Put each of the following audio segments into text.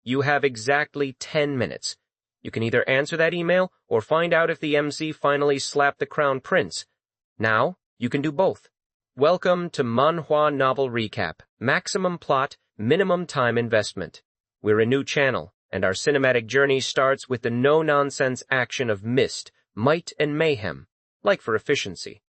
You have exactly 10 minutes. You can either answer that email or find out if the MC finally slapped the Crown Prince. Now, you can do both. Welcome to Manhwa Novel Recap. Maximum plot, minimum time investment. We're a new channel, and our cinematic journey starts with the no-nonsense action of mist, might, and mayhem, like for efficiency.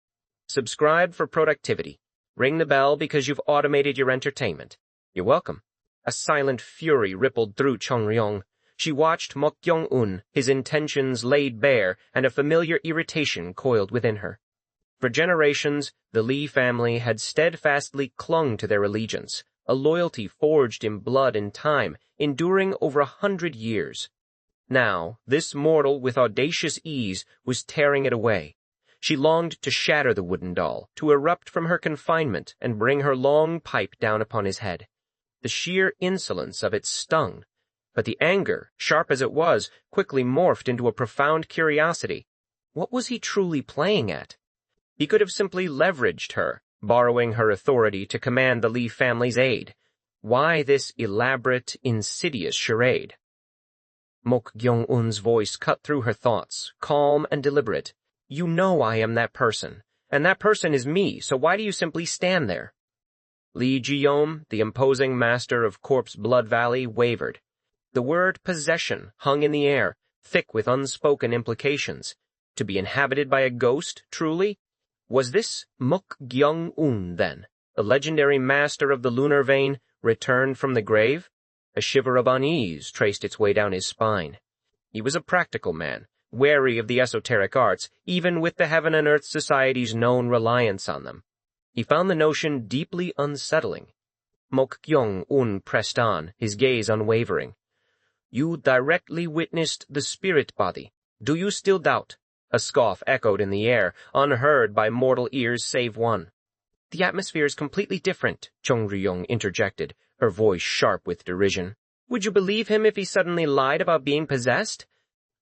Subscribe for productivity. Ring the bell because you've automated your entertainment. You're welcome. A silent fury rippled through Chong-ryong. She watched Mok Gyeong-un, his intentions laid bare, and a familiar irritation coiled within her. For generations, the Lee family had steadfastly clung to their allegiance, a loyalty forged in blood and time, enduring over 100 years. Now, this mortal with audacious ease was tearing it away. She longed to shatter the wooden doll, to erupt from her confinement and bring her long pipe down upon his head. The sheer insolence of it stung, but the anger, sharp as it was, quickly morphed into a profound curiosity. What was he truly playing at? He could have simply leveraged her, borrowing her authority to command the Lee family's aid. Why this elaborate, insidious charade? Mok Gyeong-un's voice cut through her thoughts, calm and deliberate. You know I am that person, and that person is me, so why do you simply stand there? Lee Ji-yom, the imposing master of Corpse Blood Valley, wavered. The word possession hung in the air, thick with unspoken implications. To be inhabited by a ghost, truly? Was this Mok Gyeong-un, then, the legendary master of the lunar vein, returned from the grave? A shiver of unease traced its way down his spine. He was a practical man, wary of the esoteric arts, even with the Heaven and Earth Society's known reliance on them. He found the notion deeply unsettling. Mok Gyeong-un pressed on, his gaze unwavering. You directly witnessed the spirit body. Do you still doubt? A scoff echoed in the air, unheard by mortal ears save one. The atmosphere is completely different, Chong-ryong interjected, her voice sharp with derision. Would you believe him if he suddenly lied about being possessed?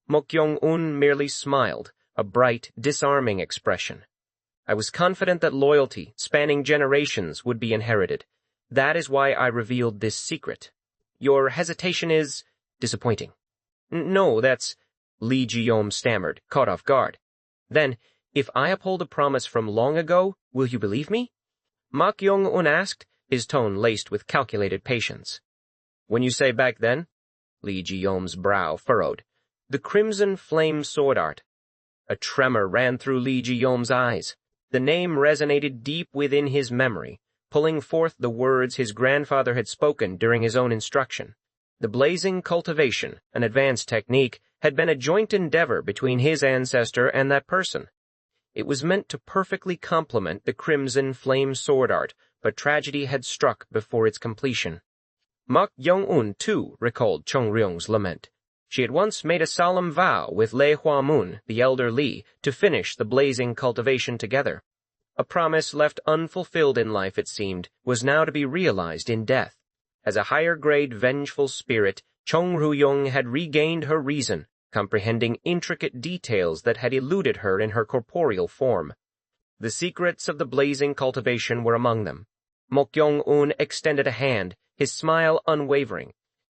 Mok Gyeong-un merely smiled, a bright, disarming expression. I was confident that loyalty, spanning generations, would be inherited. That is why I revealed this secret. Your hesitation is disappointing. No, that's... Lee Ji-yom stammered, caught off guard. Then, if I uphold a promise from long ago, will you believe me? Mok Gyeong-un asked, his tone laced with calculated patience. When you say back then? Lee Ji-yom's brow furrowed. The crimson flame sword art. A tremor ran through Lee Ji-yom's eyes. The name resonated deep within his memory, pulling forth the words his grandfather had spoken during his own instruction. The blazing cultivation, an advanced technique, had been a joint endeavor between his ancestor and that person. It was meant to perfectly complement the crimson flame sword art, but tragedy had struck before its completion. Mok Gyeong-un, too, recalled Chong-ryong's lament. She had once made a solemn vow with Lei Hua-mun, the elder Lee, to finish the blazing cultivation together. A promise left unfulfilled in life, it seemed, was now to be realized in death. As a higher-grade vengeful spirit, Chong-ryong had regained her reason, comprehending intricate details that had eluded her in her corporeal form. The secrets of the blazing cultivation were among them. Mok Gyeong-un extended a hand, his smile unwavering.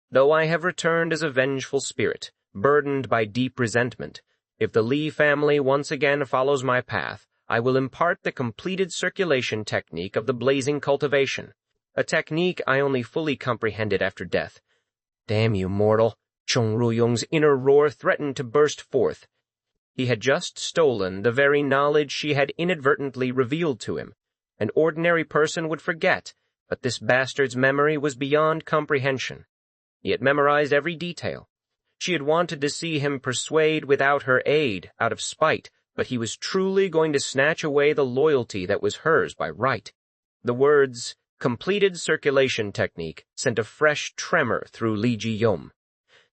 Though I have returned as a vengeful spirit, burdened by deep resentment, if the Lee family once again follows my path, I will impart the completed circulation technique of the blazing cultivation, a technique I only fully comprehended after death. Damn you, mortal! Chong-ryong's inner roar threatened to burst forth. He had just stolen the very knowledge she had inadvertently revealed to him. An ordinary person would forget, but this bastard's memory was beyond comprehension. He had memorized every detail. She had wanted to see him persuade without her aid, out of spite, but he was truly going to snatch away the loyalty that was hers by right. The words, completed circulation technique, sent a fresh tremor through Lee Ji-yom.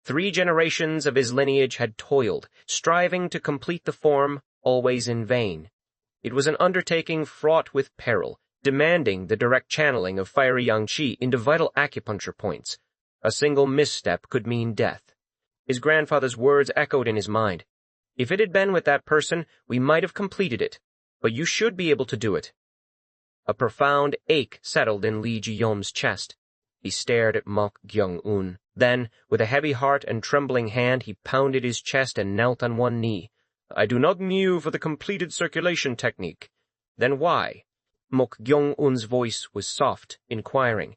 3 generations of his lineage had toiled, striving to complete the form, always in vain. It was an undertaking fraught with peril, demanding the direct channeling of fiery yang qi into vital acupuncture points. A single misstep could mean death. His grandfather's words echoed in his mind. If it had been with that person, we might have completed it, but you should be able to do it. A profound ache settled in Lee Ji-yom's chest. He stared at Mok Gyeong-un, Then, with a heavy heart and trembling hand, he pounded his chest and knelt on one knee. "I do not kneel for the completed circulation technique." "Then why?" Mok Gyeong-un's voice was soft, inquiring.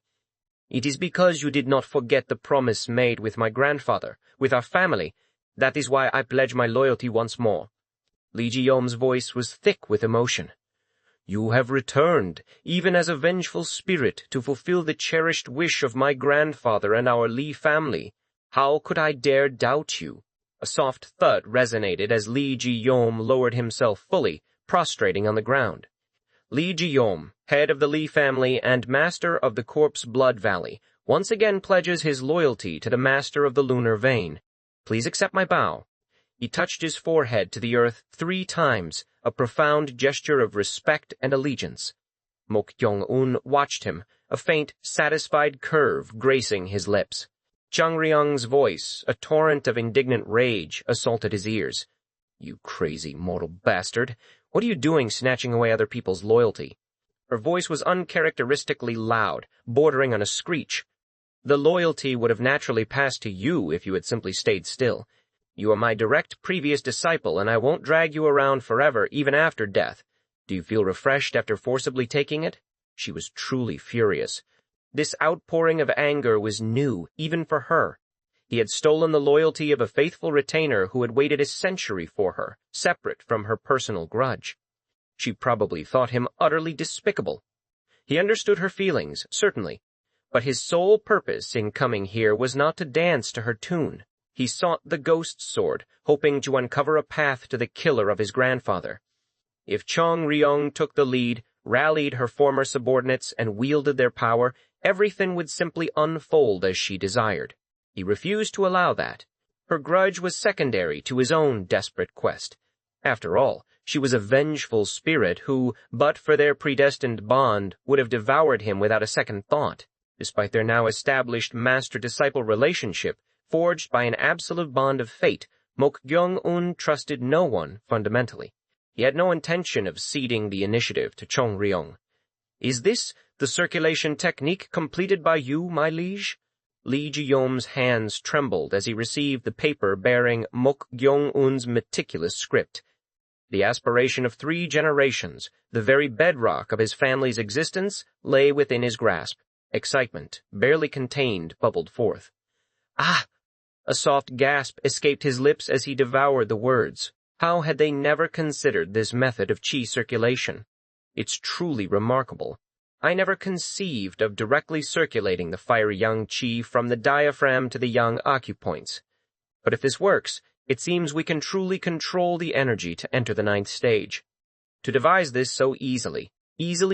"It is because you did not forget the promise made with my grandfather, with our family. That is why I pledge my loyalty once more." Lee Ji-yom's voice was thick with emotion. "You have returned, even as a vengeful spirit, to fulfill the cherished wish of my grandfather and our Lee family. How could I dare doubt you?" A soft thud resonated as Lee Ji-yom lowered himself fully, prostrating on the ground. Lee Ji-yom, head of the Lee family and master of the Corpse Blood Valley, once again pledges his loyalty to the master of the lunar vein. Please accept my bow. He touched his forehead to the earth 3 times, a profound gesture of respect and allegiance. Mok Gyeong-un watched him, a faint, satisfied curve gracing his lips. Chung Ryung's voice, a torrent of indignant rage, assaulted his ears. "You crazy mortal bastard! What are you doing snatching away other people's loyalty?" Her voice was uncharacteristically loud, bordering on a screech. "The loyalty would have naturally passed to you if you had simply stayed still. You are my direct previous disciple, and I won't drag you around forever, even after death. Do you feel refreshed after forcibly taking it?" She was truly furious. This outpouring of anger was new, even for her. He had stolen the loyalty of a faithful retainer who had waited a century for her, separate from her personal grudge. She probably thought him utterly despicable. He understood her feelings, certainly, but his sole purpose in coming here was not to dance to her tune. He sought the ghost sword, hoping to uncover a path to the killer of his grandfather. If Chung Ryung took the lead, rallied her former subordinates, and wielded their power, everything would simply unfold as she desired. He refused to allow that. Her grudge was secondary to his own desperate quest. After all, she was a vengeful spirit who, but for their predestined bond, would have devoured him without a second thought. Despite their now established master-disciple relationship, forged by an absolute bond of fate, Mok Gyeong-un trusted no one fundamentally. He had no intention of ceding the initiative to Chung Ryung. "Is this the circulation technique completed by you, my liege?" Lee Ji-yom's hands trembled as he received the paper bearing Mok Gyeong-un's meticulous script. The aspiration of 3 generations, the very bedrock of his family's existence, lay within his grasp. Excitement, barely contained, bubbled forth. "Ah!" A soft gasp escaped his lips as he devoured the words. How had they never considered this method of chi circulation? It's truly remarkable. I never conceived of directly circulating the fiery young chi from the diaphragm to the young acupoints. But if this works, it seems we can truly control the energy to enter the 9th stage. To devise this so easily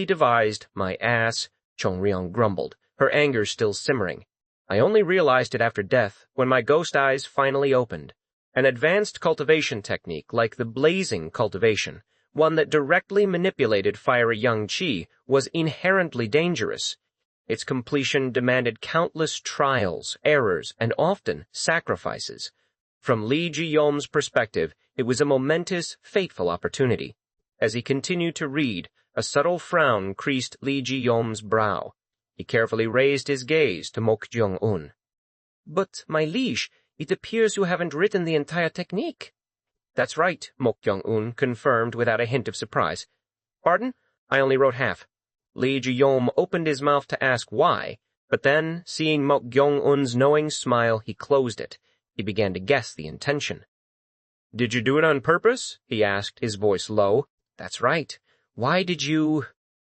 devised, my ass, Chung Ryung grumbled, her anger still simmering. I only realized it after death, when my ghost eyes finally opened. An advanced cultivation technique like the blazing cultivation, one that directly manipulated fiery young chi, was inherently dangerous. Its completion demanded countless trials, errors, and often sacrifices. From Lee Ji-yom's perspective, it was a momentous, fateful opportunity. As he continued to read, a subtle frown creased Lee Ji-yom's brow. He carefully raised his gaze to Mok Gyeong-un. "But, my liege, it appears you haven't written the entire technique." "That's right," Mok Gyeong-un confirmed without a hint of surprise. "Pardon? I only wrote half." Lee Ji-yom opened his mouth to ask why, but then, seeing Mok Gyeong-un's knowing smile, he closed it. He began to guess the intention. "Did you do it on purpose?" he asked, his voice low. "That's right. Why did you—"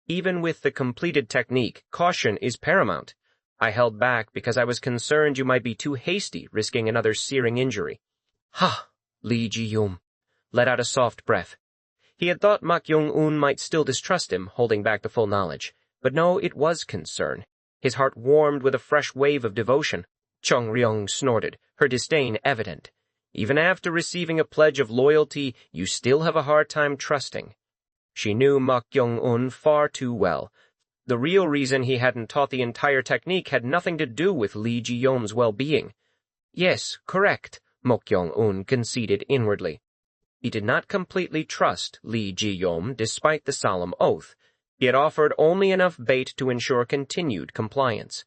"Even with the completed technique, caution is paramount. I held back because I was concerned you might be too hasty, risking another searing injury." "Ha!" Lee Ji-yom let out a soft breath. He had thought Mok Gyeong-un might still distrust him, holding back the full knowledge. But no, it was concern. His heart warmed with a fresh wave of devotion. Chung Ryung snorted, her disdain evident. "Even after receiving a pledge of loyalty, you still have a hard time trusting." She knew Mok Gyeong-un far too well. The real reason he hadn't taught the entire technique had nothing to do with Lee Ji-yom's well-being. "Yes, correct," Mok Gyeong-un conceded inwardly. He did not completely trust Lee Ji-yom despite the solemn oath. He had offered only enough bait to ensure continued compliance.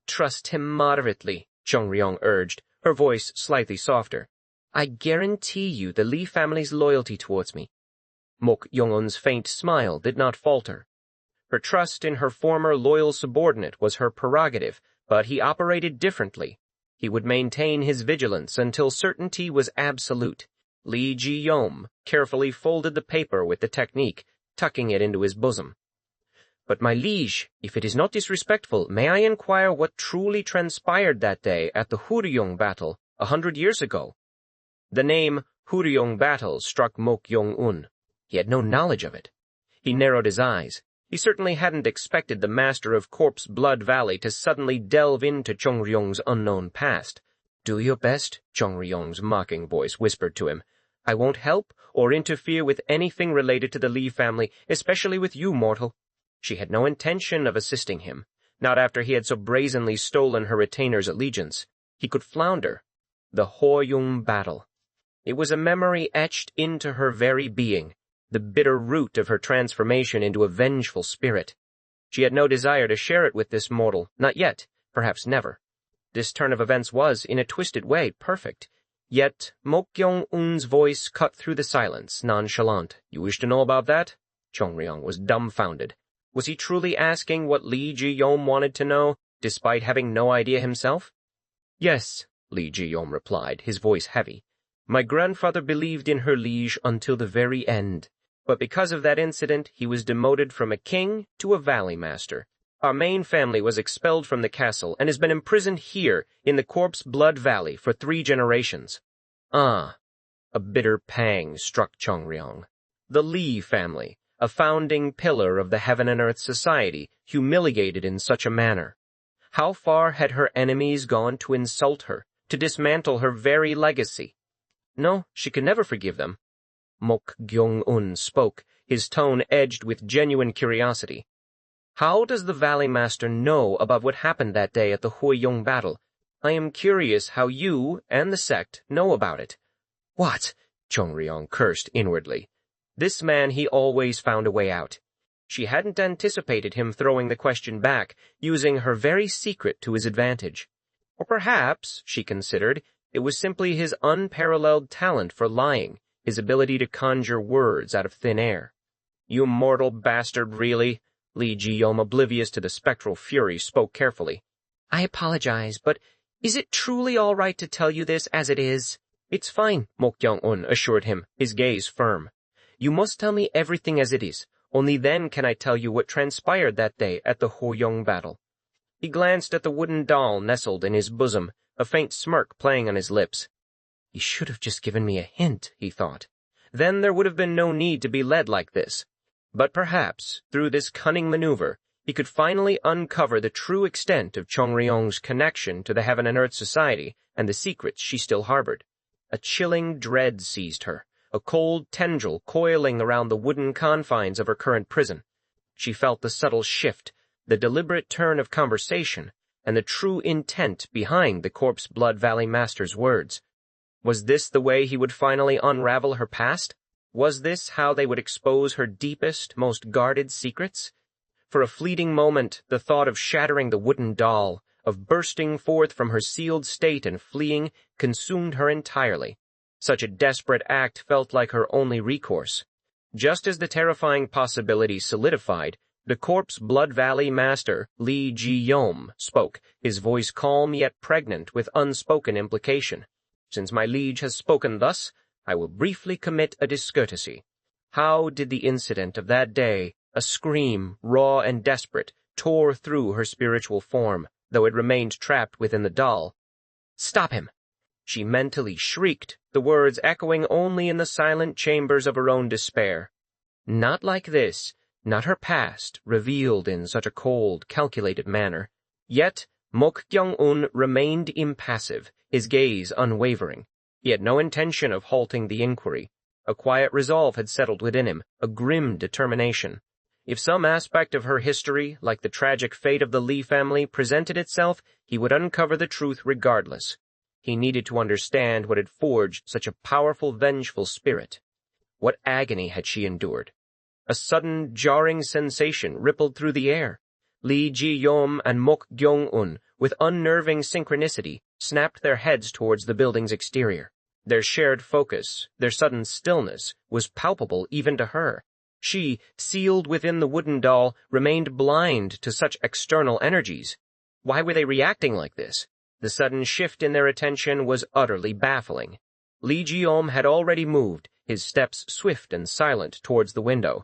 "Trust him moderately," Chung Ryong urged, her voice slightly softer. I guarantee you the Lee family's loyalty towards me. Mok Gyeong-un's faint smile did not falter. Her trust in her former loyal subordinate was her prerogative, but he operated differently. He would maintain his vigilance until certainty was absolute. Lee Ji-yom carefully folded the paper with the technique, tucking it into his bosom. But my liege, if it is not disrespectful, may I inquire what truly transpired that day at the Huryong battle 100 years ago? The name Huryong battle struck Mok Gyeong-un. He had no knowledge of it. He narrowed his eyes. He certainly hadn't expected the master of Corpse Blood Valley to suddenly delve into Chung Ryong's unknown past. Do your best, Chung Ryong's mocking voice whispered to him. I won't help or interfere with anything related to the Lee family, especially with you, mortal. She had no intention of assisting him, not after he had so brazenly stolen her retainer's allegiance. He could flounder. The Huryong battle. It was a memory etched into her very being, the bitter root of her transformation into a vengeful spirit. She had no desire to share it with this mortal, not yet, perhaps never. This turn of events was, in a twisted way, perfect. Yet Mok Gyeong-un's voice cut through the silence, nonchalant. You wish to know about that? Chung Ryong was dumbfounded. Was he truly asking what Lee Ji-yom wanted to know, despite having no idea himself? Yes, Lee Ji-yom replied, his voice heavy. My grandfather believed in her liege until the very end. But because of that incident, he was demoted from a king to a valley master. Our main family was expelled from the castle and has been imprisoned here in the Corpse Blood Valley for 3 generations. Ah, a bitter pang struck Chung Ryong. The Lee family, a founding pillar of the Heaven and Earth Society, humiliated in such a manner. How far had her enemies gone to insult her, to dismantle her very legacy? No, she could never forgive them. Mok Gyeong-un spoke, his tone edged with genuine curiosity. How does the Valley Master know about what happened that day at the Huryong battle? I am curious how you and the sect know about it. What? Chung Ryong cursed inwardly. This man he always found a way out. She hadn't anticipated him throwing the question back, using her very secret to his advantage. Or perhaps, she considered, it was simply his unparalleled talent for lying, his ability to conjure words out of thin air. You mortal bastard, really? Lee Ji-yom, oblivious to the spectral fury, spoke carefully. I apologize, but is it truly all right to tell you this as it is? It's fine, Mok Gyeong-un assured him, his gaze firm. You must tell me everything as it is. Only then can I tell you what transpired that day at the Huryong battle. He glanced at the wooden doll nestled in his bosom, a faint smirk playing on his lips. He should have just given me a hint, he thought. Then there would have been no need to be led like this. But perhaps, through this cunning maneuver, he could finally uncover the true extent of Chung Ryong's connection to the Heaven and Earth Society and the secrets she still harbored. A chilling dread seized her, a cold tendril coiling around the wooden confines of her current prison. She felt the subtle shift, the deliberate turn of conversation, and the true intent behind the Corpse Blood Valley Master's words. Was this the way he would finally unravel her past? Was this how they would expose her deepest, most guarded secrets? For a fleeting moment, the thought of shattering the wooden doll, of bursting forth from her sealed state and fleeing, consumed her entirely. Such a desperate act felt like her only recourse. Just as the terrifying possibility solidified, the Corpse Blood Valley Master, Lee Ji-yom, spoke, his voice calm yet pregnant with unspoken implication. Since my liege has spoken thus, I will briefly commit a discourtesy. How did the incident of that day, a scream, raw and desperate, tore through her spiritual form, though it remained trapped within the doll? Stop him! She mentally shrieked, the words echoing only in the silent chambers of her own despair. Not like this, not her past, revealed in such a cold, calculated manner. Yet, Mok Gyeong-un remained impassive, his gaze unwavering. He had no intention of halting the inquiry. A quiet resolve had settled within him, a grim determination. If some aspect of her history, like the tragic fate of the Lee family, presented itself, he would uncover the truth regardless. He needed to understand what had forged such a powerful, vengeful spirit. What agony had she endured? A sudden, jarring sensation rippled through the air. Lee Ji-yom and Mok Gyeong-un, with unnerving synchronicity, snapped their heads towards the building's exterior. Their shared focus, their sudden stillness, was palpable even to her. She, sealed within the wooden doll, remained blind to such external energies. Why were they reacting like this? The sudden shift in their attention was utterly baffling. Lee Ji-om had already moved, his steps swift and silent towards the window.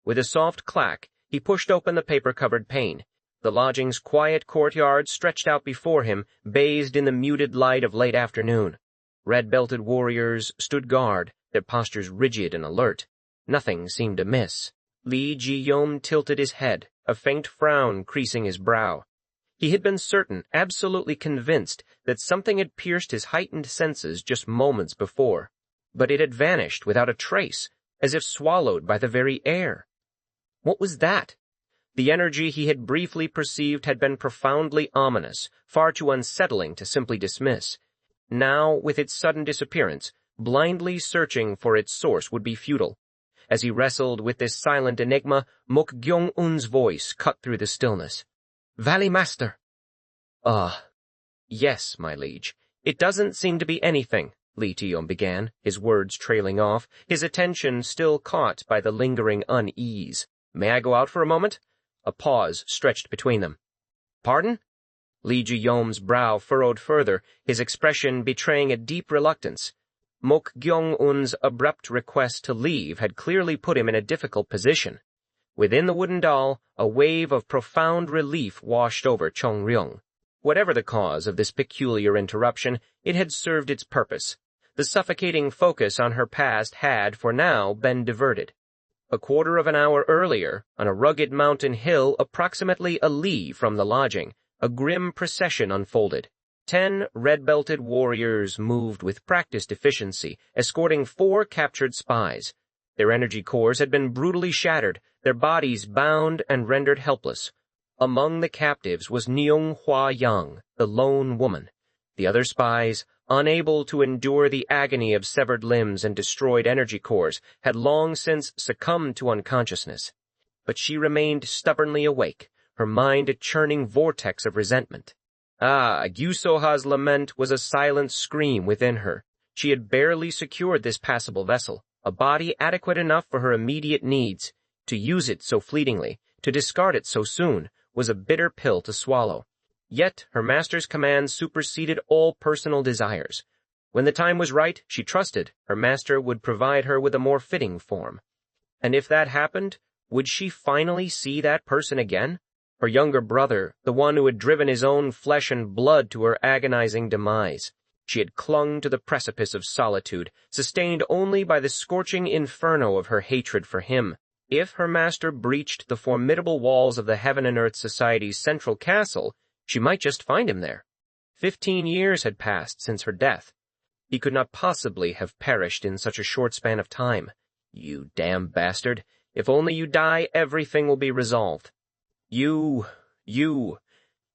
With a soft clack, he pushed open the paper-covered pane. The lodging's quiet courtyard stretched out before him, bathed in the muted light of late afternoon. Red-belted warriors stood guard, their postures rigid and alert. Nothing seemed amiss. Lee Ji-om tilted his head, a faint frown creasing his brow. He had been certain, absolutely convinced, that something had pierced his heightened senses just moments before. But it had vanished without a trace, as if swallowed by the very air. What was that? The energy he had briefly perceived had been profoundly ominous, far too unsettling to simply dismiss. Now, with its sudden disappearance, blindly searching for its source would be futile. As he wrestled with this silent enigma, Mok Gyeong-un's voice cut through the stillness. "Valley Master." Yes, my liege. It doesn't seem to be anything," Lee Ji-om began, his words trailing off, his attention still caught by the lingering unease. "May I go out for a moment?" A pause stretched between them. "Pardon?" Lee Ji-om's brow furrowed further, his expression betraying a deep reluctance. Mok Gyeong-un's abrupt request to leave had clearly put him in a difficult position. Within the wooden doll, a wave of profound relief washed over Chung-ryung. Whatever the cause of this peculiar interruption, it had served its purpose. The suffocating focus on her past had, for now, been diverted. A quarter of an hour earlier, on a rugged mountain hill approximately a li from the lodging, a grim procession unfolded. 10 red-belted warriors moved with practiced efficiency, escorting 4 captured spies. Their energy cores had been brutally shattered, their bodies bound and rendered helpless. Among the captives was Nyung Hwa-young, the lone woman. The other spies, unable to endure the agony of severed limbs and destroyed energy cores, had long since succumbed to unconsciousness. But she remained stubbornly awake, her mind a churning vortex of resentment. Gyu-soha's lament was a silent scream within her. She had barely secured this passable vessel, a body adequate enough for her immediate needs. To use it so fleetingly, to discard it so soon, was a bitter pill to swallow. Yet her master's commands superseded all personal desires. When the time was right, she trusted her master would provide her with a more fitting form. And if that happened, would she finally see that person again? Her younger brother, the one who had driven his own flesh and blood to her agonizing demise. She had clung to the precipice of solitude, sustained only by the scorching inferno of her hatred for him. If her master breached the formidable walls of the Heaven and Earth Society's central castle, she might just find him there. 15 years had passed since her death. He could not possibly have perished in such a short span of time. You damn bastard. If only you die, everything will be resolved. You,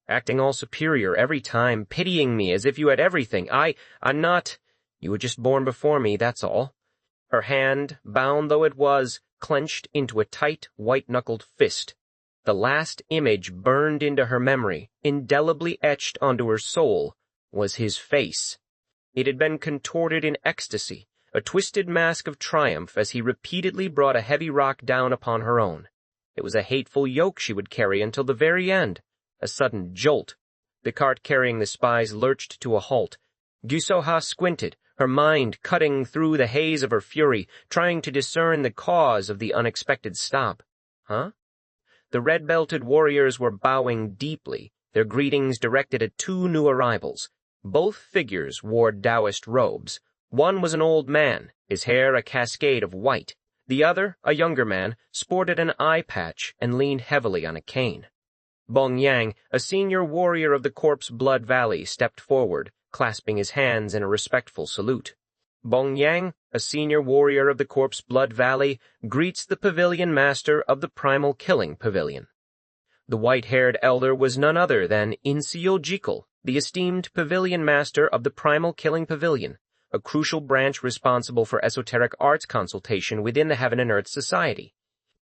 acting all superior every time, pitying me as if you had everything. I'm not. You were just born before me, that's all. Her hand, bound though it was, clenched into a tight, white-knuckled fist. The last image burned into her memory, indelibly etched onto her soul, was his face. It had been contorted in ecstasy, a twisted mask of triumph as he repeatedly brought a heavy rock down upon her own. It was a hateful yoke she would carry until the very end. A sudden jolt. The cart carrying the spies lurched to a halt. Gyu-soha squinted, her mind cutting through the haze of her fury, trying to discern the cause of the unexpected stop. Huh? The red-belted warriors were bowing deeply, their greetings directed at 2 new arrivals. Both figures wore Taoist robes. One was an old man, his hair a cascade of white. The other, a younger man, sported an eye patch and leaned heavily on a cane. Bong Yang, a senior warrior of the Corpse Blood Valley, stepped forward, clasping his hands in a respectful salute. Bong Yang, a senior warrior of the Corpse Blood Valley, greets the Pavilion Master of the Primal Killing Pavilion. The white-haired elder was none other than Inseo Jikul, the esteemed Pavilion Master of the Primal Killing Pavilion, a crucial branch responsible for esoteric arts consultation within the Heaven and Earth Society.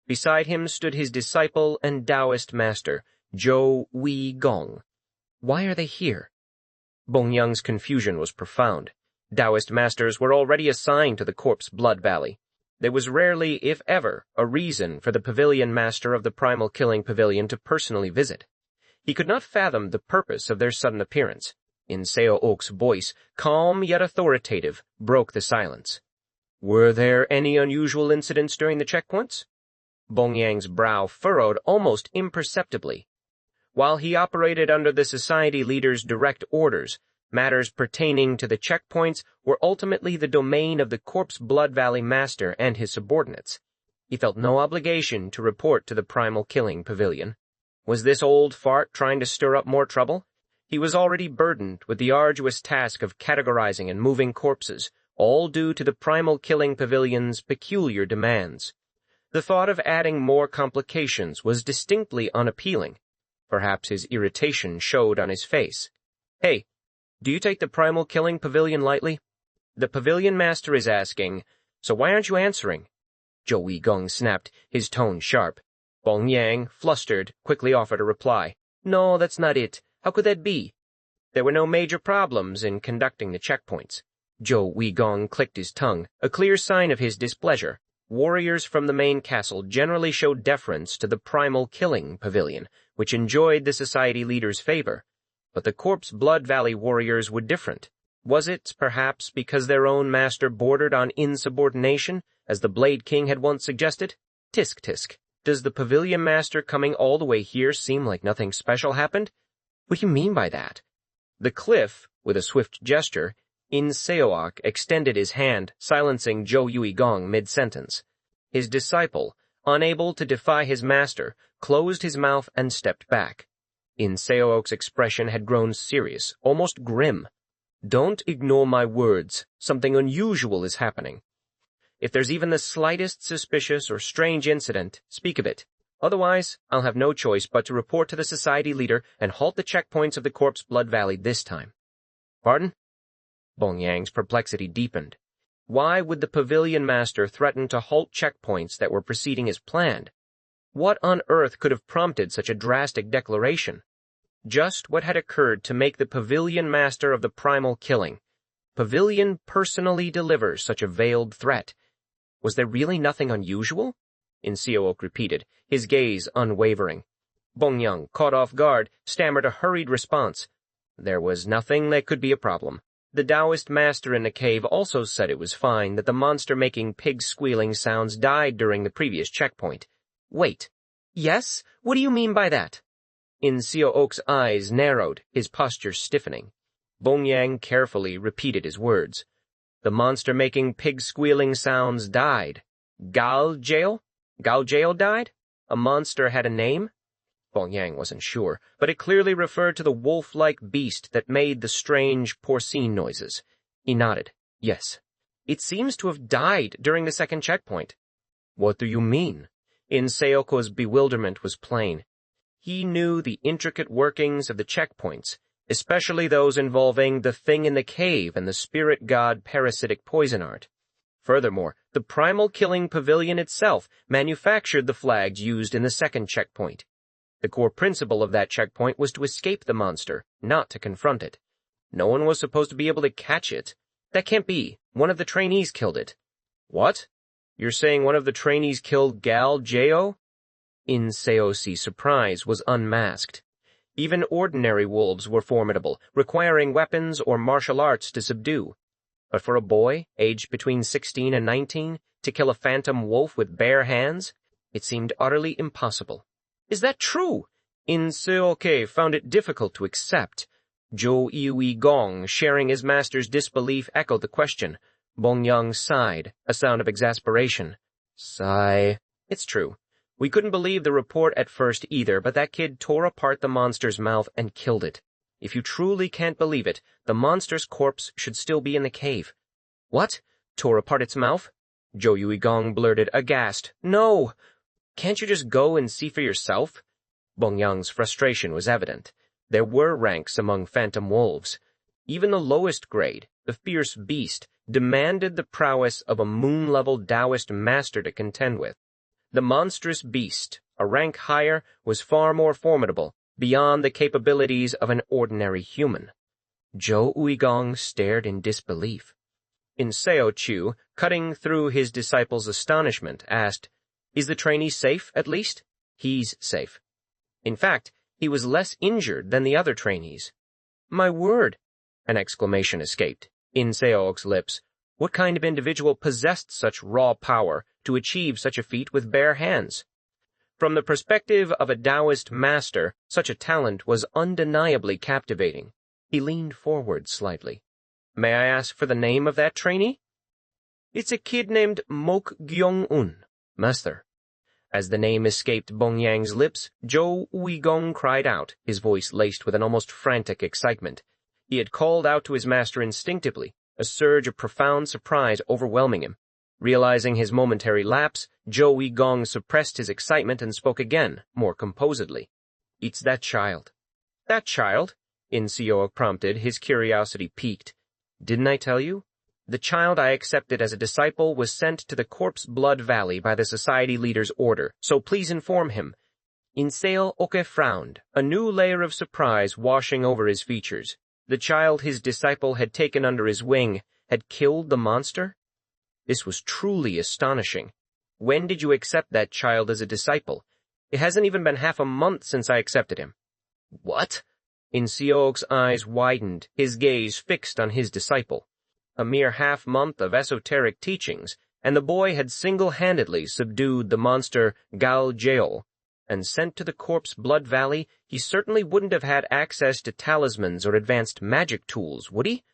Beside him stood his disciple and Taoist master, Jo Wei Gong. Why are they here? Bong Young's confusion was profound. Taoist masters were already assigned to the corpse blood valley. There was rarely, if ever, a reason for the pavilion master of the primal killing pavilion to personally visit. He could not fathom the purpose of their sudden appearance. In Seo Ok's voice, calm yet authoritative, broke the silence. Were there any unusual incidents during the checkpoints? Bong Yang's brow furrowed almost imperceptibly. While he operated under the society leader's direct orders, matters pertaining to the checkpoints were ultimately the domain of the Corpse Blood Valley Master and his subordinates. He felt no obligation to report to the Primal Killing Pavilion. Was this old fart trying to stir up more trouble? He was already burdened with the arduous task of categorizing and moving corpses, all due to the Primal Killing Pavilion's peculiar demands. The thought of adding more complications was distinctly unappealing. Perhaps his irritation showed on his face. Hey, do you take the Primal Killing Pavilion lightly? The Pavilion Master is asking, so why aren't you answering? Zhou Weigong snapped, his tone sharp. Bong Yang, flustered, quickly offered a reply. No, that's not it. How could that be? There were no major problems in conducting the checkpoints. Zhou Weigong clicked his tongue, a clear sign of his displeasure. Warriors from the main castle generally showed deference to the Primal Killing Pavilion, which enjoyed the society leader's favor. But the Corpse Blood Valley warriors were different. Was it, perhaps, because their own master bordered on insubordination, as the Blade King had once suggested? Tisk tisk. Does the Pavilion Master coming all the way here seem like nothing special happened? What do you mean by that? The cliff, with a swift gesture, In Seoak extended his hand, silencing Zhou Weigong mid-sentence. His disciple, unable to defy his master, closed his mouth and stepped back. In Seoak's expression had grown serious, almost grim. Don't ignore my words. Something unusual is happening. If there's even the slightest suspicious or strange incident, speak of it. Otherwise, I'll have no choice but to report to the society leader and halt the checkpoints of the Corpse Blood Valley this time. Pardon? Bong Yang's perplexity deepened. Why would the Pavilion Master threaten to halt checkpoints that were proceeding as planned? What on earth could have prompted such a drastic declaration? Just what had occurred to make the Pavilion Master of the Primal Killing. Pavilion personally delivers such a veiled threat. Was there really nothing unusual? Inseook repeated, his gaze unwavering. Bong Yang, caught off guard, stammered a hurried response. There was nothing that could be a problem. The Taoist master in the cave also said it was fine that the monster making pig squealing sounds died during the previous checkpoint. Wait. Yes? What do you mean by that? Inseook's eyes narrowed, his posture stiffening. Bong Yang carefully repeated his words. The monster making pig squealing sounds died. Galjeo? Galjeo died? A monster had a name? Bong Yang wasn't sure, but it clearly referred to the wolf-like beast that made the strange porcine noises. He nodded. Yes. It seems to have died during the second checkpoint. What do you mean? Inseoko's bewilderment was plain. He knew the intricate workings of the checkpoints, especially those involving the thing in the cave and the spirit god parasitic poison art. Furthermore, the Primal Killing Pavilion itself manufactured the flags used in the second checkpoint. The core principle of that checkpoint was to escape the monster, not to confront it. No one was supposed to be able to catch it. That can't be. One of the trainees killed it. What? You're saying one of the trainees killed Galjeo? Inseo's surprise was unmasked. Even ordinary wolves were formidable, requiring weapons or martial arts to subdue. But for a boy, aged between 16 and 19, to kill a phantom wolf with bare hands, it seemed utterly impossible. Is that true? Inseok found it difficult to accept. Zhou Weigong, sharing his master's disbelief, echoed the question. Bong Yang sighed, a sound of exasperation. Sigh. It's true. We couldn't believe the report at first either, but that kid tore apart the monster's mouth and killed it. If you truly can't believe it, the monster's corpse should still be in the cave. What? Tore apart its mouth? Zhou Weigong blurted, aghast. No! Can't you just go and see for yourself? Bong Yang's frustration was evident. There were ranks among phantom wolves. Even the lowest grade, the fierce beast, demanded the prowess of a moon-level Taoist master to contend with. The monstrous beast, a rank higher, was far more formidable, beyond the capabilities of an ordinary human. Zhou Uigong stared in disbelief. Inseo Chu, cutting through his disciple's astonishment, asked, "Is the trainee safe, at least?" "He's safe. In fact, he was less injured than the other trainees." "My word!" An exclamation escaped. Inseok's lips. What kind of individual possessed such raw power to achieve such a feat with bare hands? From the perspective of a Taoist master, such a talent was undeniably captivating. He leaned forward slightly. "May I ask for the name of that trainee?" "It's a kid named Mok Gyeong-un, master." As the name escaped Bong Yang's lips, Zhou Uigong cried out, his voice laced with an almost frantic excitement. He had called out to his master instinctively, a surge of profound surprise overwhelming him. Realizing his momentary lapse, Zhou Uigong suppressed his excitement and spoke again, more composedly. "It's that child." "That child?" Inseo prompted, his curiosity piqued. "Didn't I tell you? The child I accepted as a disciple was sent to the Corpse Blood Valley by the society leader's order, so please inform him." Inseo Oke frowned, a new layer of surprise washing over his features. The child his disciple had taken under his wing had killed the monster? This was truly astonishing. "When did you accept that child as a disciple?" "It hasn't even been half a month since I accepted him." "What?" Inseok's eyes widened, his gaze fixed on his disciple. A mere half-month of esoteric teachings, and the boy had single-handedly subdued the monster Gal Jeol, and sent to the Corpse Blood Valley, he certainly wouldn't have had access to talismans or advanced magic tools, would he?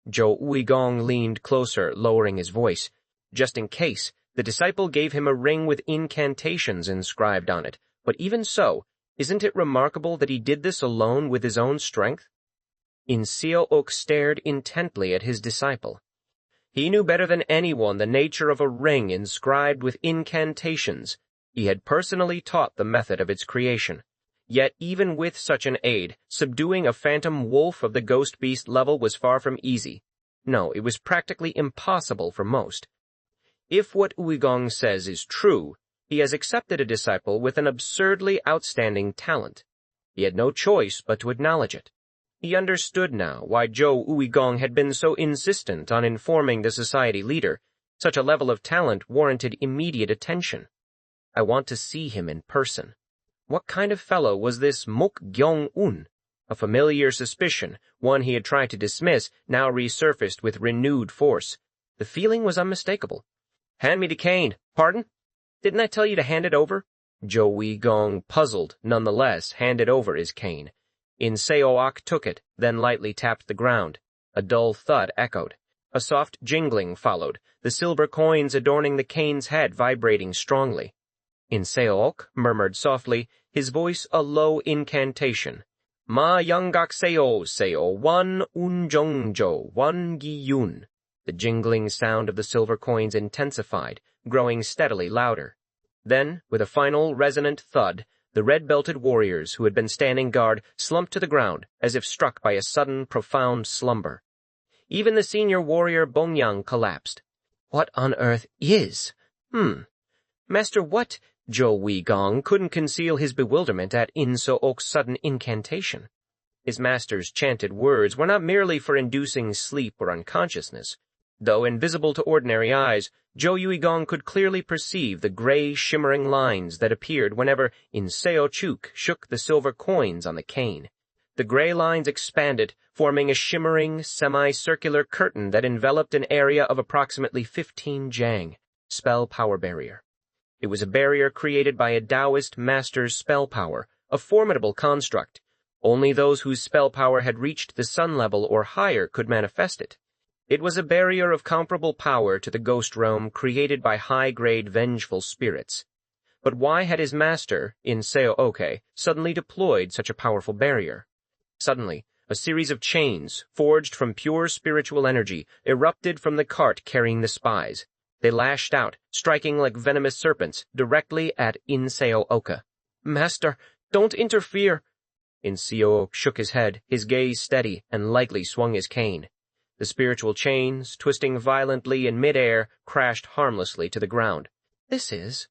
Zhou Uigong leaned closer, lowering his voice. Just in case, the disciple gave him a ring with incantations inscribed on it, but even so, isn't it remarkable that he did this alone with his own strength? Inseo-ok stared intently at his disciple. He knew better than anyone the nature of a ring inscribed with incantations. He had personally taught the method of its creation. Yet even with such an aid, subduing a phantom wolf of the ghost beast level was far from easy. No, it was practically impossible for most. If what Uigong says is true, he has accepted a disciple with an absurdly outstanding talent. He had no choice but to acknowledge it. He understood now why Zhou Uigong had been so insistent on informing the society leader. Such a level of talent warranted immediate attention. I want to see him in person. What kind of fellow was this Mok Gyeong-un? A familiar suspicion, one he had tried to dismiss, now resurfaced with renewed force. The feeling was unmistakable. "Hand me the cane." "Pardon? Didn't I tell you to hand it over?" Zhou Uigong, puzzled, nonetheless, handed over his cane. Inseo-ok took it, then lightly tapped the ground. A dull thud echoed. A soft jingling followed, the silver coins adorning the cane's head vibrating strongly. Inseo-ok murmured softly, his voice a low incantation. "Ma Yanggak Seo Seo Wan Unjongjo Wan Gi-yun." The jingling sound of the silver coins intensified, growing steadily louder. Then, with a final resonant thud, the red-belted warriors who had been standing guard slumped to the ground, as if struck by a sudden, profound slumber. Even the senior warrior Bongyang collapsed. "What on earth is? Master, what?" Zhou Uigong couldn't conceal his bewilderment at Inseo-ok's sudden incantation. His master's chanted words were not merely for inducing sleep or unconsciousness. Though invisible to ordinary eyes, Zhou Uigong could clearly perceive the gray, shimmering lines that appeared whenever Inseo-chuk shook the silver coins on the cane. The gray lines expanded, forming a shimmering, semicircular curtain that enveloped an area of approximately 15 jang, spell power barrier. It was a barrier created by a Taoist master's spell power, a formidable construct. Only those whose spell power had reached the sun level or higher could manifest it. It was a barrier of comparable power to the ghost realm created by high-grade vengeful spirits. But why had his master, Inseo-ok, suddenly deployed such a powerful barrier? Suddenly, a series of chains, forged from pure spiritual energy, erupted from the cart carrying the spies. They lashed out, striking like venomous serpents, directly at Inseo-ok. "Master, don't interfere!" Inseo shook his head, his gaze steady, and lightly swung his cane. The spiritual chains, twisting violently in midair, crashed harmlessly to the ground. This is...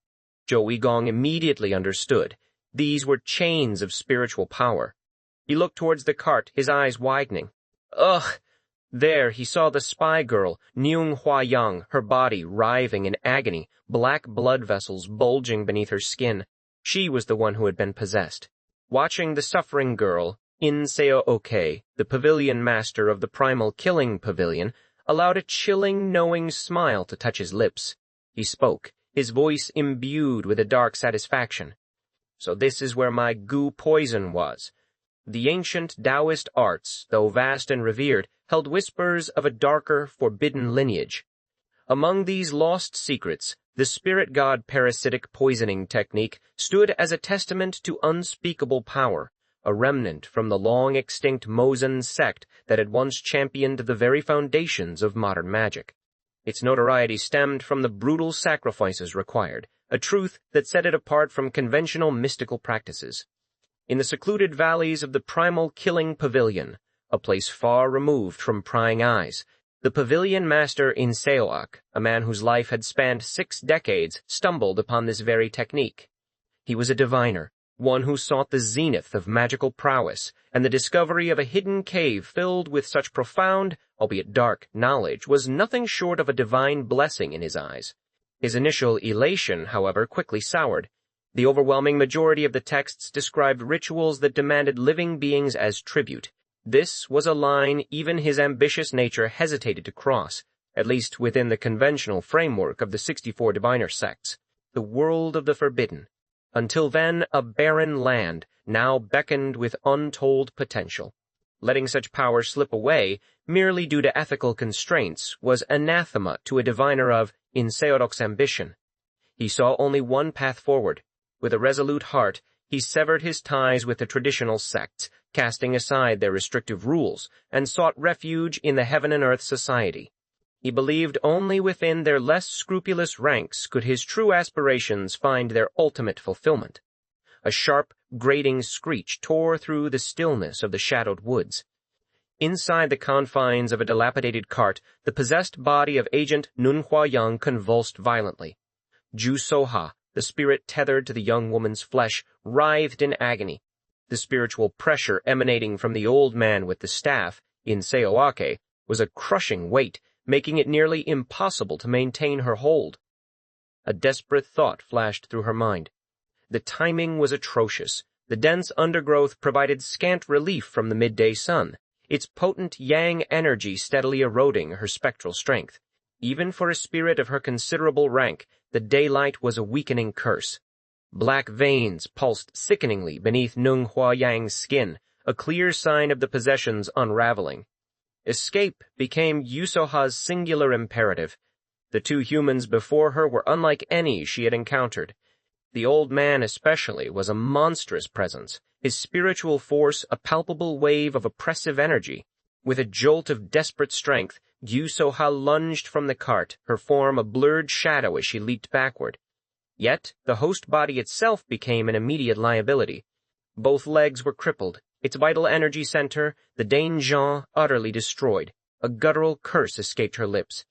Zhou Uigong immediately understood. These were chains of spiritual power. He looked towards the cart, his eyes widening. Ugh! There he saw the spy girl, Nyung Hwa Young, her body writhing in agony, black blood vessels bulging beneath her skin. She was the one who had been possessed. Watching the suffering girl, In Seo-oke, the pavilion master of the primal killing pavilion, allowed a chilling, knowing smile to touch his lips. He spoke, his voice imbued with a dark satisfaction. So this is where my goo poison was. The ancient Taoist arts, though vast and revered, held whispers of a darker, forbidden lineage. Among these lost secrets, the spirit god parasitic poisoning technique stood as a testament to unspeakable power, a remnant from the long-extinct Mozen sect that had once championed the very foundations of modern magic. Its notoriety stemmed from the brutal sacrifices required, a truth that set it apart from conventional mystical practices. In the secluded valleys of the primal killing pavilion, a place far removed from prying eyes, the pavilion master in Seoak, a man whose life had spanned 6 decades, stumbled upon this very technique. He was a diviner, one who sought the zenith of magical prowess, and the discovery of a hidden cave filled with such profound, albeit dark, knowledge was nothing short of a divine blessing in his eyes. His initial elation, however, quickly soured. The overwhelming majority of the texts described rituals that demanded living beings as tribute. This was a line even his ambitious nature hesitated to cross, at least within the conventional framework of the 64 diviner sects, the world of the forbidden. Until then, a barren land, now beckoned with untold potential. Letting such power slip away, merely due to ethical constraints, was anathema to a diviner of Inseodok's ambition. He saw only one path forward. With a resolute heart, he severed his ties with the traditional sects, casting aside their restrictive rules, and sought refuge in the Heaven and Earth Society. He believed only within their less scrupulous ranks could his true aspirations find their ultimate fulfillment. A sharp, grating screech tore through the stillness of the shadowed woods. Inside the confines of a dilapidated cart, the possessed body of Agent Nunhua Young convulsed violently. Ju Soha, the spirit tethered to the young woman's flesh, writhed in agony. The spiritual pressure emanating from the old man with the staff, in Seoake, was a crushing weight, making it nearly impossible to maintain her hold. A desperate thought flashed through her mind. The timing was atrocious. The dense undergrowth provided scant relief from the midday sun, its potent yang energy steadily eroding her spectral strength. Even for a spirit of her considerable rank, the daylight was a weakening curse. Black veins pulsed sickeningly beneath Nung Hua Yang's skin, a clear sign of the possession's unraveling. Escape became Yusoha's singular imperative. The 2 humans before her were unlike any she had encountered. The old man especially was a monstrous presence, his spiritual force a palpable wave of oppressive energy. With a jolt of desperate strength, Yusoha lunged from the cart, her form a blurred shadow as she leaped backward. Yet, the host body itself became an immediate liability. Both legs were crippled, its vital energy center, the Dain-Jean, utterly destroyed. A guttural curse escaped her lips.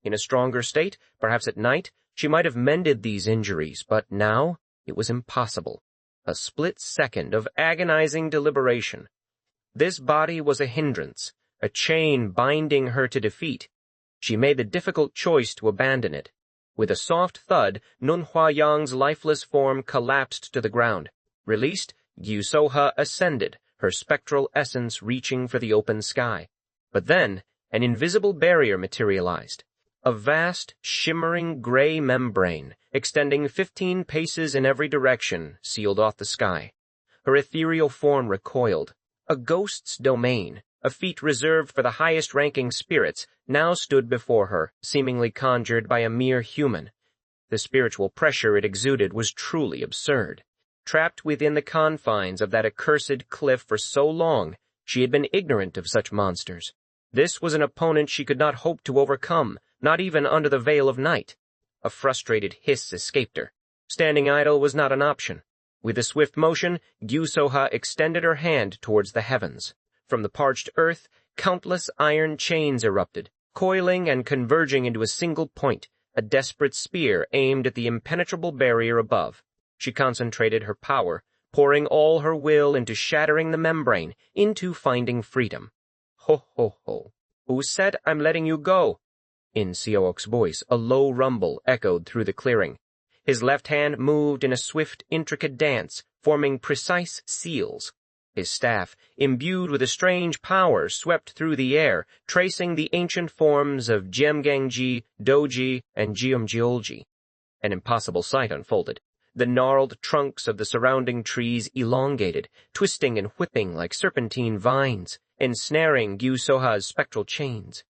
In a stronger state, perhaps at night, she might have mended these injuries, but now it was impossible. A split second of agonizing deliberation. This body was a hindrance, a chain binding her to defeat. She made the difficult choice to abandon it. With a soft thud, Nunhua Yang's lifeless form collapsed to the ground. Released, Gyu Soha ascended, her spectral essence reaching for the open sky. But then, an invisible barrier materialized. A vast, shimmering gray membrane, extending 15 paces in every direction, sealed off the sky. Her ethereal form recoiled. A ghost's domain, a feat reserved for the highest-ranking spirits, now stood before her, seemingly conjured by a mere human. The spiritual pressure it exuded was truly absurd. Trapped within the confines of that accursed cliff for so long, she had been ignorant of such monsters. This was an opponent she could not hope to overcome, not even under the veil of night. A frustrated hiss escaped her. Standing idle was not an option. With a swift motion, Gyu Soha extended her hand towards the heavens. From the parched earth, countless iron chains erupted, coiling and converging into a single point, a desperate spear aimed at the impenetrable barrier above. She concentrated her power, pouring all her will into shattering the membrane, into finding freedom. Ho ho ho. Who said I'm letting you go? In Seok's voice, a low rumble echoed through the clearing. His left hand moved in a swift, intricate dance, forming precise seals. His staff, imbued with a strange power, swept through the air, tracing the ancient forms of Jeomgangji, Doji, and Jeomjeolji. An impossible sight unfolded. The gnarled trunks of the surrounding trees elongated, twisting and whipping like serpentine vines, ensnaring Gyu-soha's spectral chains.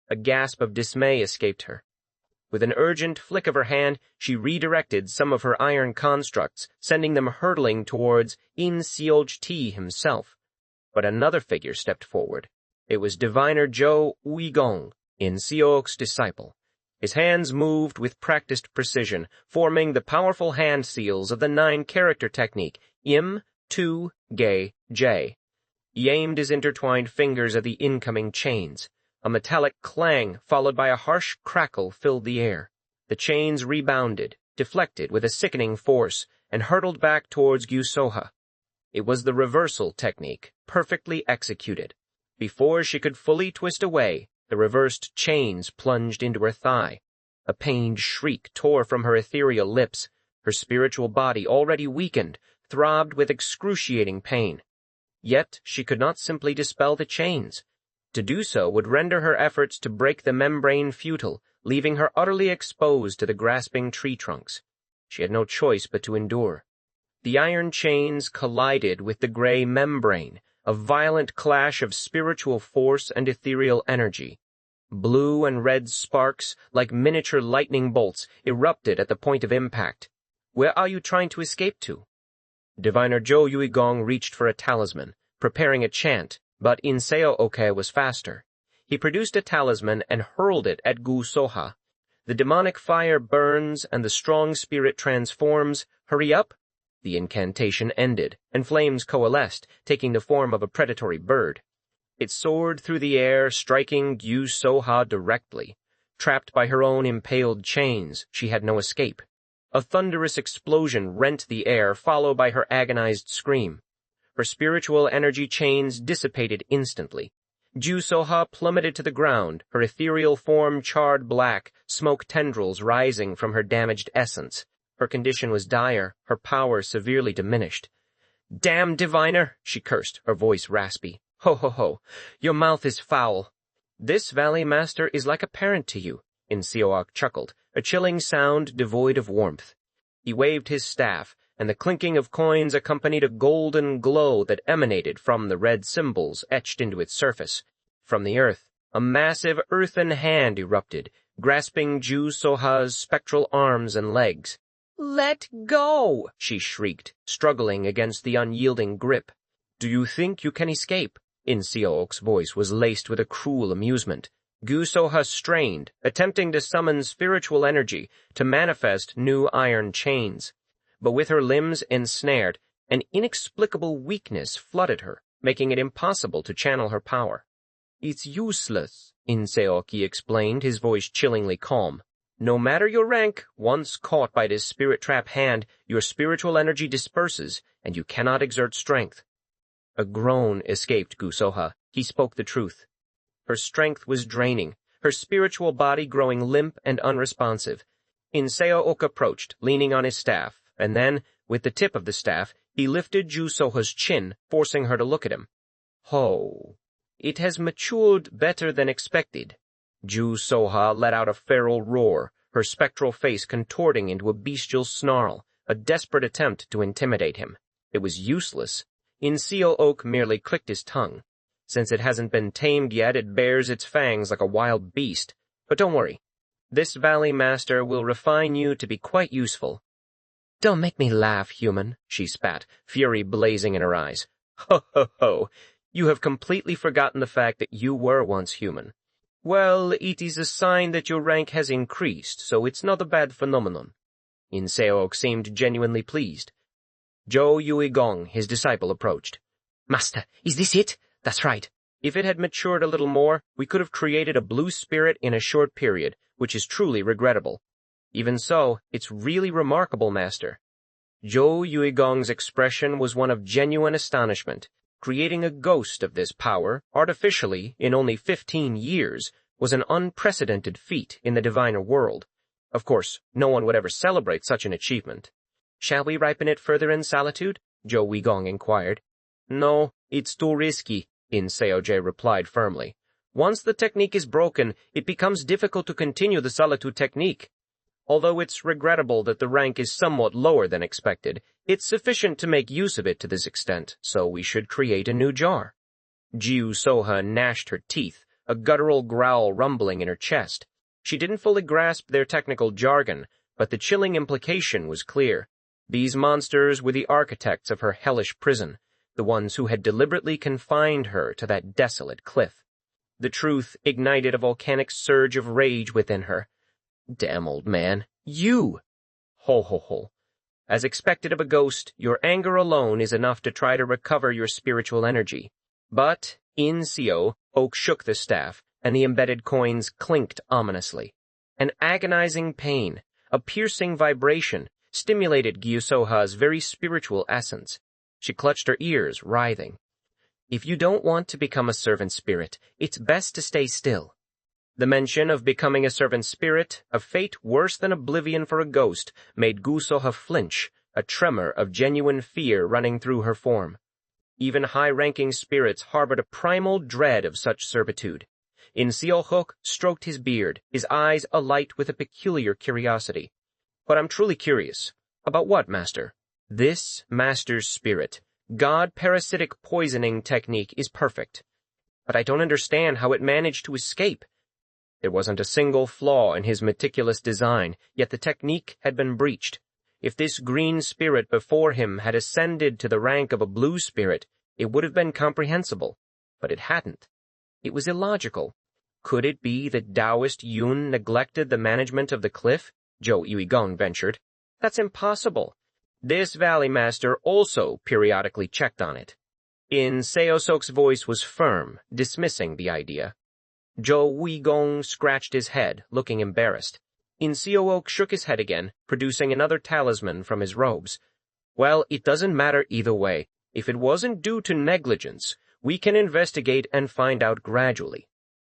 A gasp of dismay escaped her. With an urgent flick of her hand, she redirected some of her iron constructs, sending them hurtling towards In Seoj-ti himself. But another figure stepped forward. It was diviner Jo Uigong, In Seok's disciple. His hands moved with practiced precision, forming the powerful hand seals of the 9-character technique, Im, Tu, Ge, J. He aimed his intertwined fingers at the incoming chains. A metallic clang, followed by a harsh crackle, filled the air. The chains rebounded, deflected with a sickening force, and hurtled back towards Gyu-soha. It was the reversal technique, perfectly executed. Before she could fully twist away, the reversed chains plunged into her thigh. A pained shriek tore from her ethereal lips. Her spiritual body, already weakened, throbbed with excruciating pain. Yet she could not simply dispel the chains. To do so would render her efforts to break the membrane futile, leaving her utterly exposed to the grasping tree trunks. She had no choice but to endure. The iron chains collided with the gray membrane, a violent clash of spiritual force and ethereal energy. Blue and red sparks, like miniature lightning bolts, erupted at the point of impact. Where are you trying to escape to? Diviner Jo Uigong reached for a talisman, preparing a chant, but In Seok was faster. He produced a talisman and hurled it at Gyu-soha. The demonic fire burns and the strong spirit transforms. Hurry up! The incantation ended, and flames coalesced, taking the form of a predatory bird. It soared through the air, striking Gyu-soha directly. Trapped by her own impaled chains, she had no escape. A thunderous explosion rent the air, followed by her agonized scream. Her spiritual energy chains dissipated instantly. Gyu-soha plummeted to the ground, her ethereal form charred black, smoke tendrils rising from her damaged essence. Her condition was dire, her power severely diminished. "Damn diviner!" she cursed, her voice raspy. "Ho ho ho! Your mouth is foul!" "This valley master is like a parent to you," In Seok chuckled, a chilling sound devoid of warmth. He waved his staff, and the clinking of coins accompanied a golden glow that emanated from the red symbols etched into its surface. From the earth, a massive earthen hand erupted, grasping Gyu-soha's spectral arms and legs. "Let go!" she shrieked, struggling against the unyielding grip. "Do you think you can escape?" In Seok's voice was laced with a cruel amusement. Gyu-soha strained, attempting to summon spiritual energy to manifest new iron chains. But with her limbs ensnared, an inexplicable weakness flooded her, making it impossible to channel her power. "It's useless," In Seok explained, his voice chillingly calm. "No matter your rank, once caught by this spirit trap hand, your spiritual energy disperses, and you cannot exert strength." A groan escaped Gyu-soha. He spoke the truth. Her strength was draining, her spiritual body growing limp and unresponsive. In Seok approached, leaning on his staff, and then, with the tip of the staff, he lifted Gyu-soha's chin, forcing her to look at him. "Ho! It has matured better than expected." Gyu-soha let out a feral roar, her spectral face contorting into a bestial snarl, a desperate attempt to intimidate him. It was useless. In Seok merely clicked his tongue. Since it hasn't been tamed yet, it bares its fangs like a wild beast. But don't worry. This valley master will refine you to be quite useful. "Don't make me laugh, human," she spat, fury blazing in her eyes. "Ho ho ho! You have completely forgotten the fact that you were once human. Well, it is a sign that your rank has increased, so it's not a bad phenomenon." In Seok seemed genuinely pleased. Jo Uigong, his disciple, approached. "Master, is this it?" "That's right. If it had matured a little more, we could have created a blue spirit in a short period, which is truly regrettable. Even so, it's really remarkable, Master." Jo Uigong's expression was one of genuine astonishment. Creating a ghost of this power, artificially, in only 15 years, was an unprecedented feat in the diviner world. Of course, no one would ever celebrate such an achievement. "Shall we ripen it further in solitude?" Zhou Weigong inquired. "No, it's too risky," In Seoj replied firmly. "Once the technique is broken, it becomes difficult to continue the solitude technique. Although it's regrettable that the rank is somewhat lower than expected, it's sufficient to make use of it to this extent, so we should create a new jar." Jiu Soha gnashed her teeth, a guttural growl rumbling in her chest. She didn't fully grasp their technical jargon, but the chilling implication was clear. These monsters were the architects of her hellish prison, the ones who had deliberately confined her to that desolate cliff. The truth ignited a volcanic surge of rage within her. "Damn, old man, you!" Ho ho ho. As expected of a ghost, your anger alone is enough to try to recover your spiritual energy. But, in Seo, Oak shook the staff, and the embedded coins clinked ominously. An agonizing pain, a piercing vibration, stimulated Gyusoha's very spiritual essence. She clutched her ears, writhing. "If you don't want to become a servant spirit, it's best to stay still." The mention of becoming a servant spirit, a fate worse than oblivion for a ghost, made Gyusoha flinch, a tremor of genuine fear running through her form. Even high-ranking spirits harbored a primal dread of such servitude. In Seohok stroked his beard, his eyes alight with a peculiar curiosity. "But I'm truly curious. About what, Master?" "This Master's spirit, God-parasitic poisoning technique is perfect. But I don't understand how it managed to escape. There wasn't a single flaw in his meticulous design, yet the technique had been breached. If this green spirit before him had ascended to the rank of a blue spirit, it would have been comprehensible. But it hadn't. It was illogical. Could it be that Taoist Yun neglected the management of the cliff? Zhou Yuigong ventured. That's impossible. This Valley Master also periodically checked on it. In Seosok's voice was firm, dismissing the idea. Zhou Weigong scratched his head, looking embarrassed. In Seook shook his head again, producing another talisman from his robes. "Well, it doesn't matter either way. If it wasn't due to negligence, we can investigate and find out gradually."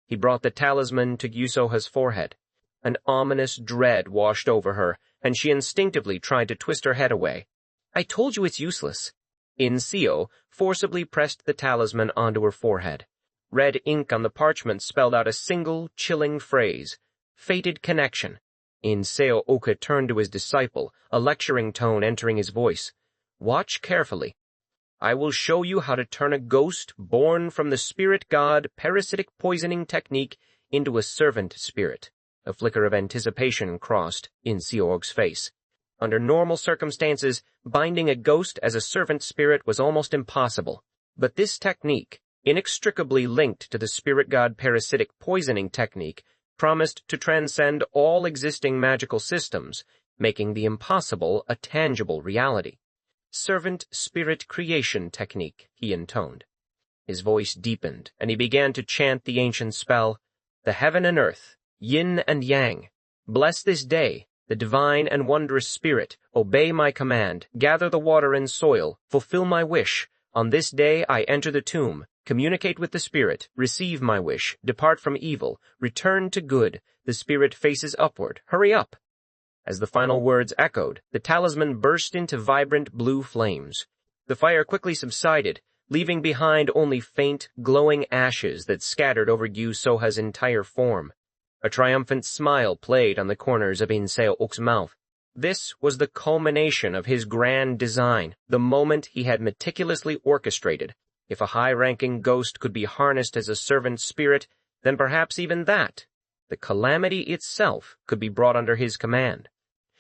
He brought the talisman to Gyusoha's forehead. An ominous dread washed over her, and she instinctively tried to twist her head away. "I told you it's useless." In Seo forcibly pressed the talisman onto her forehead. Red ink on the parchment spelled out a single, chilling phrase. Fated connection. In Seo Oka turned to his disciple, a lecturing tone entering his voice. "Watch carefully. I will show you how to turn a ghost born from the spirit god parasitic poisoning technique into a servant spirit." A flicker of anticipation crossed In Seog's face. Under normal circumstances, binding a ghost as a servant spirit was almost impossible. But this technique, inextricably linked to the spirit god parasitic poisoning technique, promised to transcend all existing magical systems, making the impossible a tangible reality. "Servant spirit creation technique," he intoned. His voice deepened, and he began to chant the ancient spell, "The heaven and earth, yin and yang, bless this day, the divine and wondrous spirit, obey my command, gather the water and soil, fulfill my wish. On this day I enter the tomb, communicate with the spirit, receive my wish, depart from evil, return to good, the spirit faces upward, hurry up." As the final words echoed, the talisman burst into vibrant blue flames. The fire quickly subsided, leaving behind only faint, glowing ashes that scattered over Gyusoha's entire form. A triumphant smile played on the corners of In Seok's mouth. This was the culmination of his grand design, the moment he had meticulously orchestrated. If a high-ranking ghost could be harnessed as a servant spirit, then perhaps even that, the calamity itself, could be brought under his command.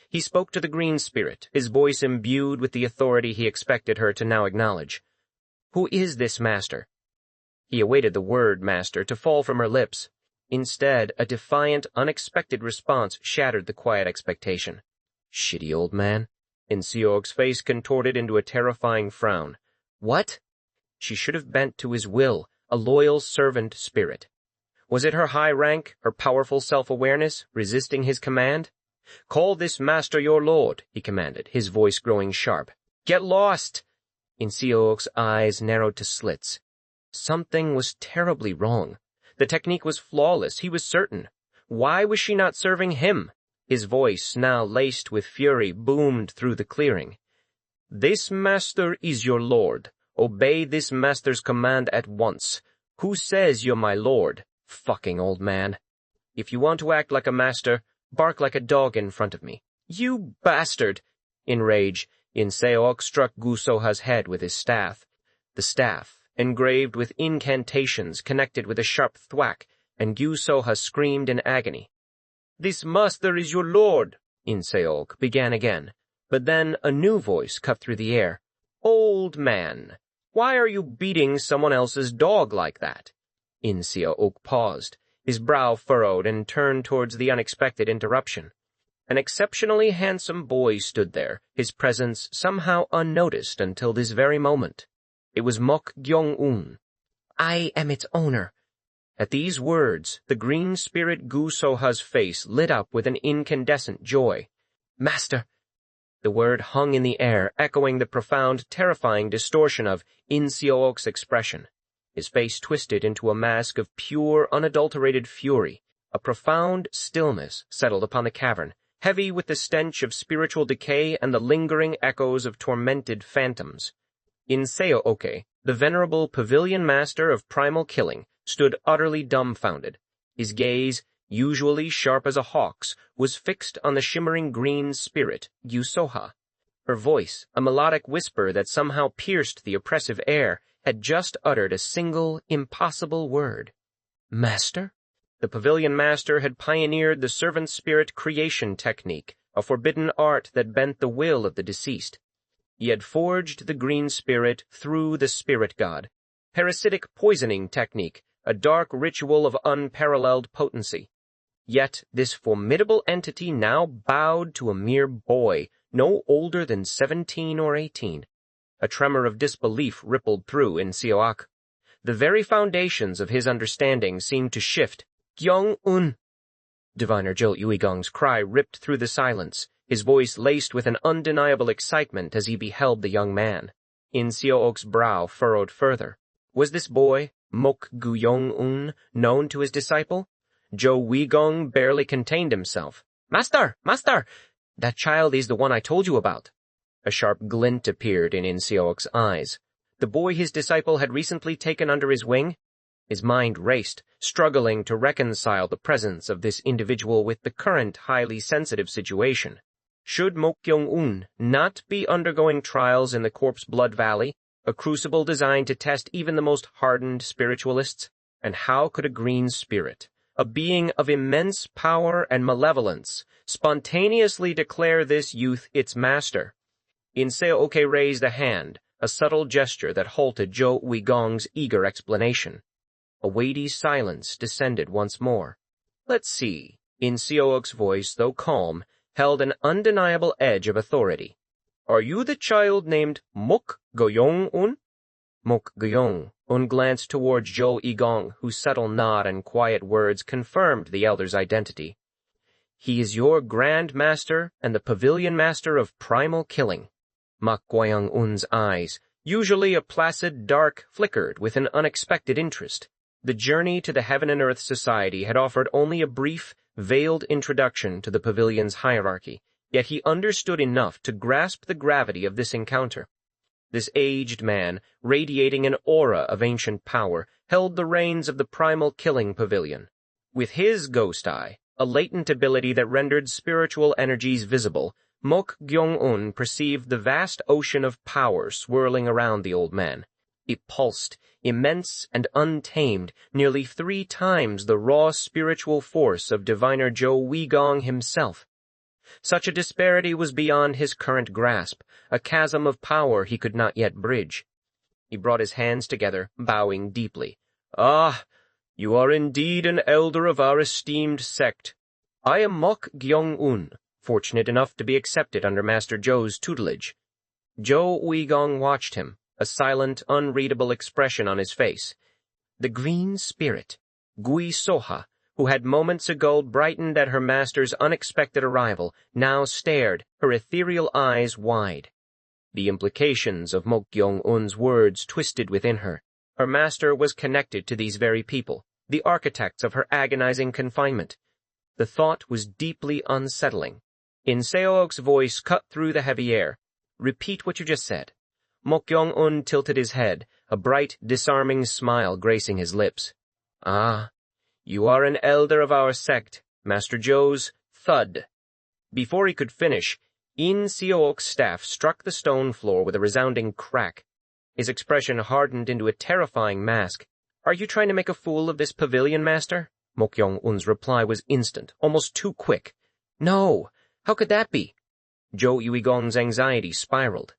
He spoke to the green spirit, his voice imbued with the authority he expected her to now acknowledge. "Who is this master?" He awaited the word master to fall from her lips. Instead, a defiant, unexpected response shattered the quiet expectation. "Shitty old man." In Seog's face contorted into a terrifying frown. "What?" She should have bent to his will, a loyal servant spirit. Was it her high rank, her powerful self-awareness, resisting his command? "Call this master your lord," he commanded, his voice growing sharp. "Get lost!" Inseok's eyes narrowed to slits. Something was terribly wrong. The technique was flawless, he was certain. Why was she not serving him? His voice, now laced with fury, boomed through the clearing. This master is your lord. Obey this master's command at once. Who says you're my lord? Fucking old man. If you want to act like a master, bark like a dog in front of me. You bastard! In rage, Inseok struck Gu-soha's head with his staff. The staff, engraved with incantations, connected with a sharp thwack, and Gu-soha screamed in agony. This master is your lord, Inseok began again, but then a new voice cut through the air. Old man, why are you beating someone else's dog like that? Inseok paused, his brow furrowed, and turned towards the unexpected interruption. An exceptionally handsome boy stood there, his presence somehow unnoticed until this very moment. It was Mok Gyeong-un. I am its owner. At these words, the green spirit Gu-soha's face lit up with an incandescent joy. Master! The word hung in the air, echoing the profound, terrifying distortion of Inseok's expression. His face twisted into a mask of pure, unadulterated fury. A profound stillness settled upon the cavern, heavy with the stench of spiritual decay and the lingering echoes of tormented phantoms. Inseok, the venerable pavilion master of primal killing, stood utterly dumbfounded. His gaze, usually sharp as a hawk's, was fixed on the shimmering green spirit, Gu-soha. Her voice, a melodic whisper that somehow pierced the oppressive air, had just uttered a single, impossible word. Master? The pavilion master had pioneered the servant spirit creation technique, a forbidden art that bent the will of the deceased. He had forged the green spirit through the spirit god. Parasitic poisoning technique, a dark ritual of unparalleled potency. Yet this formidable entity now bowed to a mere boy, no older than 17 or 18. A tremor of disbelief rippled through Inseok. The very foundations of his understanding seemed to shift. Gyeong-un! Diviner Jill Uigong's cry ripped through the silence, his voice laced with an undeniable excitement as he beheld the young man. Inseok's brow furrowed further. Was this boy, Mok Gyeong-un, known to his disciple? Jo Uigong barely contained himself. Master! Master! That child is the one I told you about. A sharp glint appeared in Inseok's eyes. The boy his disciple had recently taken under his wing? His mind raced, struggling to reconcile the presence of this individual with the current highly sensitive situation. Should Mok Gyeong-un not be undergoing trials in the Corpse Blood Valley, a crucible designed to test even the most hardened spiritualists? And how could a green spirit, a being of immense power and malevolence, spontaneously declare this youth its master? Inseok raised a hand, a subtle gesture that halted Jo Uigong's eager explanation. A weighty silence descended once more. Let's see. Inseok's voice, though calm, held an undeniable edge of authority. Are you the child named Mok Gyeong-un? Mok Gyeong-un glanced towards Jo Uigong, whose subtle nod and quiet words confirmed the elder's identity. He is your Grand Master and the Pavilion Master of Primal Killing. Mok Gyeong-un's eyes, usually a placid dark, flickered with an unexpected interest. The journey to the Heaven and Earth Society had offered only a brief, veiled introduction to the pavilion's hierarchy, yet he understood enough to grasp the gravity of this encounter. This aged man, radiating an aura of ancient power, held the reins of the primal killing pavilion. With his ghost eye, a latent ability that rendered spiritual energies visible, Mok Gyeong-un perceived the vast ocean of power swirling around the old man. It pulsed, immense and untamed, nearly 3 times the raw spiritual force of diviner Jo Uigong himself. Such a disparity was beyond his current grasp, a chasm of power he could not yet bridge. He brought his hands together, bowing deeply. Ah, you are indeed an elder of our esteemed sect. I am Mok Gyeong-un, fortunate enough to be accepted under Master Jo's tutelage. Jo Uigong watched him, a silent, unreadable expression on his face. The green spirit, Gu-soha, who had moments ago brightened at her master's unexpected arrival, now stared, her ethereal eyes wide. The implications of Mok Gyeong-un's words twisted within her. Her master was connected to these very people, the architects of her agonizing confinement. The thought was deeply unsettling. In Seok's voice cut through the heavy air. "Repeat what you just said." Mok Gyeong-un tilted his head, a bright, disarming smile gracing his lips. "Ah, you are an elder of our sect, Master Joe's thud." Before he could finish, In Seok's staff struck the stone floor with a resounding crack. His expression hardened into a terrifying mask. "Are you trying to make a fool of this pavilion, master?" Mok Gyeong-un's reply was instant, almost too quick. "No! How could that be?" Jo Uigong's anxiety spiraled.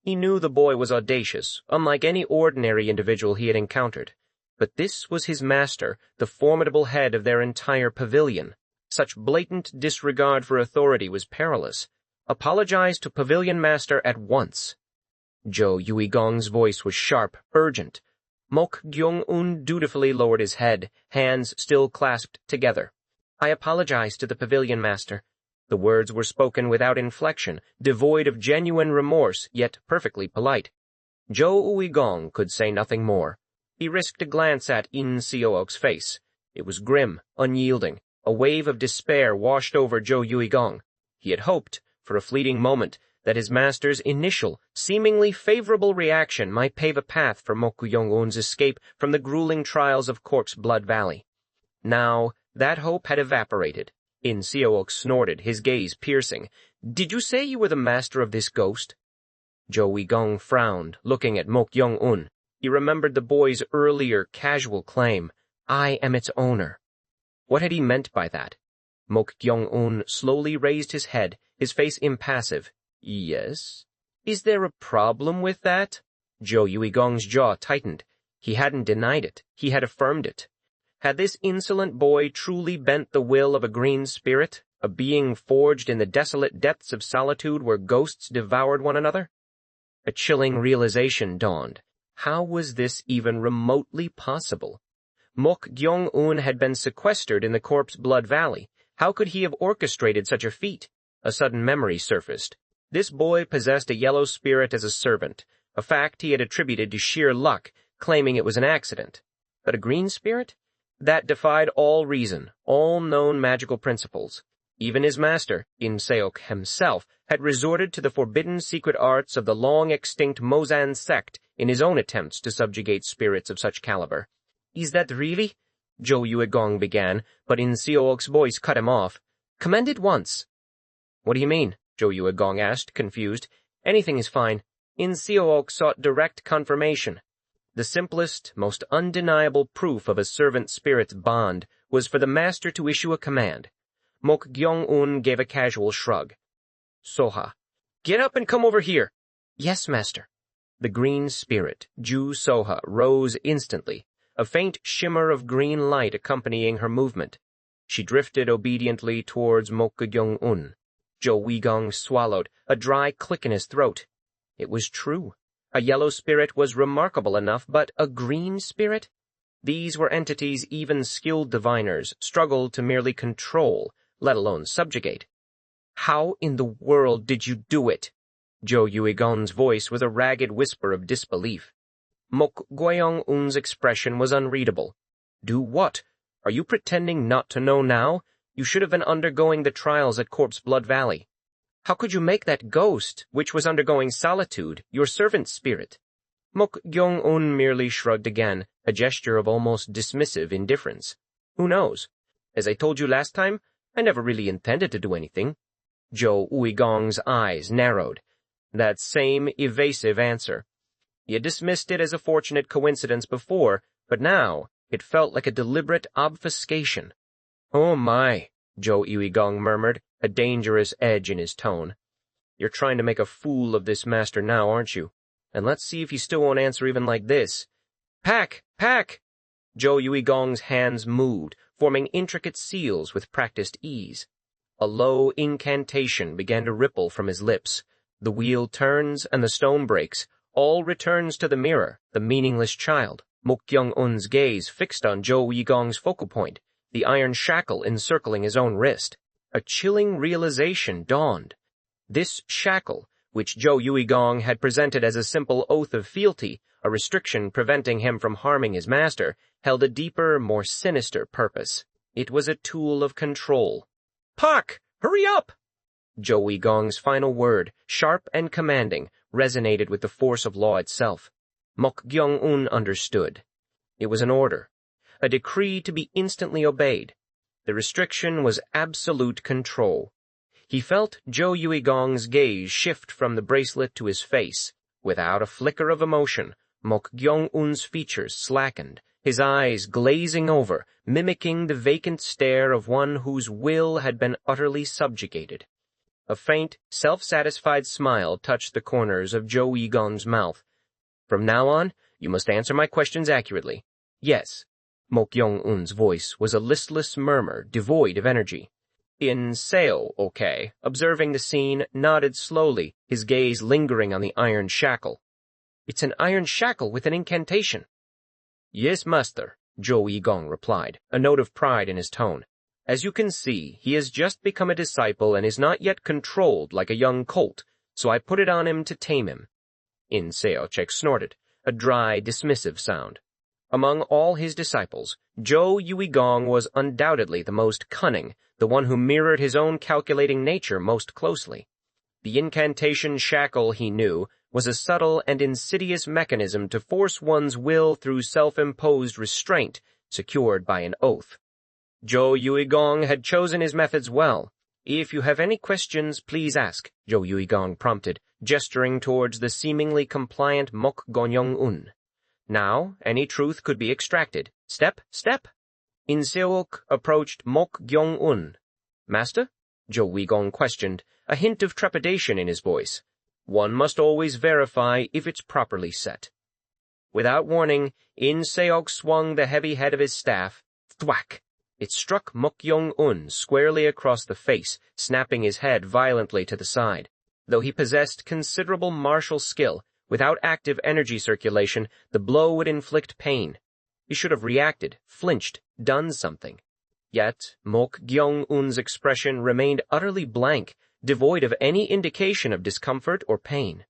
He knew the boy was audacious, unlike any ordinary individual he had encountered. But this was his master, the formidable head of their entire pavilion. Such blatant disregard for authority was perilous. Apologize to pavilion master at once. Jo Uigong's voice was sharp, urgent. Mok Gyeong-un dutifully lowered his head, hands still clasped together. "I apologize to the pavilion master." The words were spoken without inflection, devoid of genuine remorse, yet perfectly polite. Jo Uigong could say nothing more. He risked a glance at In Seok's face. It was grim, unyielding. A wave of despair washed over Jo Uigong. He had hoped, for a fleeting moment, that his master's initial, seemingly favorable reaction might pave a path for Mok Gyeong-un's escape from the grueling trials of Corpse Blood Valley. Now, that hope had evaporated. In Seok snorted, his gaze piercing. "Did you say you were the master of this ghost?" Jo Uigong frowned, looking at Mok Gyeong-un. He remembered the boy's earlier casual claim, "I am its owner." What had he meant by that? Mok Gyeong-un slowly raised his head, his face impassive. "Yes? Is there a problem with that?" Jo Uigong's jaw tightened. He hadn't denied it. He had affirmed it. Had this insolent boy truly bent the will of a green spirit, a being forged in the desolate depths of solitude where ghosts devoured one another? A chilling realization dawned. How was this even remotely possible? Mok Gyeong-un had been sequestered in the Corpse Blood Valley. How could he have orchestrated such a feat? A sudden memory surfaced. This boy possessed a yellow spirit as a servant, a fact he had attributed to sheer luck, claiming it was an accident. But a green spirit? That defied all reason, all known magical principles. Even his master, In Seok himself, had resorted to the forbidden secret arts of the long-extinct Mozan sect in his own attempts to subjugate spirits of such caliber. "Is that really?" Jo Uigong began, but In Seok's voice cut him off. "Commend it once." "What do you mean?" Jo Uigong asked, confused. "Anything is fine." In Seok sought direct confirmation. The simplest, most undeniable proof of a servant spirit's bond was for the master to issue a command. Mok Gyeong-un gave a casual shrug. "Soha, get up and come over here." "Yes, master." The green spirit, Ju Soha, rose instantly, a faint shimmer of green light accompanying her movement. She drifted obediently towards Mok Gyeong-un. Jo Uigong swallowed, a dry click in his throat. It was true. A yellow spirit was remarkable enough, but a green spirit? These were entities even skilled diviners struggled to merely control, let alone subjugate. "How in the world did you do it?" Jo Uigong's voice was a ragged whisper of disbelief. Mok Gyeong-un's expression was unreadable. "Do what? Are you pretending not to know now? You should have been undergoing the trials at Corpse Blood Valley. How could you make that ghost, which was undergoing solitude, your servant spirit?" Mok Gyeong-un merely shrugged again, a gesture of almost dismissive indifference. "Who knows? As I told you last time, I never really intended to do anything." Jo Uigong's eyes narrowed. That same evasive answer. He had dismissed it as a fortunate coincidence before, but now it felt like a deliberate obfuscation. "Oh my," Jo Uigong murmured, a dangerous edge in his tone. "You're trying to make a fool of this master now, aren't you? And let's see if he still won't answer even like this." "Pack! Pack!" Jo Uigong's hands moved, forming intricate seals with practiced ease. A low incantation began to ripple from his lips. The wheel turns and the stone breaks. All returns to the mirror, the meaningless child. Mok Gyeong-un's gaze fixed on Jo Uigong's focal point, the iron shackle encircling his own wrist. A chilling realization dawned. This shackle, which Zhou Yuigong had presented as a simple oath of fealty, a restriction preventing him from harming his master, held a deeper, more sinister purpose. It was a tool of control. "Pak! Hurry up!" Zhou Yuigong's final word, sharp and commanding, resonated with the force of law itself. Mok Gyeong-un understood. It was an order, a decree to be instantly obeyed. The restriction was absolute control. He felt Zhou Yuigong's gaze shift from the bracelet to his face. Without a flicker of emotion, Mok Gyeong-un's features slackened, his eyes glazing over, mimicking the vacant stare of one whose will had been utterly subjugated. A faint, self-satisfied smile touched the corners of Zhou Yuigong's mouth. "From now on, you must answer my questions accurately." "Yes." Mok Gyeong-un's voice was a listless murmur, devoid of energy. In Seo, okay, observing the scene, nodded slowly, his gaze lingering on the iron shackle. "It's an iron shackle with an incantation." "Yes, master," Zhou Yuigong replied, a note of pride in his tone. "As you can see, he has just become a disciple and is not yet controlled like a young colt, so I put it on him to tame him." In Seo snorted, a dry, dismissive sound. Among all his disciples, Zhou Yuigong was undoubtedly the most cunning, the one who mirrored his own calculating nature most closely. The incantation shackle, he knew, was a subtle and insidious mechanism to force one's will through self-imposed restraint, secured by an oath. Zhou Yuigong had chosen his methods well. "If you have any questions, please ask," Zhou Yuigong prompted, gesturing towards the seemingly compliant Mok Gyeong-un. Now, any truth could be extracted. Step. In Seok approached Mok Gyeong-un. "Master?" Zhou Yuigong questioned, a hint of trepidation in his voice. "One must always verify if it's properly set." Without warning, In Seok swung the heavy head of his staff. Thwack! It struck Mok Gyeong-un squarely across the face, snapping his head violently to the side. Though he possessed considerable martial skill, without active energy circulation, the blow would inflict pain. He should have reacted, flinched, done something. Yet, Mok Gyeong-un's expression remained utterly blank, devoid of any indication of discomfort or pain.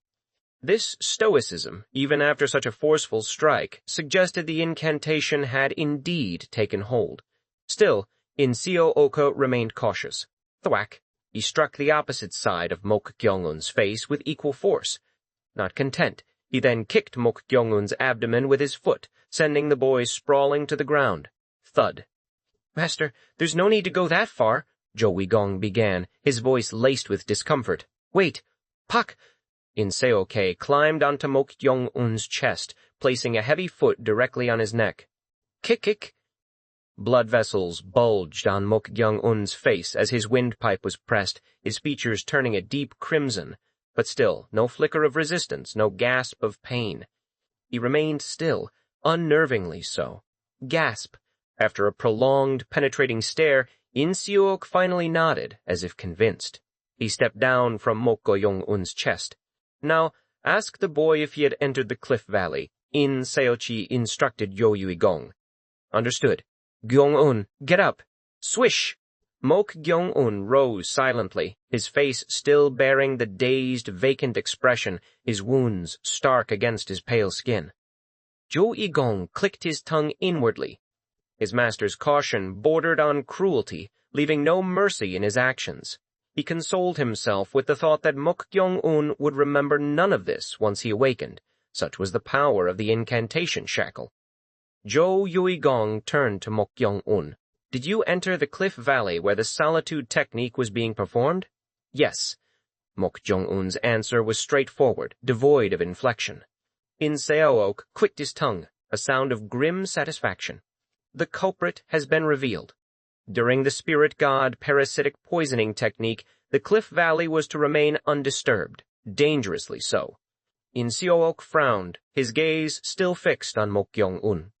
This stoicism, even after such a forceful strike, suggested the incantation had indeed taken hold. Still, In Seo-oka remained cautious. Thwack! He struck the opposite side of Mok Gyeong-un's face with equal force. Not content, he then kicked Mok Gyeong-un's abdomen with his foot, sending the boy sprawling to the ground. Thud. "Master, there's no need to go that far," Zhou Yuigong began, his voice laced with discomfort. "Wait! Pak!" In Seok climbed onto Mok Gyeong-un's chest, placing a heavy foot directly on his neck. Kick! Blood vessels bulged on Mok Gyeong-un's face as his windpipe was pressed, his features turning a deep crimson. But still, no flicker of resistance, no gasp of pain. He remained still, unnervingly so. Gasp! After a prolonged, penetrating stare, In Seok finally nodded, as if convinced. He stepped down from Mok Gyeong-un's chest. "Now, ask the boy if he had entered the cliff valley," In Seochi instructed Zhou Yuigong. "Understood. Gyeong-un, get up!" Swish! Mok Gyeong-un rose silently, his face still bearing the dazed, vacant expression, his wounds stark against his pale skin. Zhou Yuigong clicked his tongue inwardly. His master's caution bordered on cruelty, leaving no mercy in his actions. He consoled himself with the thought that Mok Gyeong-un would remember none of this once he awakened. Such was the power of the incantation shackle. Zhou Yuigong turned to Mok Gyeong-un. "Did you enter the cliff valley where the solitude technique was being performed?" "Yes." Mok Gyeong-un's answer was straightforward, devoid of inflection. In Seok clicked his tongue, a sound of grim satisfaction. "The culprit has been revealed. During the spirit god parasitic poisoning technique, the cliff valley was to remain undisturbed, dangerously so." In Seok frowned, his gaze still fixed on Mok Gyeong-un.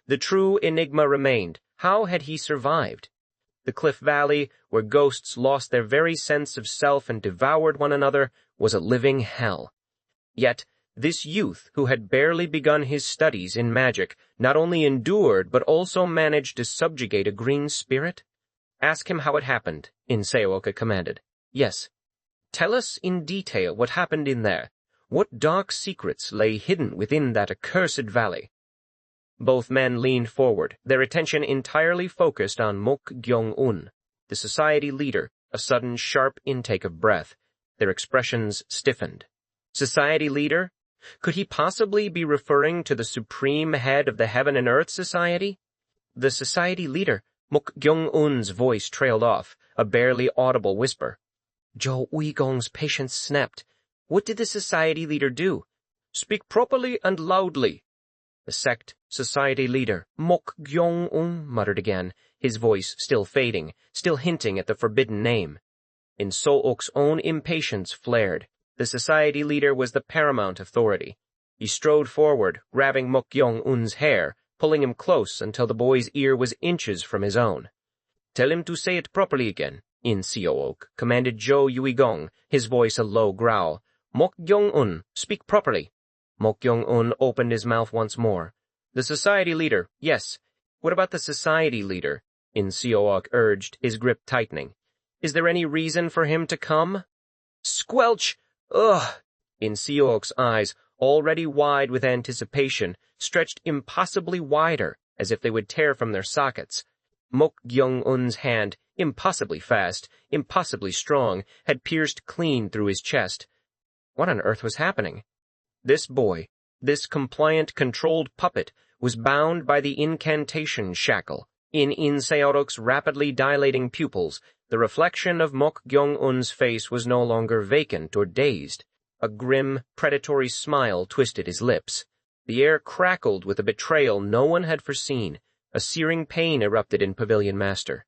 The true enigma remained. How had he survived? The cliff valley, where ghosts lost their very sense of self and devoured one another, was a living hell. Yet, this youth who had barely begun his studies in magic not only endured but also managed to subjugate a green spirit? "Ask him how it happened," In Seoka commanded. "Yes." Tell us in detail what happened in there. What dark secrets lay hidden within that accursed valley? Both men leaned forward, their attention entirely focused on Mok Gyeong-un, the society leader, a sudden sharp intake of breath. Their expressions stiffened. Society leader? Could he possibly be referring to the supreme head of the Heaven and Earth Society? The society leader, Mok Gyeong-un's voice trailed off, a barely audible whisper. Jo Uigong's patience snapped. What did the society leader do? Speak properly and loudly. The sect society leader, Mok Gyeong-un, muttered again, his voice still fading, still hinting at the forbidden name. In So-ok's own impatience flared. The society leader was the paramount authority. He strode forward, grabbing Mok Gyeong-un's hair, pulling him close until the boy's ear was inches from his own. Tell him to say it properly again, in So-ok, commanded Jo Uigong, his voice a low growl. Mok Gyeong-un, speak properly. Mok Gyeong-un opened his mouth once more. The society leader, yes. What about the society leader? In So-ok urged, his grip tightening. Is there any reason for him to come? Squelch! Ugh! In So-ok's eyes, already wide with anticipation, stretched impossibly wider, as if they would tear from their sockets. Mok Gyeong-un's hand, impossibly fast, impossibly strong, had pierced clean through his chest. What on earth was happening? This boy, this compliant, controlled puppet, was bound by the incantation shackle. In So-ok's rapidly dilating pupils, the reflection of Mok Gyeong-un's face was no longer vacant or dazed. A grim, predatory smile twisted his lips. The air crackled with a betrayal no one had foreseen. A searing pain erupted in Pavilion Master.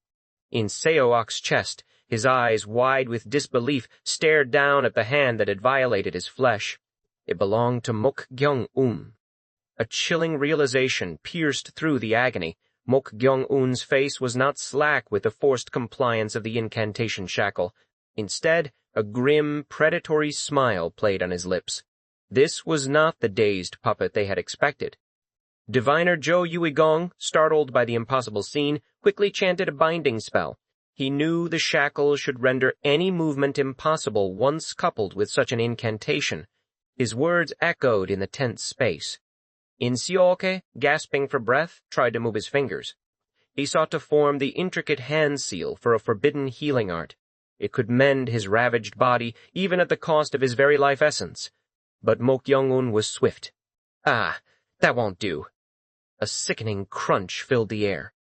In So-ok's chest, his eyes, wide with disbelief, stared down at the hand that had violated his flesh. It belonged to Mok Gyeong-un. A chilling realization pierced through the agony. Mok Gyeong-un's face was not slack with the forced compliance of the incantation shackle. Instead, a grim, predatory smile played on his lips. This was not the dazed puppet they had expected. Diviner Jo Uigong, startled by the impossible scene, quickly chanted a binding spell. He knew the shackle should render any movement impossible once coupled with such an incantation. His words echoed in the tense space. In So-ok, gasping for breath, tried to move his fingers. He sought to form the intricate hand seal for a forbidden healing art. It could mend his ravaged body, even at the cost of his very life essence. But Mok Gyeong-un was swift. Ah, that won't do. A sickening crunch filled the air.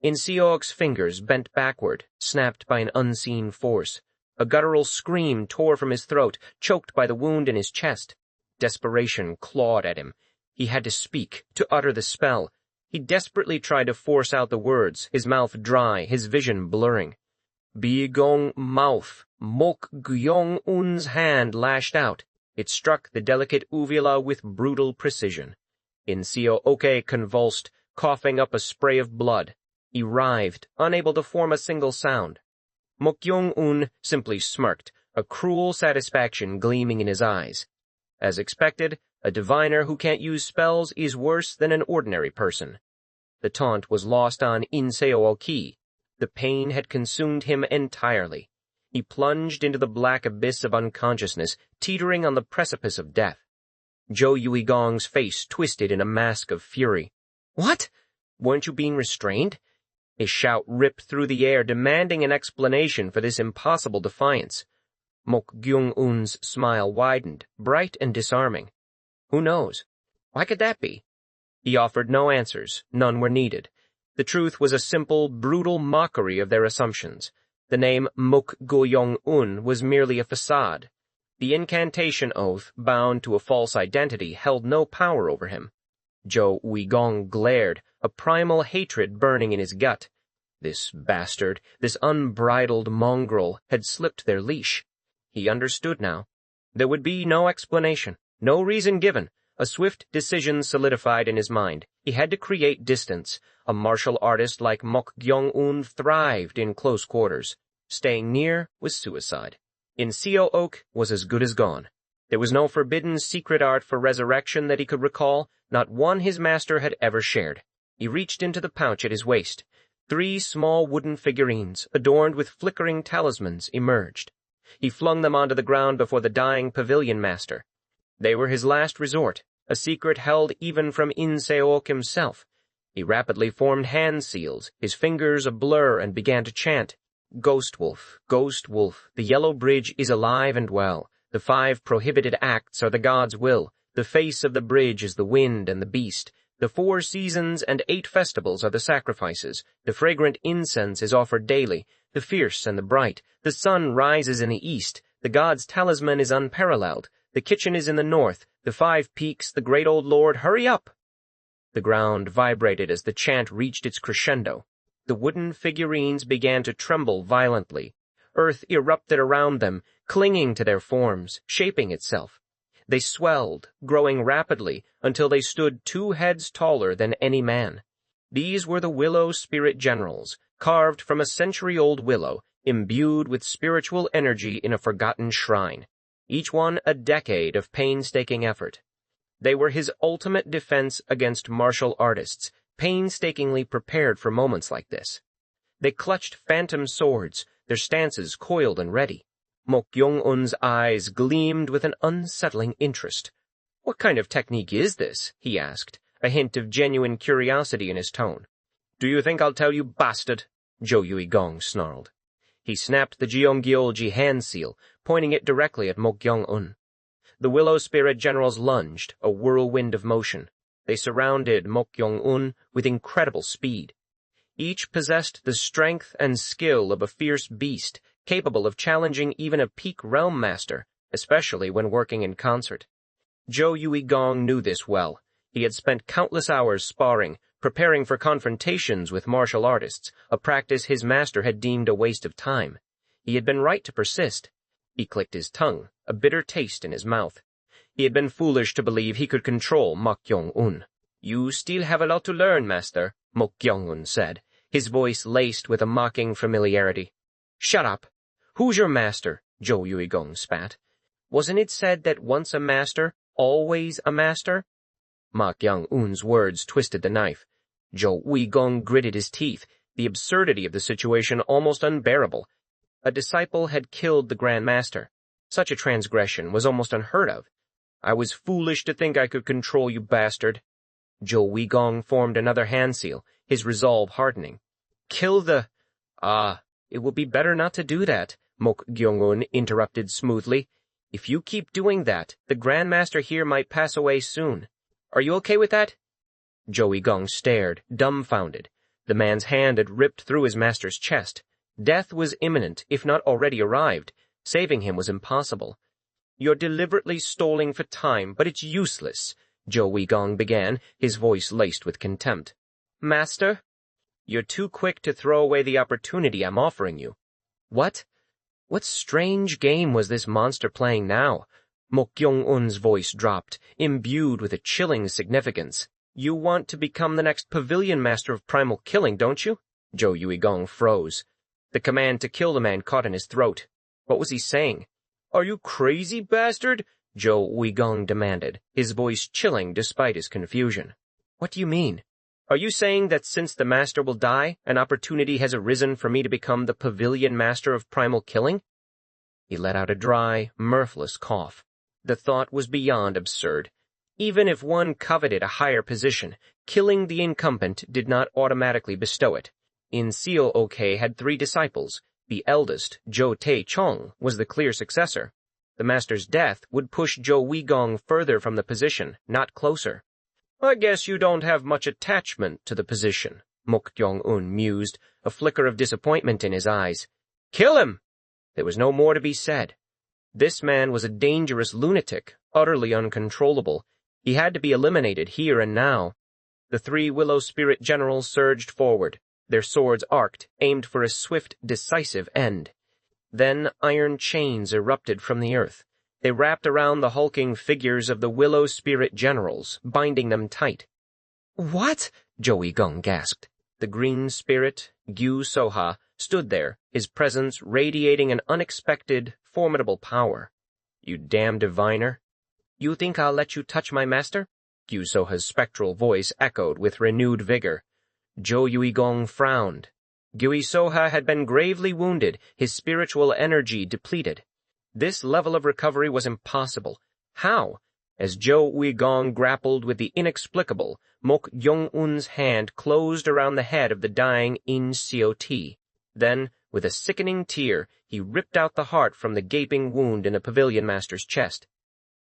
In So-ok's fingers bent backward, snapped by an unseen force. A guttural scream tore from his throat, choked by the wound in his chest. Desperation clawed at him. He had to speak, to utter the spell. He desperately tried to force out the words, his mouth dry, his vision blurring. Bi-gong mouth. Mok Gyeong-un's hand lashed out. It struck the delicate uvula with brutal precision. In So-ok convulsed, coughing up a spray of blood. He writhed, unable to form a single sound. Mok Gyeong-un simply smirked, a cruel satisfaction gleaming in his eyes. As expected, a diviner who can't use spells is worse than an ordinary person. The taunt was lost on In So-ok. The pain had consumed him entirely. He plunged into the black abyss of unconsciousness, teetering on the precipice of death. Jo Uigong's face twisted in a mask of fury. What? Weren't you being restrained? His shout ripped through the air, demanding an explanation for this impossible defiance. Mok Gyeong-un's smile widened, bright and disarming. Who knows? Why could that be? He offered no answers. None were needed. The truth was a simple, brutal mockery of their assumptions. The name Mok Gyeong-un was merely a facade. The incantation oath, bound to a false identity, held no power over him. Jo Uigong glared, a primal hatred burning in his gut. This bastard, this unbridled mongrel, had slipped their leash. He understood now. There would be no explanation, no reason given. A swift decision solidified in his mind. He had to create distance. A martial artist like Mok Gyeong-un thrived in close quarters. Staying near was suicide. In So-ok was as good as gone. There was no forbidden secret art for resurrection that he could recall, not one his master had ever shared. He reached into the pouch at his waist. 3 small wooden figurines, adorned with flickering talismans, emerged. He flung them onto the ground before the dying Pavilion master. They were his last resort, a secret held even from In Seok himself. He rapidly formed hand seals, his fingers a blur, and began to chant, Ghost Wolf, the yellow bridge is alive and well. The 5 prohibited acts are the god's will. The face of the bridge is the wind and the beast. The 4 seasons and 8 festivals are the sacrifices. The fragrant incense is offered daily. The fierce and the bright. The sun rises in the east. The god's talisman is unparalleled. The kitchen is in the north. The 5 peaks, the great old lord, hurry up! The ground vibrated as the chant reached its crescendo. The wooden figurines began to tremble violently. Earth erupted around them, clinging to their forms, shaping itself. They swelled, growing rapidly, until they stood 2 heads taller than any man. These were the willow spirit generals, carved from a century-old willow, imbued with spiritual energy in a forgotten shrine, each one a decade of painstaking effort. They were his ultimate defense against martial artists, painstakingly prepared for moments like this. They clutched phantom swords, their stances coiled and ready. Mok Gyeong-un's eyes gleamed with an unsettling interest. "What kind of technique is this?" he asked, a hint of genuine curiosity in his tone. "Do you think I'll tell you, bastard?" Jo Yui-gong snarled. He snapped the Jeongeolji hand seal, pointing it directly at Mok Gyeong-un. The Willow Spirit Generals lunged, a whirlwind of motion. They surrounded Mok Gyeong-un with incredible speed. Each possessed the strength and skill of a fierce beast, capable of challenging even a peak realm master, especially when working in concert. Jo Yui-gong knew this well. He had spent countless hours sparring, preparing for confrontations with martial artists, a practice his master had deemed a waste of time. He had been right to persist. He clicked his tongue, a bitter taste in his mouth. He had been foolish to believe he could control Mok Gyeong-un. "You still have a lot to learn, master," Mok Gyeong-un said, his voice laced with a mocking familiarity. "Shut up. Who's your master?" Jo Yui-gong spat. "Wasn't it said that once a master, always a master?" Mok Gyeong-un's words twisted the knife. Jo Yui-gong gritted his teeth, the absurdity of the situation almost unbearable. A disciple had killed the Grand Master. Such a transgression was almost unheard of. "I was foolish to think I could control you, bastard." Jo Yui-gong formed another hand seal, his resolve hardening. "Kill the—" "Ah, it would be better not to do that," Mok Gyeong-un interrupted smoothly. "If you keep doing that, the Grand Master here might pass away soon. Are you okay with that?" Jo Yui-gong stared, dumbfounded. The man's hand had ripped through his master's chest. Death was imminent, if not already arrived. Saving him was impossible. "You're deliberately stalling for time, but it's useless," Jo Yui-gong began, his voice laced with contempt. "Master? You're too quick to throw away the opportunity I'm offering you." "What? What strange game was this monster playing now?" Mok Gyeong-un's voice dropped, imbued with a chilling significance. "You want to become the next Pavilion Master of Primal Killing, don't you?" Jo Yui-gong froze. The command to kill the man caught in his throat. What was he saying? "Are you crazy, bastard?" Jo Yui-gong demanded, his voice chilling despite his confusion. "What do you mean? Are you saying that since the master will die, an opportunity has arisen for me to become the Pavilion Master of Primal Killing?" He let out a dry, mirthless cough. The thought was beyond absurd. Even if one coveted a higher position, killing the incumbent did not automatically bestow it. In Seok had 3 disciples. The eldest, Jo Tae-chong, was the clear successor. The master's death would push Jo Yui-gong further from the position, not closer. "I guess you don't have much attachment to the position," Mok Gyeong-un mused, a flicker of disappointment in his eyes. "Kill him!" There was no more to be said. This man was a dangerous lunatic, utterly uncontrollable. He had to be eliminated here and now. The 3 Willow Spirit Generals surged forward, their swords arced, aimed for a swift, decisive end. Then iron chains erupted from the earth. They wrapped around the hulking figures of the Willow Spirit Generals, binding them tight. "What?" Jo Yui-gong gasped. The green spirit, Gyu Soha, stood there, his presence radiating an unexpected, formidable power. "You damn diviner. You think I'll let you touch my master?" Gyu Soha's spectral voice echoed with renewed vigor. Jo Yui-gong frowned. Gyu Soha had been gravely wounded, his spiritual energy depleted. This level of recovery was impossible. How? As Jo Uigong grappled with the inexplicable, Mok Gyeong-un's hand closed around the head of the dying In Seo-ti. Then, with a sickening tear, he ripped out the heart from the gaping wound in the pavilion master's chest.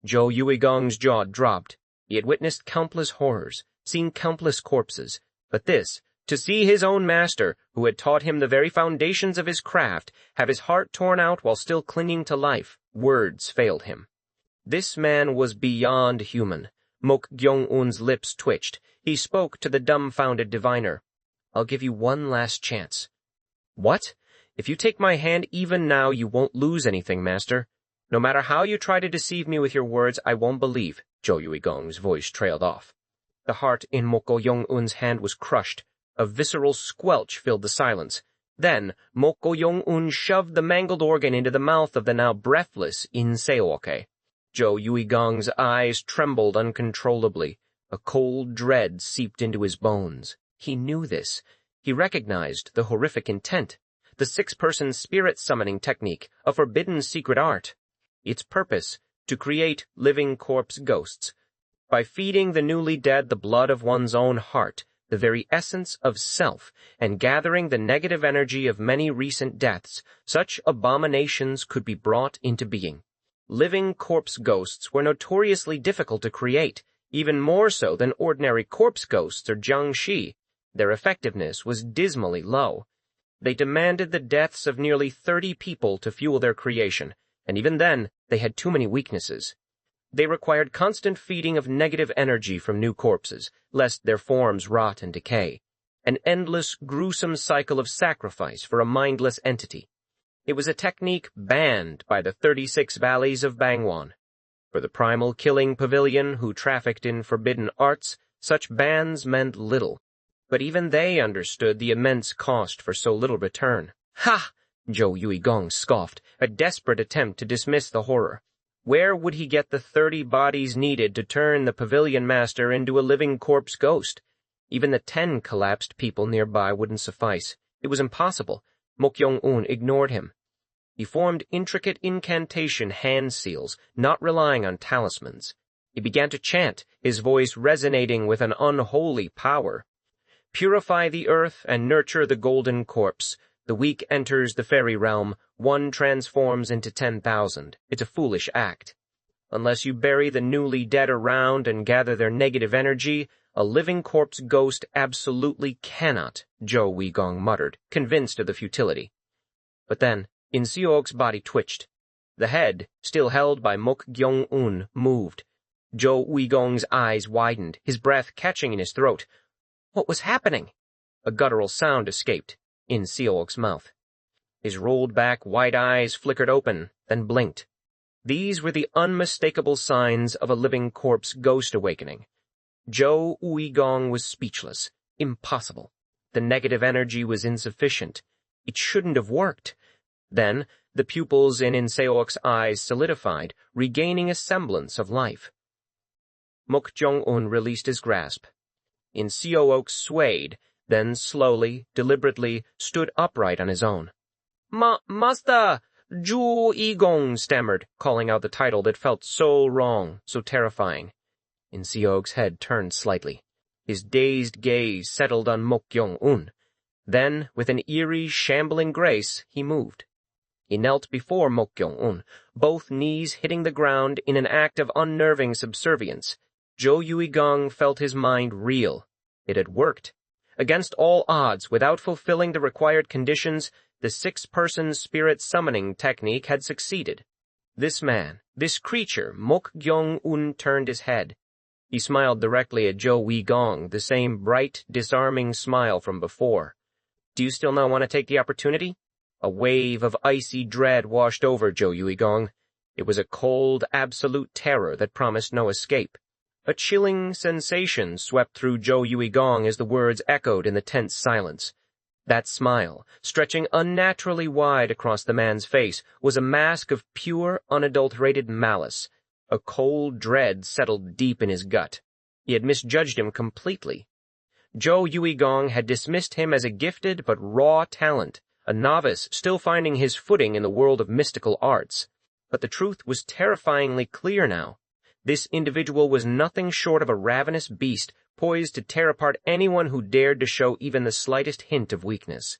Jo Uigong's jaw dropped. He had witnessed countless horrors, seen countless corpses, but this, to see his own master, who had taught him the very foundations of his craft, have his heart torn out while still clinging to life, words failed him. This man was beyond human. Mok Gyeong-un's lips twitched. He spoke to the dumbfounded diviner. "I'll give you one last chance." "What? If you take my hand even now, you won't lose anything, master. No matter how you try to deceive me with your words, I won't believe." Jo Uigong's voice trailed off. The heart in Mok Gyeong-un's hand was crushed. A visceral squelch filled the silence. Then, Mok Gyeong-un shoved the mangled organ into the mouth of the now breathless In Seo-ok. Jo Uigong's eyes trembled uncontrollably. A cold dread seeped into his bones. He knew this. He recognized the horrific intent. The six-person spirit summoning technique, a forbidden secret art. Its purpose, to create living corpse ghosts. By feeding the newly dead the blood of one's own heart, the very essence of self, and gathering the negative energy of many recent deaths, such abominations could be brought into being. Living corpse ghosts were notoriously difficult to create, even more so than ordinary corpse ghosts or jiangshi. Their effectiveness was dismally low. They demanded the deaths of nearly 30 people to fuel their creation, and even then, they had too many weaknesses. They required constant feeding of negative energy from new corpses, lest their forms rot and decay. An endless, gruesome cycle of sacrifice for a mindless entity. It was a technique banned by the 36 valleys of Bangwon. For the primal killing pavilion who trafficked in forbidden arts, such bans meant little. But even they understood the immense cost for so little return. "Ha!" Jo Uigong scoffed, a desperate attempt to dismiss the horror. Where would he get the 30 bodies needed to turn the pavilion master into a living corpse ghost? Even the 10 collapsed people nearby wouldn't suffice. It was impossible. Mok Gyeong-un ignored him. He formed intricate incantation hand seals, not relying on talismans. He began to chant, his voice resonating with an unholy power. "Purify the earth and nurture the golden corpse. The weak enters the fairy realm, one transforms into 10,000. It's a foolish act. Unless you bury the newly dead around and gather their negative energy, a living corpse ghost absolutely cannot," Jo Uigong muttered, convinced of the futility. But then, In Seo-ok's body twitched. The head, still held by Mok Gyeong-un, moved. Jo Uigong's eyes widened, his breath catching in his throat. What was happening? A guttural sound escaped In Seo-ok's mouth. His rolled-back white eyes flickered open, then blinked. These were the unmistakable signs of a living corpse ghost awakening. Jo Uigong was speechless. Impossible. The negative energy was insufficient. It shouldn't have worked. Then, the pupils in Seo-ok's eyes solidified, regaining a semblance of life. Mok Gyeong-un released his grasp. In Seo-ok swayed, then slowly, deliberately, stood upright on his own. Master! Jo Uigong stammered, calling out the title that felt so wrong, so terrifying. In Seo-ok's head turned slightly. His dazed gaze settled on Mok Gyeong-un. Then, with an eerie, shambling grace, he moved. He knelt before Mok Gyeong-un, both knees hitting the ground in an act of unnerving subservience. Jo Uigong felt his mind reel. It had worked. Against all odds, without fulfilling the required conditions, the 6-person spirit summoning technique had succeeded. This man, this creature, Mok Gyeong-un turned his head. He smiled directly at Jo Uigong, the same bright, disarming smile from before. "Do you still not want to take the opportunity?" A wave of icy dread washed over Jo Uigong. It was a cold, absolute terror that promised no escape. A chilling sensation swept through Jo Uigong as the words echoed in the tense silence. That smile, stretching unnaturally wide across the man's face, was a mask of pure, unadulterated malice. A cold dread settled deep in his gut. He had misjudged him completely. Jo Uigong had dismissed him as a gifted but raw talent, a novice still finding his footing in the world of mystical arts. But the truth was terrifyingly clear now. This individual was nothing short of a ravenous beast, poised to tear apart anyone who dared to show even the slightest hint of weakness.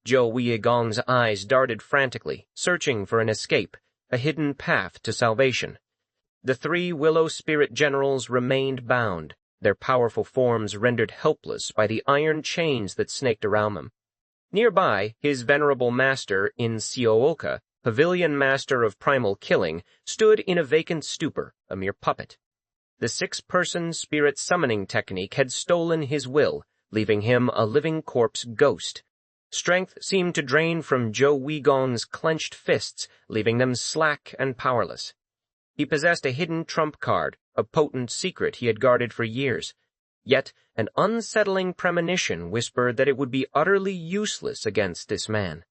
Zhou Weigong's eyes darted frantically, searching for an escape, a hidden path to salvation. The three Willow Spirit generals remained bound, their powerful forms rendered helpless by the iron chains that snaked around them. Nearby, his venerable master in Seooka, Pavilion Master of Primal Killing, stood in a vacant stupor, a mere puppet. The six-person spirit summoning technique had stolen his will, leaving him a living corpse ghost. Strength seemed to drain from Zhou Weigong's clenched fists, leaving them slack and powerless. He possessed a hidden trump card, a potent secret he had guarded for years. Yet an unsettling premonition whispered that it would be utterly useless against this man.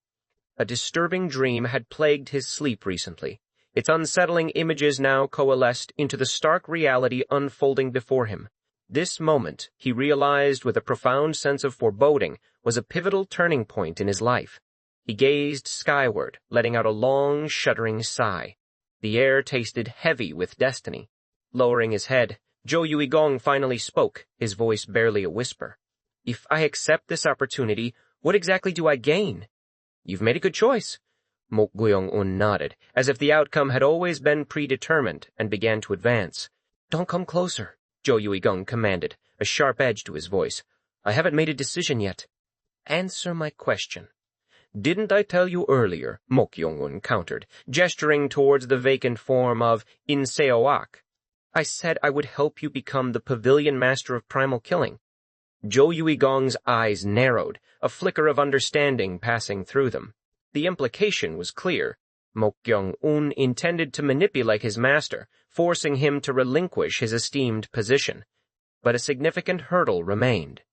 A disturbing dream had plagued his sleep recently. Its unsettling images now coalesced into the stark reality unfolding before him. This moment, he realized with a profound sense of foreboding, was a pivotal turning point in his life. He gazed skyward, letting out a long, shuddering sigh. The air tasted heavy with destiny. Lowering his head, Zhou Weigong finally spoke, his voice barely a whisper. "If I accept this opportunity, what exactly do I gain?" "You've made a good choice." Mok Gyeong-un nodded, as if the outcome had always been predetermined, and began to advance. "Don't come closer," Zhou Weigong commanded, a sharp edge to his voice. "I haven't made a decision yet." "Answer my question." "Didn't I tell you earlier?" Mok Gyeong-un countered, gesturing towards the vacant form of In Seoak. "I said I would help you become the Pavilion Master of Primal Killing." Zhou Weigong's eyes narrowed, a flicker of understanding passing through them. The implication was clear. Mok Gyeong-un intended to manipulate his master, forcing him to relinquish his esteemed position. But a significant hurdle remained.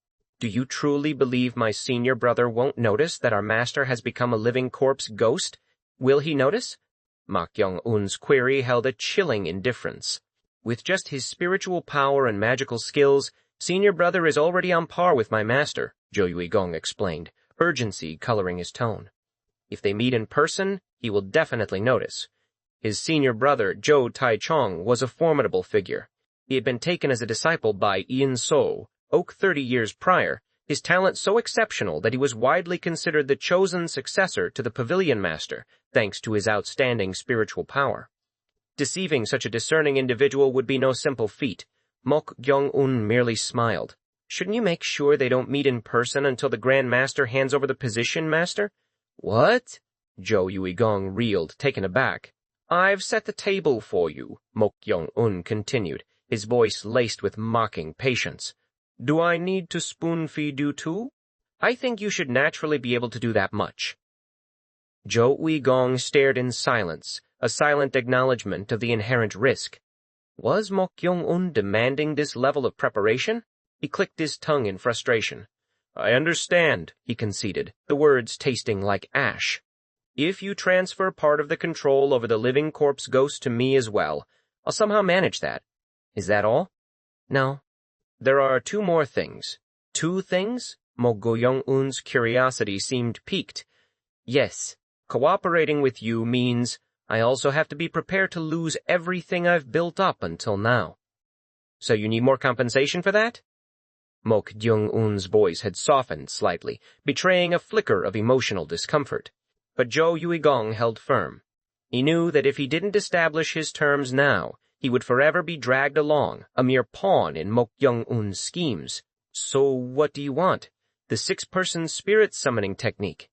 "Do you truly believe my senior brother won't notice that our master has become a living corpse ghost? Will he notice?" Mok Gyeong-un's query held a chilling indifference. "With just his spiritual power and magical skills, senior brother is already on par with my master," Zhou Weigong explained, urgency coloring his tone. "If they meet in person, he will definitely notice." His senior brother, Zhou Taichong, was a formidable figure. He had been taken as a disciple by Yin So, Oak 30 years prior, his talent so exceptional that he was widely considered the chosen successor to the Pavilion Master, thanks to his outstanding spiritual power. Deceiving such a discerning individual would be no simple feat. Mok Gyeong-un merely smiled. "Shouldn't you make sure they don't meet in person until the Grand Master hands over the position, Master?" "What?" Zhou Weigong reeled, taken aback. "I've set the table for you," Mok Gyeong-un continued, his voice laced with mocking patience. "Do I need to spoon-feed you too? I think you should naturally be able to do that much." Zhou Weigong stared in silence, a silent acknowledgement of the inherent risk. Was Mok Gyeong-un demanding this level of preparation? He clicked his tongue in frustration. "I understand," he conceded, the words tasting like ash. "If you transfer part of the control over the living corpse ghost to me as well, I'll somehow manage that. Is that all?" "No. There are two more things." "Two things?" Mok Gyeong-un's curiosity seemed piqued. "Yes. Cooperating with you means I also have to be prepared to lose everything I've built up until now." "So you need more compensation for that?" Mok Gyeong-un's voice had softened slightly, betraying a flicker of emotional discomfort. But Zhou Weigong held firm. He knew that if he didn't establish his terms now, he would forever be dragged along, a mere pawn in Mok Gyeong-un's schemes. "So what do you want?" "The six-person spirit summoning technique."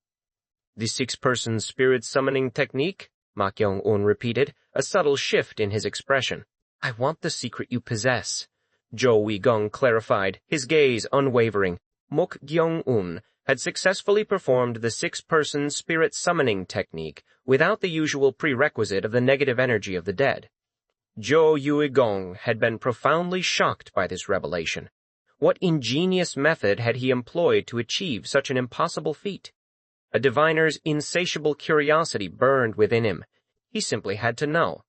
"The six-person spirit summoning technique?" Mok Gyeong-un repeated, a subtle shift in his expression. "I want the secret you possess," Zhou Weigong clarified, his gaze unwavering. Mok Gyeong-un had successfully performed the six-person spirit summoning technique without the usual prerequisite of the negative energy of the dead. Zhou Weigong had been profoundly shocked by this revelation. What ingenious method had he employed to achieve such an impossible feat? A diviner's insatiable curiosity burned within him. He simply had to know.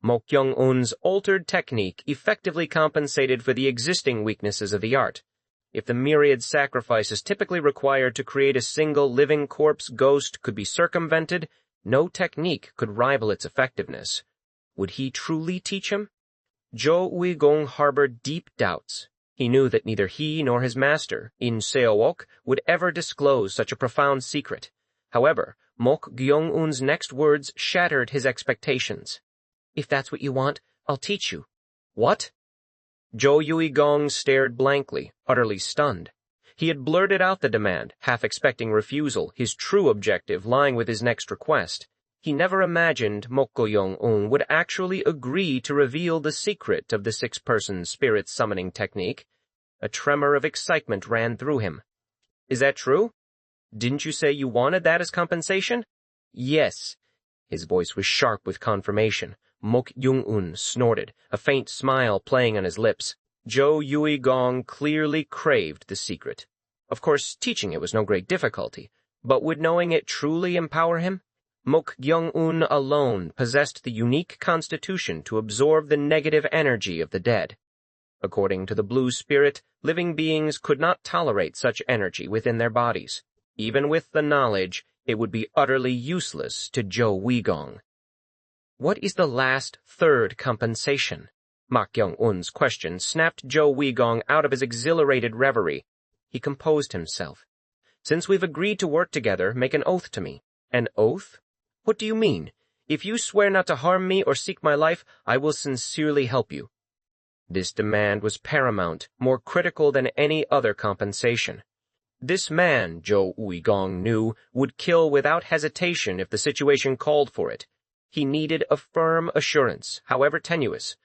Mok Gyeong-un's altered technique effectively compensated for the existing weaknesses of the art. If the myriad sacrifices typically required to create a single living corpse ghost could be circumvented, No technique could rival its effectiveness. Would he truly teach him? Jo Uigong harbored deep doubts. He knew that neither he nor his master, In Seowok, would ever disclose such a profound secret. However, Mok Gyeong-un's next words shattered his expectations. "If that's what you want, I'll teach you." "What?" Jo Uigong stared blankly, utterly stunned. He had blurted out the demand, half expecting refusal, his true objective lying with his next request. He never imagined Mok Gyeong-un would actually agree to reveal the secret of the six-person spirit summoning technique. A tremor of excitement ran through him. "Is that true? Didn't you say you wanted that as compensation?" "Yes." His voice was sharp with confirmation. Mok Gyeong-un snorted, a faint smile playing on his lips. Jo Uigong clearly craved the secret. Of course, teaching it was no great difficulty, but would knowing it truly empower him? Mok Gyeong-un alone possessed the unique constitution to absorb the negative energy of the dead. According to the blue spirit, living beings could not tolerate such energy within their bodies. Even with the knowledge, it would be utterly useless to Jo Uigong. "What is the last, third compensation?" Mok Gyeong-un's question snapped Jo Uigong out of his exhilarated reverie. He composed himself. "Since we've agreed to work together, make an oath to me." "An oath? What do you mean? If you swear not to harm me or seek my life, I will sincerely help you." This demand was paramount, more critical than any other compensation. This man, Jo Uigong knew, would kill without hesitation if the situation called for it. He needed a firm assurance, however tenuous.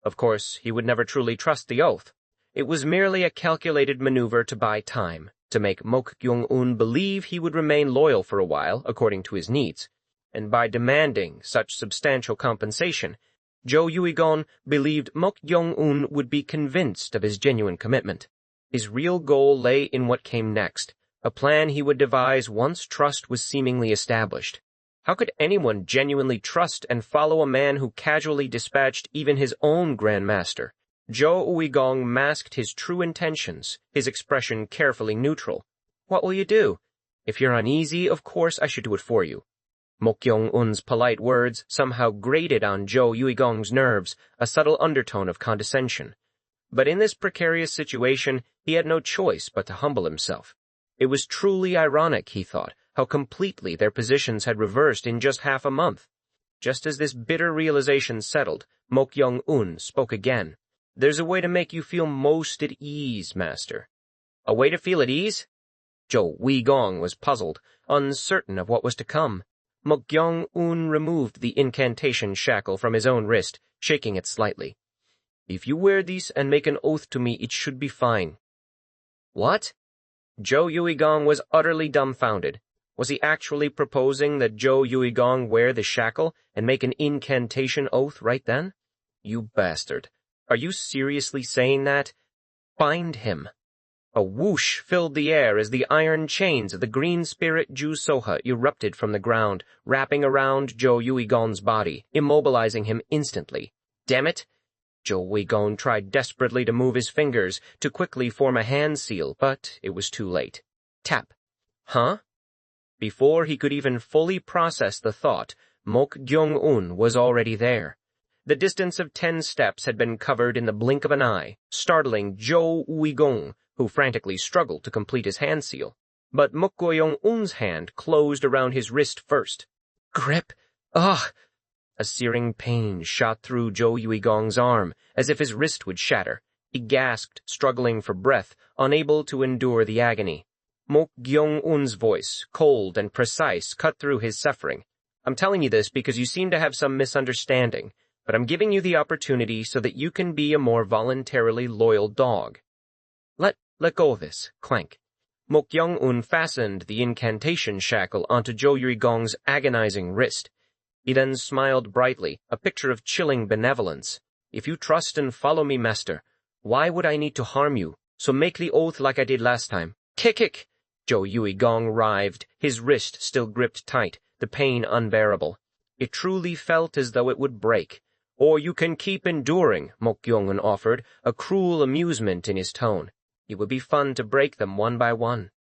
Of course, he would never truly trust the oath. It was merely a calculated maneuver to buy time, to make Mok Gyeong-un believe he would remain loyal for a while, according to his needs. And by demanding such substantial compensation, Jo Uigong believed Mok Gyeong-un would be convinced of his genuine commitment. His real goal lay in what came next, a plan he would devise once trust was seemingly established. How could anyone genuinely trust and follow a man who casually dispatched even his own Grand Master? Jo Uigong masked his true intentions, his expression carefully neutral. "What will you do? If you're uneasy, of course I should do it for you." Mok Gyeong-un's polite words somehow grated on Jo Uigong's nerves, a subtle undertone of condescension. But in this precarious situation, he had no choice but to humble himself. It was truly ironic, he thought, how completely their positions had reversed in just half a month. Just as this bitter realization settled, Mok Gyeong-un spoke again. "There's a way to make you feel most at ease, Master." "A way to feel at ease?" Jo Uigong was puzzled, uncertain of what was to come. Mok Gyeong-un removed the incantation shackle from his own wrist, shaking it slightly. "If you wear these and make an oath to me, it should be fine." "What?" Jo Uigong was utterly dumbfounded. Was he actually proposing that Jo Uigong wear the shackle and make an incantation oath right then? "You bastard. Are you seriously saying that? Bind him." A whoosh filled the air as the iron chains of the green spirit Ju Soha erupted from the ground, wrapping around Jo Uigong's body, immobilizing him instantly. Damn it! Jo Uigong tried desperately to move his fingers, to quickly form a hand seal, but it was too late. Tap. Huh? Before he could even fully process the thought, Mok Gyeong-un was already there. The distance of 10 steps had been covered in the blink of an eye, startling Jo Uigong, who frantically struggled to complete his hand seal. But Mok Gyeong-un's hand closed around his wrist first. Grip! Ugh! A searing pain shot through Jo Uigong's arm, as if his wrist would shatter. He gasped, struggling for breath, unable to endure the agony. Mok Gyeong-un's voice, cold and precise, cut through his suffering. "I'm telling you this because you seem to have some misunderstanding, but I'm giving you the opportunity so that you can be a more voluntarily loyal dog." Let go of this. Clank. Mok Gyeong-un fastened the incantation shackle onto Jo Uigong's agonizing wrist. He then smiled brightly, a picture of chilling benevolence. "If you trust and follow me, master, why would I need to harm you? So make the oath like I did last time." Kick! Jo Uigong writhed, his wrist still gripped tight, the pain unbearable. It truly felt as though it would break. "Or you can keep enduring," Mok Gyeong-un offered, a cruel amusement in his tone. It would be fun to break them one by one.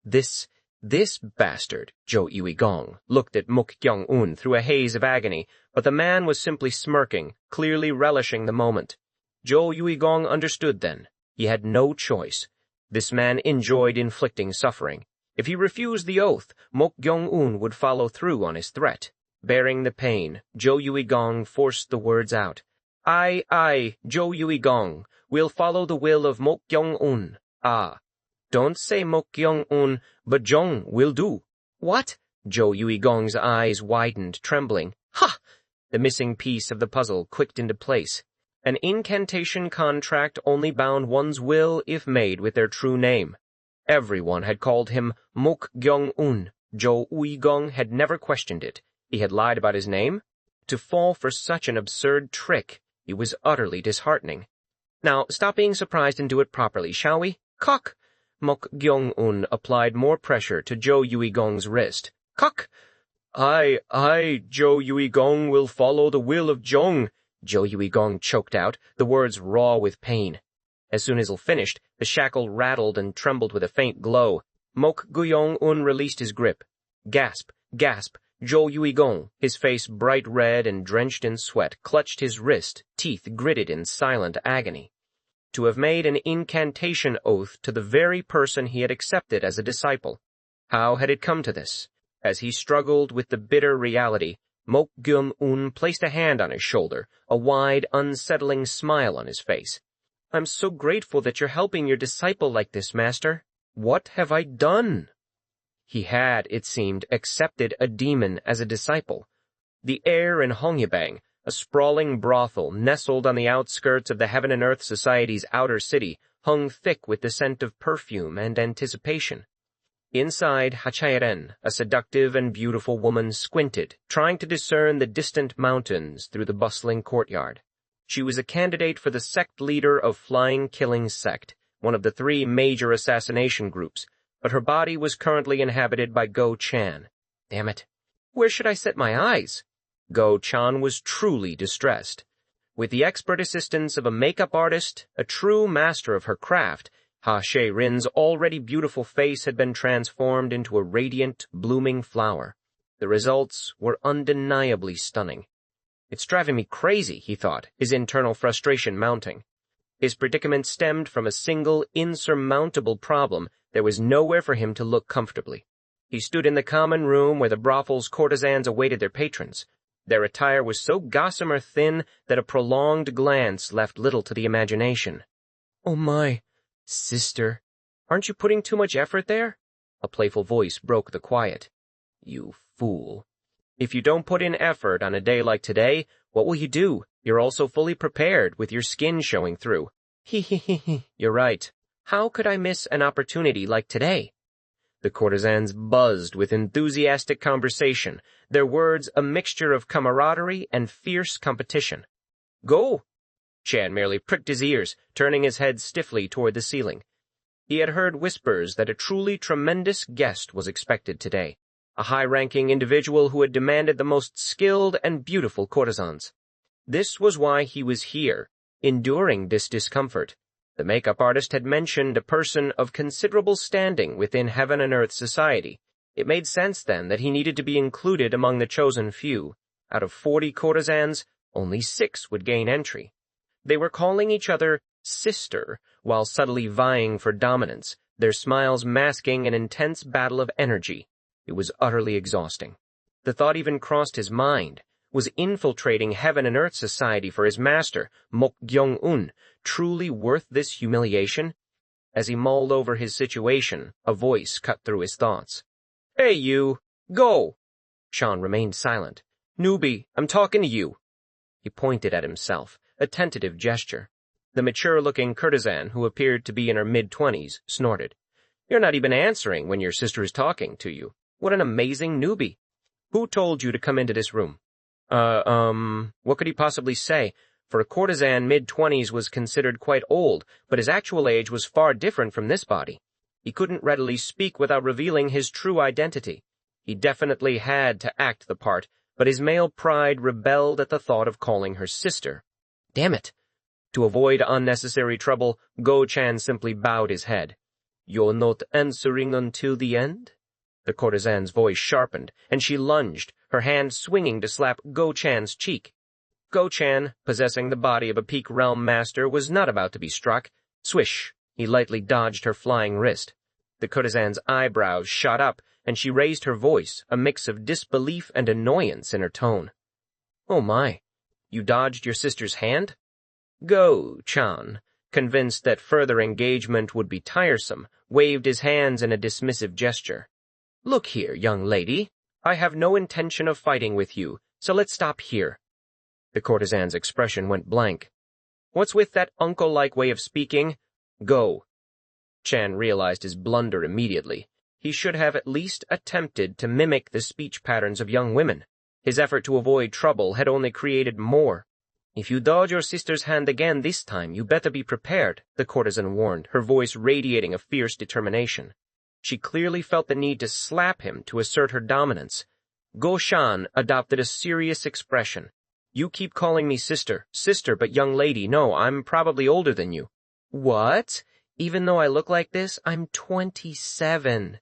This This bastard, Jo Yui-gong, looked at Mok Gyeong-un through a haze of agony, but the man was simply smirking, clearly relishing the moment. Jo Yui-gong understood then. He had no choice. This man enjoyed inflicting suffering. If he refused the oath, Mok Gyeong-un would follow through on his threat. Bearing the pain, Jo Yui-gong forced the words out. I, Jo Yui-gong, will follow the will of Mok Gyeong-un. Ah. Don't say Mok Gyeong-un, but Jong will do. What? Jo Yui-gong's eyes widened, trembling. Ha! The missing piece of the puzzle clicked into place. An incantation contract only bound one's will if made with their true name. Everyone had called him Mok Gyeong-un. Jo Yui-gong had never questioned it. He had lied about his name. To fall for such an absurd trick, it was utterly disheartening. Now, stop being surprised and do it properly, shall we? Cock! Mok Gyeong-un applied more pressure to Jo Yui-gong's wrist. Cock! I, Jo Yui-gong will follow the will of Jong. Jo Yui-gong choked out, the words raw with pain. As soon as he finished, the shackle rattled and trembled with a faint glow. Mok Gyeong-un released his grip. Gasp, gasp. Jo Yui-gong, his face bright red and drenched in sweat, clutched his wrist, teeth gritted in silent agony. To have made an incantation oath to the very person he had accepted as a disciple. How had it come to this? As he struggled with the bitter reality, Mok Gyeong-un placed a hand on his shoulder, a wide, unsettling smile on his face. I'm so grateful that you're helping your disciple like this, Master. What have I done? He had, it seemed, accepted a demon as a disciple. The air in Hongyebang, a sprawling brothel nestled on the outskirts of the Heaven and Earth Society's outer city, hung thick with the scent of perfume and anticipation. Inside Hachairen, a seductive and beautiful woman squinted, trying to discern the distant mountains through the bustling courtyard. She was a candidate for the sect leader of Flying Killing Sect, one of the 3 major assassination groups, but her body was currently inhabited by Go-chan. Damn it. Where should I set my eyes? Go-chan was truly distressed. With the expert assistance of a makeup artist, a true master of her craft, Ha She-rin's already beautiful face had been transformed into a radiant, blooming flower. The results were undeniably stunning. It's driving me crazy, he thought, his internal frustration mounting. His predicament stemmed from a single, insurmountable problem. There was nowhere for him to look comfortably. He stood in the common room where the brothel's courtesans awaited their patrons. Their attire was so gossamer thin that a prolonged glance left little to the imagination. Oh my, sister, aren't you putting too much effort there? A playful voice broke the quiet. You fool. If you don't put in effort on a day like today, what will you do? You're also fully prepared, with your skin showing through. He. You're right. How could I miss an opportunity like today? The courtesans buzzed with enthusiastic conversation, their words a mixture of camaraderie and fierce competition. Go! Chan merely pricked his ears, turning his head stiffly toward the ceiling. He had heard whispers that a truly tremendous guest was expected today, a high-ranking individual who had demanded the most skilled and beautiful courtesans. This was why he was here, enduring this discomfort. The makeup artist had mentioned a person of considerable standing within Heaven and Earth Society. It made sense then that he needed to be included among the chosen few. Out of 40 courtesans, only 6 would gain entry. They were calling each other sister while subtly vying for dominance, their smiles masking an intense battle of energy. It was utterly exhausting. The thought even crossed his mind. Was infiltrating Heaven and Earth Society for his master, Mok Gyeong-un, truly worth this humiliation? As he mulled over his situation, a voice cut through his thoughts. Hey, you! Go! Sean remained silent. Newbie, I'm talking to you. He pointed at himself, a tentative gesture. The mature-looking courtesan, who appeared to be in her mid-20s, snorted. You're not even answering when your sister is talking to you. What an amazing newbie. Who told you to come into this room? What could he possibly say? For a courtesan, mid-20s was considered quite old, but his actual age was far different from this body. He couldn't readily speak without revealing his true identity. He definitely had to act the part, but his male pride rebelled at the thought of calling her sister. Damn it! To avoid unnecessary trouble, Go-chan simply bowed his head. You're not answering until the end? The courtesan's voice sharpened, and she lunged, her hand swinging to slap Go-chan's cheek. Go-chan, possessing the body of a peak realm master, was not about to be struck. Swish! He lightly dodged her flying wrist. The courtesan's eyebrows shot up, and she raised her voice, a mix of disbelief and annoyance in her tone. "Oh my, you dodged your sister's hand?" Go-chan, convinced that further engagement would be tiresome, waved his hands in a dismissive gesture. "Look here, young lady, I have no intention of fighting with you, so let's stop here." The courtesan's expression went blank. "What's with that uncle-like way of speaking? Go." Chan realized his blunder immediately. He should have at least attempted to mimic the speech patterns of young women. His effort to avoid trouble had only created more. "If you dodge your sister's hand again this time, you better be prepared," the courtesan warned, her voice radiating a fierce determination. She clearly felt the need to slap him to assert her dominance. Go-shan adopted a serious expression. "You keep calling me sister, but young lady, no, I'm probably older than you." "What? Even though I look like this, I'm 27.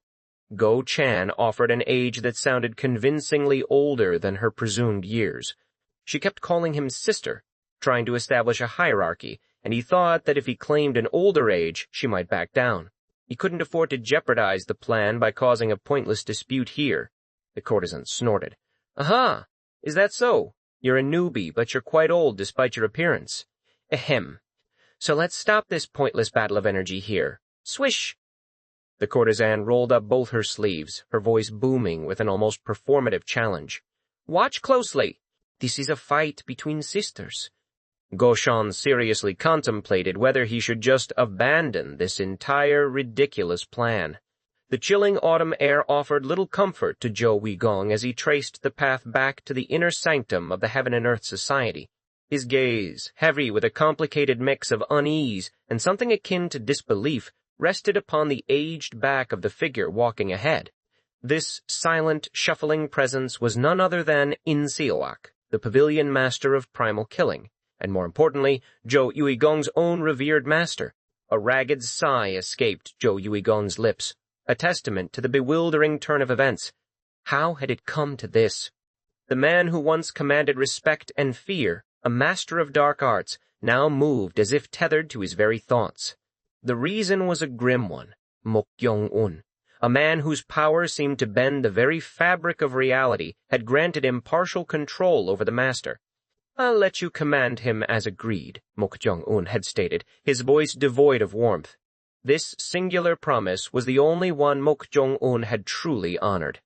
Go-chan offered an age that sounded convincingly older than her presumed years. She kept calling him sister, trying to establish a hierarchy, and he thought that if he claimed an older age, she might back down. He couldn't afford to jeopardize the plan by causing a pointless dispute here. The courtesan snorted. "Aha! Is that so? You're a newbie, but you're quite old despite your appearance. Ahem. So let's stop this pointless battle of energy here. Swish!" The courtesan rolled up both her sleeves, her voice booming with an almost performative challenge. "Watch closely. This is a fight between sisters." Go-shan seriously contemplated whether he should just abandon this entire ridiculous plan. The chilling autumn air offered little comfort to Zhou Weigong as he traced the path back to the inner sanctum of the Heaven and Earth Society. His gaze, heavy with a complicated mix of unease and something akin to disbelief, rested upon the aged back of the figure walking ahead. This silent, shuffling presence was none other than In-seowak, the Pavilion Master of Primal Killing, and more importantly, Zhou Yuigong's own revered master. A ragged sigh escaped Zhou Yuigong's lips, a testament to the bewildering turn of events. How had it come to this? The man who once commanded respect and fear, a master of dark arts, now moved as if tethered to his very thoughts. The reason was a grim one, Mok Gyeong-un. A man whose power seemed to bend the very fabric of reality had granted him partial control over the master. "I'll let you command him as agreed," Mok Gyeong-un had stated, his voice devoid of warmth. This singular promise was the only one Mok Gyeong-un had truly honored.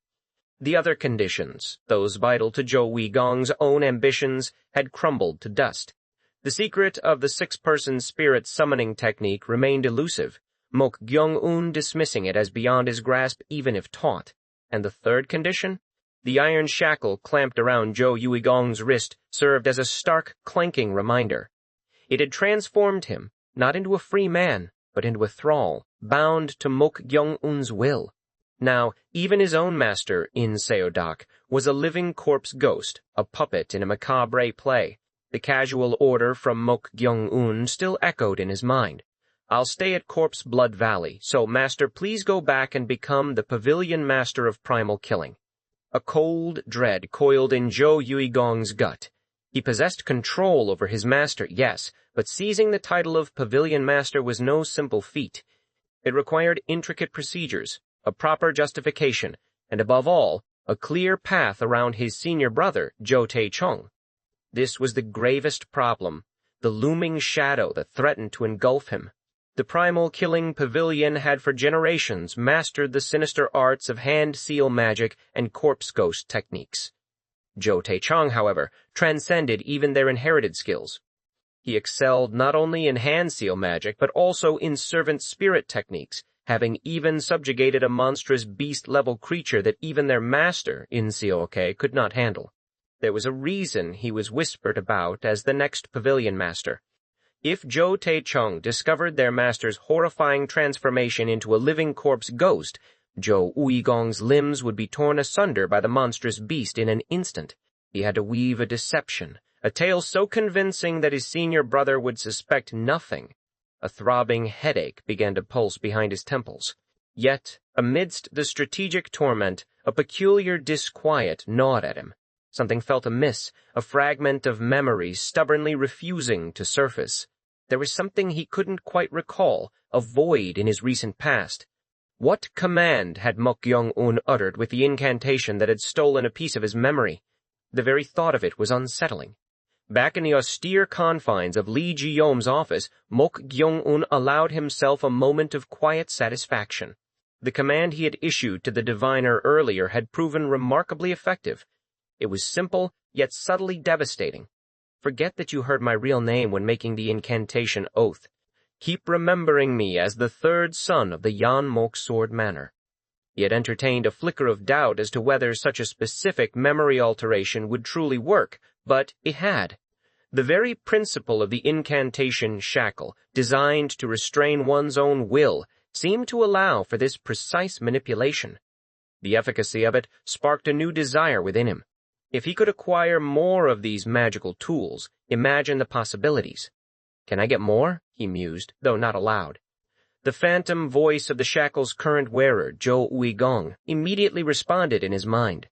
The other conditions, those vital to Zhou Weigong's own ambitions, had crumbled to dust. The secret of the six-person spirit summoning technique remained elusive, Mok Gyeong-un dismissing it as beyond his grasp even if taught. And the third condition? The iron shackle clamped around Zhou Yuigong's wrist served as a stark, clanking reminder. It had transformed him, not into a free man, but into a thrall, bound to Mok Gyeong-un's will. Now, even his own master, In-seowak, was a living corpse ghost, a puppet in a macabre play. The casual order from Mok Gyeong-un still echoed in his mind. "I'll stay at Corpse Blood Valley, so, Master, please go back and become the Pavilion Master of Primal Killing." A cold dread coiled in Zhou Yuigong's gut. He possessed control over his master, yes, but seizing the title of Pavilion Master was no simple feat. It required intricate procedures, a proper justification, and above all, a clear path around his senior brother, Zhou Taechong. This was the gravest problem, the looming shadow that threatened to engulf him. The Primal Killing Pavilion had for generations mastered the sinister arts of hand-seal magic and corpse ghost techniques. Zhou Taechong, however, transcended even their inherited skills. He excelled not only in hand-seal magic, but also in servant spirit techniques, having even subjugated a monstrous beast-level creature that even their master, In-seowak, could not handle. There was a reason he was whispered about as the next Pavilion Master. If Zhou Taechong discovered their master's horrifying transformation into a living corpse ghost, Zhou Weigong's limbs would be torn asunder by the monstrous beast in an instant. He had to weave a deception, a tale so convincing that his senior brother would suspect nothing. A throbbing headache began to pulse behind his temples. Yet Amidst the strategic torment, a peculiar disquiet gnawed at him. Something felt amiss, a fragment of memory stubbornly refusing to surface. There was something he couldn't quite recall, a void in his recent past. What command had Mok Gyeong-un uttered with the incantation that had stolen a piece of his memory? The very thought of it was unsettling. Back in the austere confines of Lee Ji-yom's office, Mok Gyeong-un allowed himself a moment of quiet satisfaction. The command he had issued to the diviner earlier had proven remarkably effective. It was simple, yet subtly devastating. Forget that you heard my real name when making the incantation oath. Keep remembering me as the third son of the Yan Mok Sword Manor. He had entertained a flicker of doubt as to whether such a specific memory alteration would truly work, but it had. The very principle of the incantation shackle, designed to restrain one's own will, seemed to allow for this precise manipulation. The efficacy of it sparked a new desire within him. If he could acquire more of these magical tools, imagine the possibilities. "Can I get more?" he mused, though not aloud. The phantom voice of the shackle's current wearer, Jo Ui-gong, immediately responded in his mind.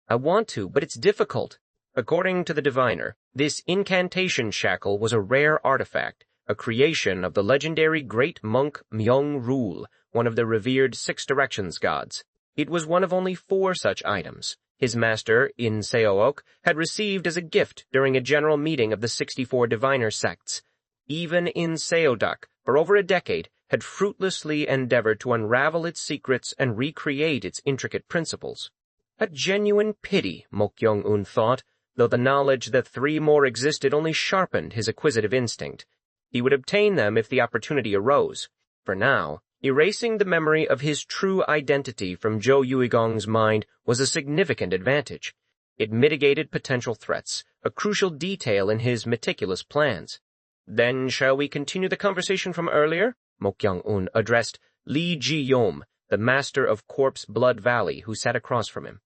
"I want to, but it's difficult." According to the diviner, this incantation shackle was a rare artifact, a creation of the legendary great monk Myung-rul, one of the revered Six Directions gods. It was one of only 4 such items. His master, In Seook, had received as a gift during a general meeting of the 64 diviner sects. Even In Seodak, for over a decade, had fruitlessly endeavored to unravel its secrets and recreate its intricate principles. A genuine pity, Mok Gyeong-un thought, though the knowledge that 3 more existed only sharpened his acquisitive instinct. He would obtain them if the opportunity arose. For now, erasing the memory of his true identity from Jo Ui-gong's mind was a significant advantage. It mitigated potential threats, a crucial detail in his meticulous plans. "Then shall we continue the conversation from earlier?" Mok Gyeong-un addressed Lee Ji-yom, the master of Corpse Blood Valley, who sat across from him.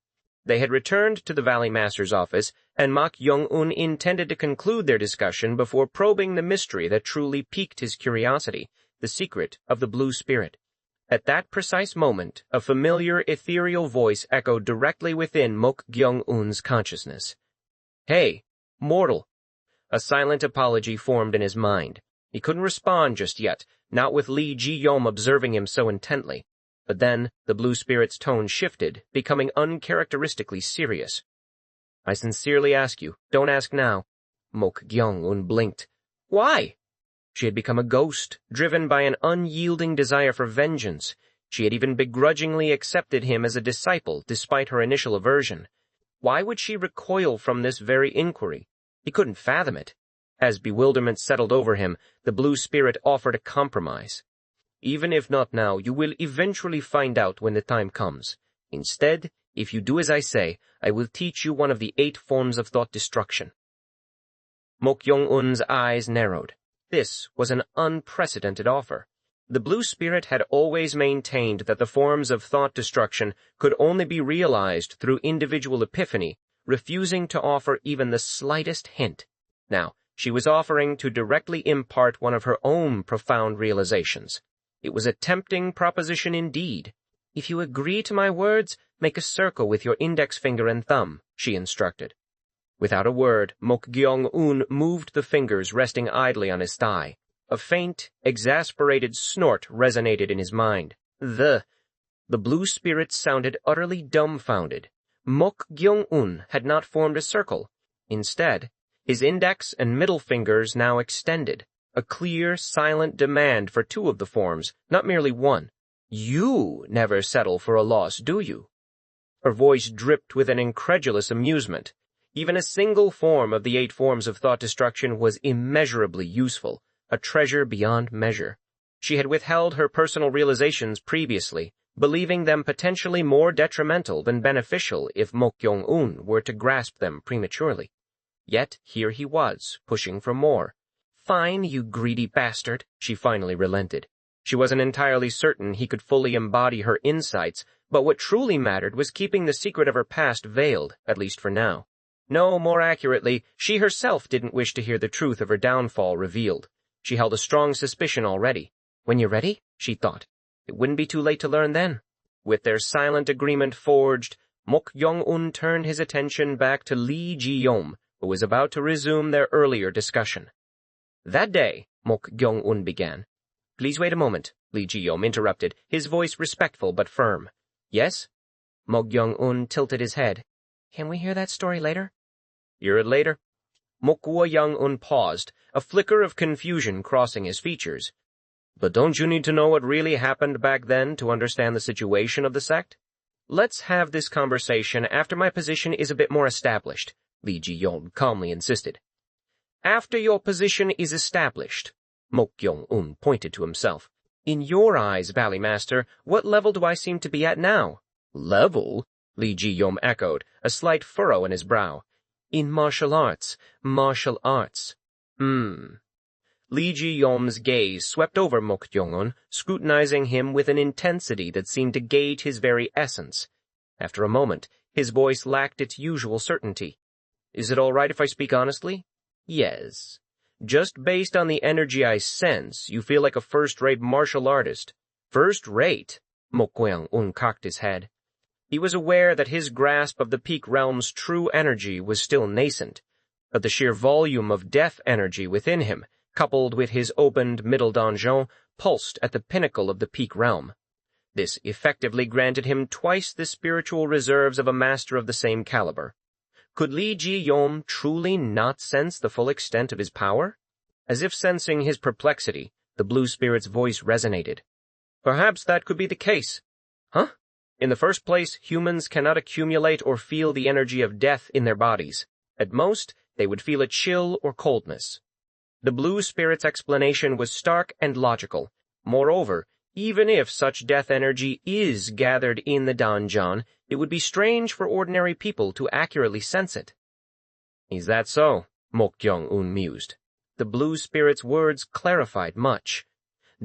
They had returned to the Valley Master's office, and Mok Gyeong-un intended to conclude their discussion before probing the mystery that truly piqued his curiosity, the secret of the Blue Spirit. At that precise moment, a familiar ethereal voice echoed directly within Mok Gyeong-un's consciousness. "Hey, mortal." A silent apology formed in his mind. He couldn't respond just yet, not with Lee Ji-yom observing him so intently. But then, the Blue Spirit's tone shifted, becoming uncharacteristically serious. "I sincerely ask you, don't ask now." Mok Gyeong-un blinked. "Why?" She had become a ghost, driven by an unyielding desire for vengeance. She had even begrudgingly accepted him as a disciple, despite her initial aversion. Why would she recoil from this very inquiry? He couldn't fathom it. As bewilderment settled over him, the Blue Spirit offered a compromise. "Even if not now, you will eventually find out when the time comes. Instead, if you do as I say, I will teach you one of the 8 forms of thought destruction." Mok Gyeong-un's eyes narrowed. This was an unprecedented offer. The Blue Spirit had always maintained that the forms of thought destruction could only be realized through individual epiphany, refusing to offer even the slightest hint. Now, she was offering to directly impart one of her own profound realizations. It was a tempting proposition indeed. "If you agree to my words, make a circle with your index finger and thumb," she instructed. Without a word, Mok Gyeong-un moved the fingers resting idly on his thigh. A faint, exasperated snort resonated in his mind. The Blue Spirit sounded utterly dumbfounded. Mok Gyeong-un had not formed a circle. Instead, his index and middle fingers now extended, a clear, silent demand for 2 of the forms, not merely 1. "You never settle for a loss, do you?" Her voice dripped with an incredulous amusement. Even a single form of the 8 forms of thought destruction was immeasurably useful, a treasure beyond measure. She had withheld her personal realizations previously, believing them potentially more detrimental than beneficial if Mok Gyeong-un were to grasp them prematurely. Yet here he was, pushing for more. "Fine, you greedy bastard," she finally relented. She wasn't entirely certain he could fully embody her insights, but what truly mattered was keeping the secret of her past veiled, at least for now. No, more accurately, she herself didn't wish to hear the truth of her downfall revealed. She held a strong suspicion already. When you're ready, she thought. It wouldn't be too late to learn then. With their silent agreement forged, Mok Gyeong-un turned his attention back to Lee Ji-yom, who was about to resume their earlier discussion. That day, Mok Gyeong-un began. "Please wait a moment," Lee Ji-yom interrupted, his voice respectful but firm. "Yes?" Mok Gyeong-un tilted his head. "Can we hear that story later?" "Hear it later." Mok Gyeong-un paused, a flicker of confusion crossing his features. "But don't you need to know what really happened back then to understand the situation of the sect?" "Let's have this conversation after my position is a bit more established," Lee Ji-yom calmly insisted. "After your position is established," Mok Gyeong-un pointed to himself. "In your eyes, Valley Master, what level do I seem to be at now?" "Level?" Lee Ji-yom echoed, a slight furrow in his brow. "In martial arts. Lee Ji-yom's gaze swept over Mok Gyeong-un, scrutinizing him with an intensity that seemed to gauge his very essence. After a moment, his voice lacked its usual certainty. "Is it all right if I speak honestly?" "Yes. Just based on the energy I sense, you feel like a first-rate martial artist." "First-rate?" Mok Gyeong-un cocked his head. He was aware that his grasp of the peak realm's true energy was still nascent, but the sheer volume of death energy within him, coupled with his opened middle donjon, pulsed at the pinnacle of the peak realm. This effectively granted him twice the spiritual reserves of a master of the same caliber. Could Lee Ji-yom truly not sense the full extent of his power? As if sensing his perplexity, the blue spirit's voice resonated. "Perhaps that could be the case." "Huh?" "In the first place, humans cannot accumulate or feel the energy of death in their bodies. At most, they would feel a chill or coldness." The blue spirit's explanation was stark and logical. Moreover, even if such death energy is gathered in the donjon, it would be strange for ordinary people to accurately sense it. "Is that so?" Mok Gyeong-un mused. The blue spirit's words clarified much.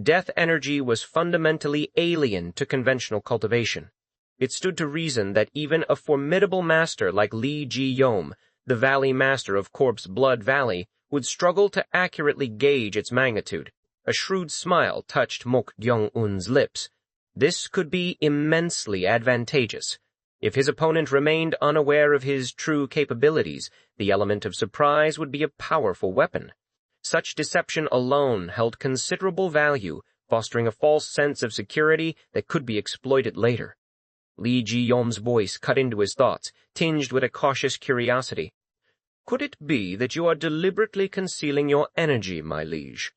Death energy was fundamentally alien to conventional cultivation. It stood to reason that even a formidable master like Lee Ji-yom, the Valley Master of Corpse Blood Valley, would struggle to accurately gauge its magnitude. A shrewd smile touched Mok Gyeong-un's lips. This could be immensely advantageous. If his opponent remained unaware of his true capabilities, the element of surprise would be a powerful weapon. Such deception alone held considerable value, fostering a false sense of security that could be exploited later. Lee Ji-yom's voice cut into his thoughts, tinged with a cautious curiosity. "Could it be that you are deliberately concealing your energy, my liege?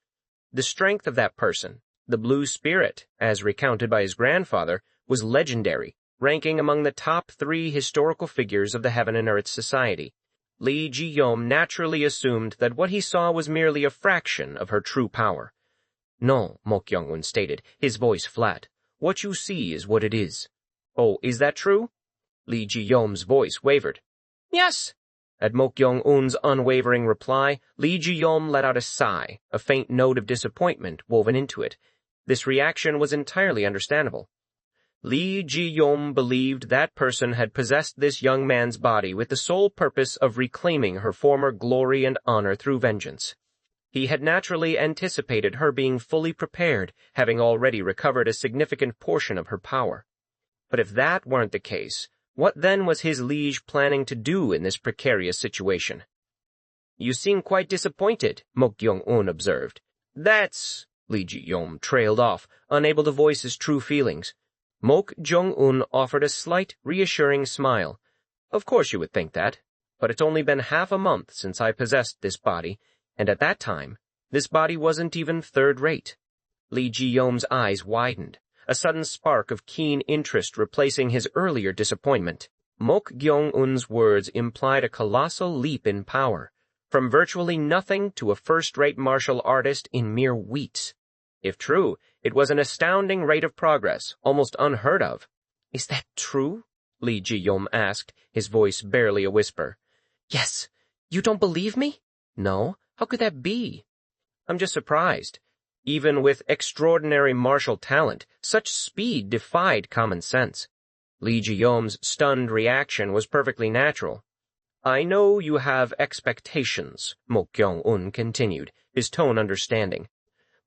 The strength of that person, the blue spirit, as recounted by his grandfather, was legendary, ranking among the top 3 historical figures of the Heaven and Earth Society. Lee Ji-yom naturally assumed that what he saw was merely a fraction of her true power. "No," Mok Gyeong-un stated, his voice flat. "What you see is what it is." "Oh, is that true?" Lee Ji-yom's voice wavered. "Yes." At Mok Gyeong-un's unwavering reply, Lee Ji-yom let out a sigh, a faint note of disappointment woven into it. This reaction was entirely understandable. Lee Ji-yom believed that person had possessed this young man's body with the sole purpose of reclaiming her former glory and honor through vengeance. He had naturally anticipated her being fully prepared, having already recovered a significant portion of her power. But if that weren't the case, what then was his liege planning to do in this precarious situation? "You seem quite disappointed," Mok Gyeong-un observed. "That's—" Lee Ji-yom trailed off, unable to voice his true feelings. Mok Gyeong-un offered a slight, reassuring smile. "Of course you would think that, but it's only been half a month since I possessed this body, and at that time, this body wasn't even third-rate." Lee Ji-yom's eyes widened, a sudden spark of keen interest replacing his earlier disappointment. Mok Gyeong-un's words implied a colossal leap in power, from virtually nothing to a first-rate martial artist in mere weeks. If true, it was an astounding rate of progress, almost unheard of. "Is that true?" Lee Ji-yom asked, his voice barely a whisper. "Yes. You don't believe me?" "No. How could that be?" "I'm just surprised. Even with extraordinary martial talent, such speed defied common sense." Lee Ji-yom's stunned reaction was perfectly natural. "I know you have expectations," Mok Gyeong-un continued, his tone understanding.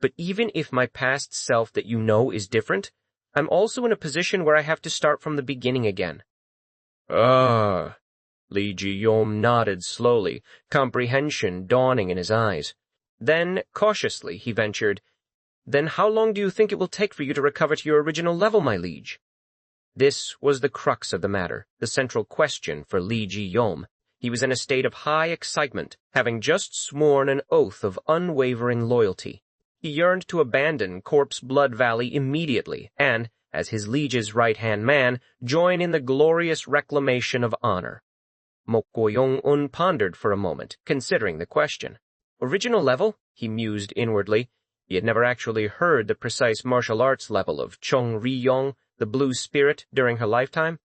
"But even if my past self that you know is different, I'm also in a position where I have to start from the beginning again. Ah. Lee Ji-yom nodded slowly, comprehension dawning in his eyes. Then, cautiously, he ventured, Then how long do you think it will take for you to recover to your original level, my liege? This was the crux of the matter, the central question for Lee Ji-yom. He was in a state of high excitement, having just sworn an oath of unwavering loyalty. He yearned to abandon Corpse Blood Valley immediately and, as his liege's right-hand man, join in the glorious reclamation of honor. Mok Gyeong-un pondered for a moment, considering the question. Original level? He mused inwardly. He had never actually heard the precise martial arts level of Chung Ri-yong, the Blue Spirit, during her lifetime.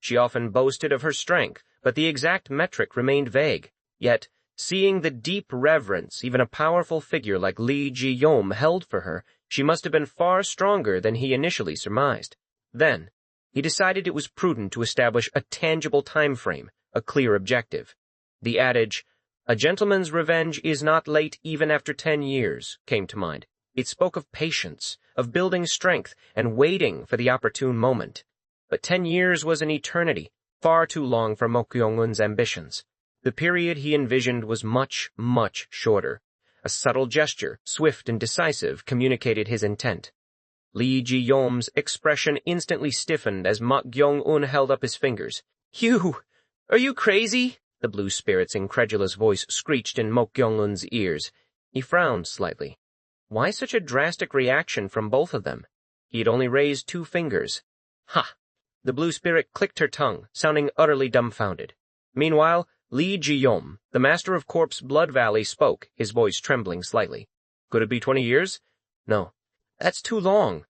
She often boasted of her strength, but the exact metric remained vague. Yet, seeing the deep reverence even a powerful figure like Lee Ji-yom held for her, she must have been far stronger than he initially surmised. Then, he decided it was prudent to establish a tangible time frame, a clear objective. The adage, "A gentleman's revenge is not late even after 10 years, came to mind. It spoke of patience, of building strength, and waiting for the opportune moment. But 10 years was an eternity, far too long for Mok Gyeong-un's ambitions. The period he envisioned was much, much shorter. A subtle gesture, swift and decisive, communicated his intent. Lee Ji-yom's expression instantly stiffened as Mok Gyeong-un held up his fingers. Are you crazy?" The Blue Spirit's incredulous voice screeched in Mok Gyeong-un's ears. He frowned slightly. Why such a drastic reaction from both of them? He had only raised 2 fingers. Ha! The Blue Spirit clicked her tongue, sounding utterly dumbfounded. Meanwhile, Lee Ji-yom, the master of Corpse Blood Valley, spoke, his voice trembling slightly. Could it be 20 years? No. That's too long.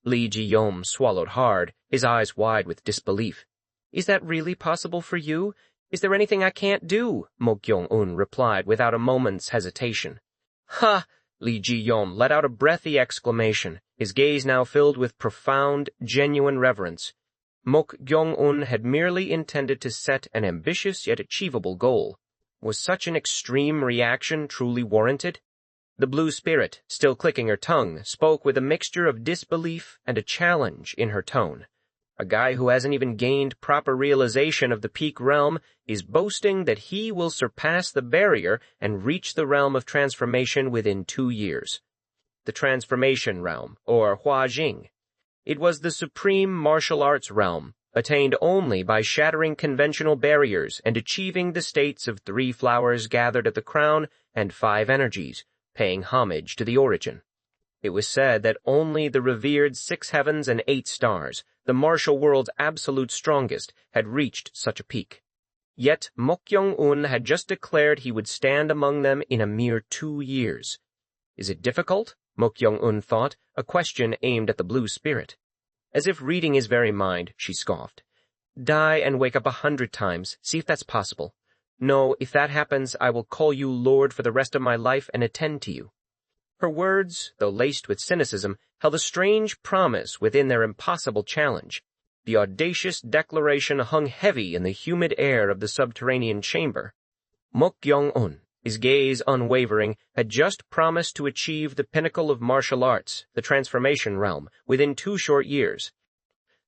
Lee Ji-yom swallowed hard, his eyes wide with disbelief. Is that really possible for you? Is there anything I can't do? Mok Gyeong-un replied without a moment's hesitation. Ha! Lee Ji-yom let out a breathy exclamation, his gaze now filled with profound, genuine reverence. Mok Gyeong-un had merely intended to set an ambitious yet achievable goal. Was such an extreme reaction truly warranted? The Blue Spirit, still clicking her tongue, spoke with a mixture of disbelief and a challenge in her tone. A guy who hasn't even gained proper realization of the peak realm is boasting that he will surpass the barrier and reach the realm of transformation within 2 years. The transformation realm, or Hua Jing. It was the supreme martial arts realm, attained only by shattering conventional barriers and achieving the states of 3 flowers gathered at the crown and 5 energies, paying homage to the origin. It was said that only the revered 6 heavens and 8 stars, the martial world's absolute strongest, had reached such a peak. Yet Mok Gyeong-un had just declared he would stand among them in a mere 2 years. Is it difficult? Mok Gyeong-un thought, a question aimed at the Blue Spirit. As if reading his very mind, she scoffed. Die and wake up 100 times, see if that's possible. No, if that happens, I will call you Lord for the rest of my life and attend to you. Her words, though laced with cynicism, held a strange promise within their impossible challenge. The audacious declaration hung heavy in the humid air of the subterranean chamber. Mok Gyeong-un, his gaze unwavering, had just promised to achieve the pinnacle of martial arts, the transformation realm, within 2 short years.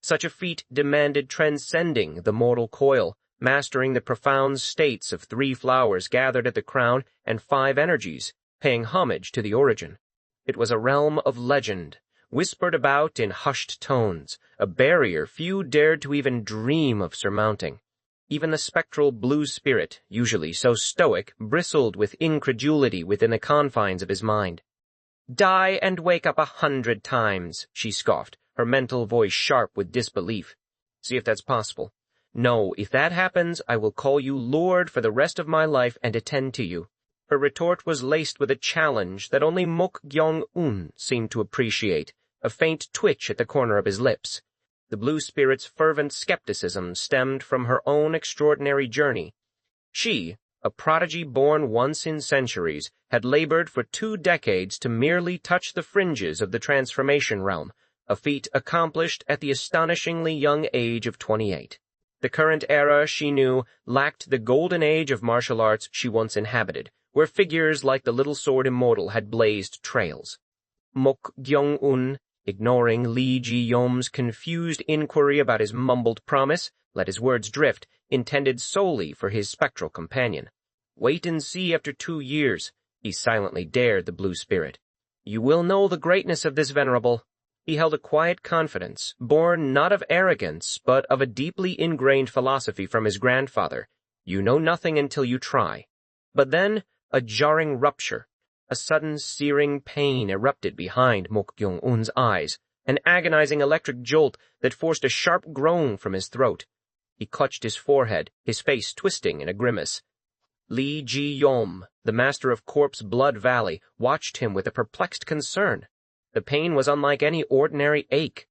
Such a feat demanded transcending the mortal coil, mastering the profound states of 3 flowers gathered at the crown and 5 energies, paying homage to the origin. It was a realm of legend, whispered about in hushed tones, a barrier few dared to even dream of surmounting. Even the spectral Blue Spirit, usually so stoic, bristled with incredulity within the confines of his mind. Die and wake up 100 times, she scoffed, her mental voice sharp with disbelief. See if that's possible. No, if that happens, I will call you Lord for the rest of my life and attend to you. Her retort was laced with a challenge that only Mok Gyeong-un seemed to appreciate, a faint twitch at the corner of his lips. The Blue Spirit's fervent skepticism stemmed from her own extraordinary journey. She, a prodigy born once in centuries, had labored for 2 decades to merely touch the fringes of the transformation realm, a feat accomplished at the astonishingly young age of 28. The current era, she knew, lacked the golden age of martial arts she once inhabited, where figures like the Little Sword Immortal had blazed trails. Mok Gyeong-un, Ignoring Li Ji-yom's confused inquiry about his mumbled promise, let his words drift, intended solely for his spectral companion. "Wait and see after 2 years," he silently dared the blue spirit. "You will know the greatness of this venerable." He held a quiet confidence, born not of arrogance, but of a deeply ingrained philosophy from his grandfather. You know nothing until you try. But then, a jarring rupture. A sudden searing pain erupted behind Mok Gyeong-un's eyes, an agonizing electric jolt that forced a sharp groan from his throat. He clutched his forehead, his face twisting in a grimace. Li Ji-yom, the master of Corpse Blood Valley, watched him with a perplexed concern. The pain was unlike any ordinary ache.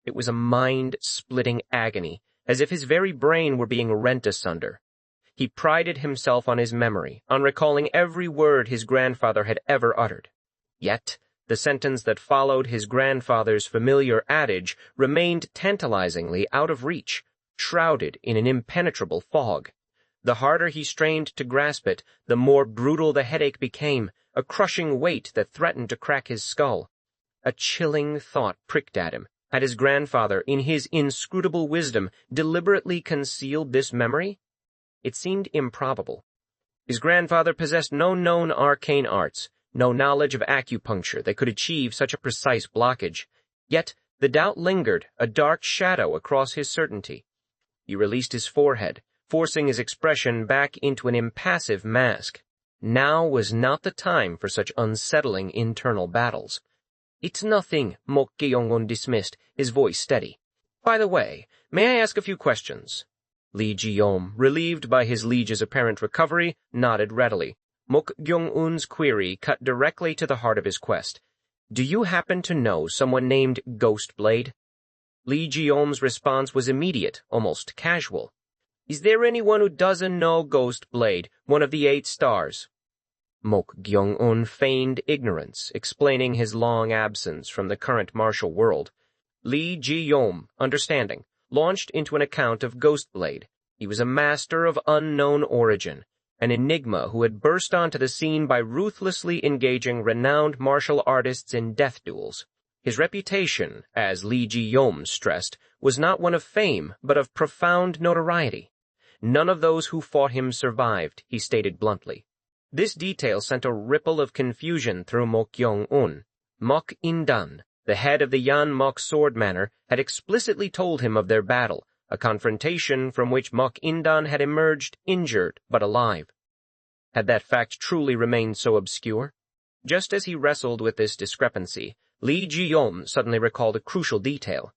It was a mind-splitting agony, as if his very brain were being rent asunder. He prided himself on his memory, on recalling every word his grandfather had ever uttered. Yet, the sentence that followed his grandfather's familiar adage remained tantalizingly out of reach, shrouded in an impenetrable fog. The harder he strained to grasp it, the more brutal the headache became, a crushing weight that threatened to crack his skull. A chilling thought pricked at him. Had his grandfather, in his inscrutable wisdom, deliberately concealed this memory? It seemed improbable. His grandfather possessed no known arcane arts, no knowledge of acupuncture that could achieve such a precise blockage. Yet the doubt lingered, a dark shadow across his certainty. He released his forehead, forcing his expression back into an impassive mask. Now was not the time for such unsettling internal battles. "It's nothing," Mok Gyeong-un dismissed, his voice steady. "By the way, may I ask a few questions?" Li Ji-yom, relieved by his liege's apparent recovery, nodded readily. Mok Gyeong-un's query cut directly to the heart of his quest. "Do you happen to know someone named Ghostblade?" Li Ji-yom's response was immediate, almost casual. "Is there anyone who doesn't know Ghostblade, one of the 8 stars?" Mok Gyeong-un feigned ignorance, explaining his long absence from the current martial world. Li Ji-yom, understanding, launched into an account of Ghostblade. He was a master of unknown origin, an enigma who had burst onto the scene by ruthlessly engaging renowned martial artists in death duels. His reputation, as Li Ji-yom stressed, was not one of fame, but of profound notoriety. None of those who fought him survived, he stated bluntly. This detail sent a ripple of confusion through Mok Gyeong-un. Mok In-dan, the head of the Yan Mok sword manor, had explicitly told him of their battle, a confrontation from which Mok In-dan had emerged injured but alive. Had that fact truly remained so obscure? Just as he wrestled with this discrepancy, Li Ji-yom suddenly recalled a crucial detail.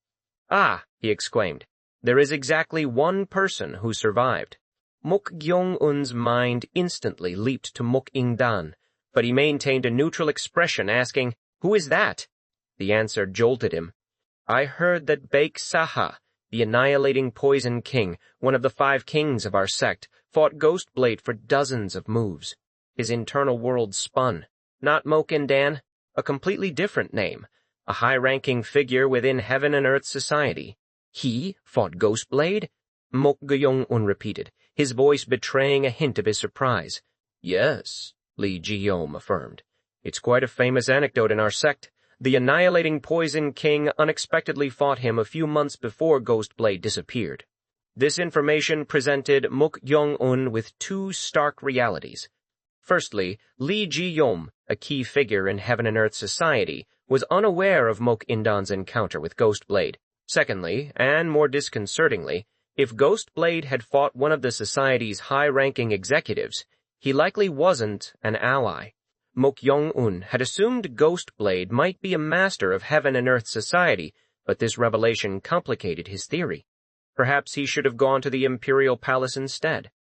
"Ah," he exclaimed, "there is exactly one person who survived." Mok Gyeong-un's mind instantly leaped to Mok In-dan, but he maintained a neutral expression, asking, "Who is that?" The answer jolted him. "I heard that Baek Saha, the annihilating poison king, one of the 5 kings of our sect, fought Ghostblade for dozens of moves." His internal world spun. Not Mok In-dan, a completely different name, a high-ranking figure within Heaven and Earth society. "He fought Ghostblade?" Mok Gyeong-un repeated, his voice betraying a hint of his surprise. "Yes," Li Ji-yom affirmed. "It's quite a famous anecdote in our sect. The annihilating poison king unexpectedly fought him a few months before Ghostblade disappeared." This information presented Mok Gyeong-un with 2 stark realities. Firstly, Li Ji-yom, a key figure in Heaven and Earth society, was unaware of Mok In-dan's encounter with Ghostblade. Secondly, and more disconcertingly, if Ghostblade had fought one of the society's high-ranking executives, he likely wasn't an ally. Mok Gyeong-un had assumed Ghostblade might be a master of Heaven and Earth society, but this revelation complicated his theory. Perhaps he should have gone to the Imperial Palace instead.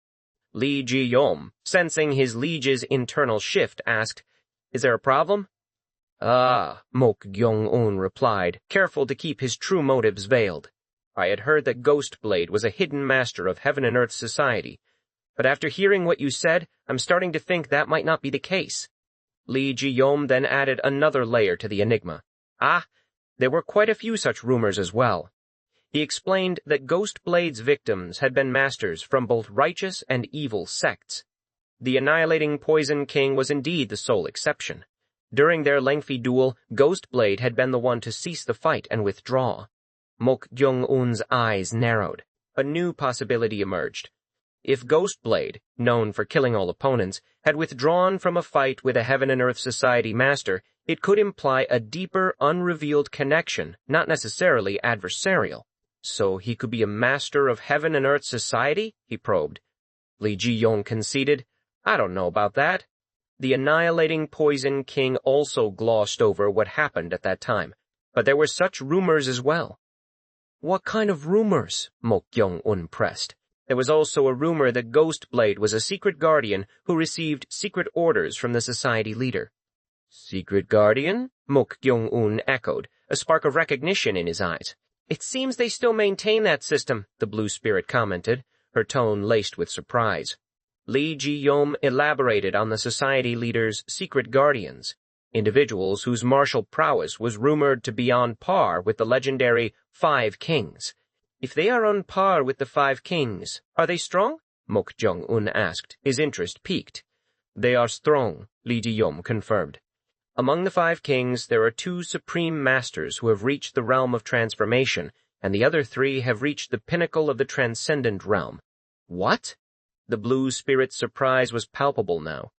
Li Ji-yom, sensing his liege's internal shift, asked, "Is there a problem?" "Ah," Mok Gyeong-un replied, careful to keep his true motives veiled. "I had heard that Ghostblade was a hidden master of Heaven and Earth society, but after hearing what you said, I'm starting to think that might not be the case." Li Ji-yom then added another layer to the enigma. "Ah, there were quite a few such rumors as well." He explained that Ghostblade's victims had been masters from both righteous and evil sects. The annihilating poison king was indeed the sole exception. During their lengthy duel, Ghostblade had been the one to cease the fight and withdraw. Mok Gyeong-un's eyes narrowed. A new possibility emerged. If Ghostblade, known for killing all opponents, had withdrawn from a fight with a Heaven and Earth Society master, it could imply a deeper, unrevealed connection, not necessarily adversarial. So he could be a master of Heaven and Earth Society? He probed. Lee Ji-yong conceded. I don't know about that. The annihilating Poison King also glossed over what happened at that time, but there were such rumors as well. What kind of rumors? Mok Gyeong-un pressed. There was also a rumor that Ghostblade was a secret guardian who received secret orders from the society leader. Secret guardian? Mok Gyeong-un echoed, a spark of recognition in his eyes. It seems they still maintain that system, the Blue Spirit commented, her tone laced with surprise. Lee Ji-yong elaborated on the society leader's secret guardians, individuals whose martial prowess was rumored to be on par with the legendary Five Kings. If they are on par with the Five Kings, are they strong? Mok Gyeong-un asked, his interest piqued. They are strong, Lee Ji-yong confirmed. Among the Five Kings, there are 2 supreme masters who have reached the realm of transformation, and the other 3 have reached the pinnacle of the transcendent realm. What? The Blue Spirit's surprise was palpable now.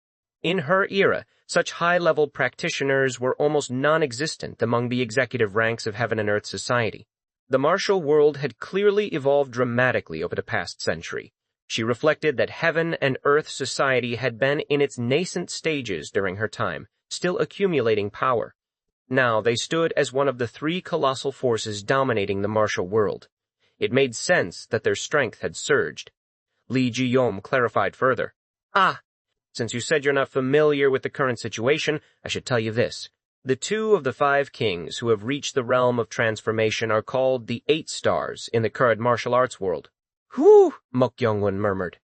In her era, such high-level practitioners were almost non-existent among the executive ranks of Heaven and Earth Society. The martial world had clearly evolved dramatically over the past century. She reflected that Heaven and Earth Society had been in its nascent stages during her time, still accumulating power. Now they stood as one of the 3 colossal forces dominating the martial world. It made sense that their strength had surged. Lee Ji-yong clarified further. Since you said you're not familiar with the current situation, I should tell you this. The 2 of the 5 kings who have reached the realm of transformation are called the 8 stars in the current martial arts world. Whew, Mok Gyeong-un murmured.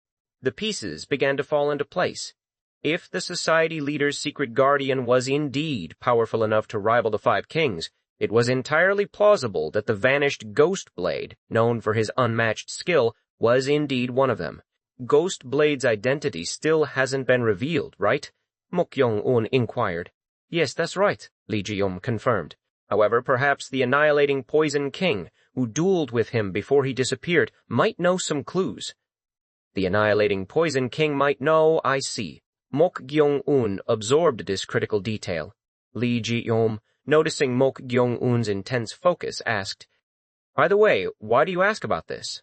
The pieces began to fall into place. If the society leader's secret guardian was indeed powerful enough to rival the 5 kings, it was entirely plausible that the vanished Ghostblade, known for his unmatched skill, was indeed one of them. Ghostblade's identity still hasn't been revealed, right? Mok Gyeong-un inquired. Yes, that's right, Lee Ji-yong confirmed. However, perhaps the annihilating Poison King, who dueled with him before he disappeared, might know some clues. The annihilating Poison King might know, I see. Mok Gyeong-un absorbed this critical detail. Lee Ji-yong, noticing Mok Gyeong-un's intense focus, asked, By the way, why do you ask about this?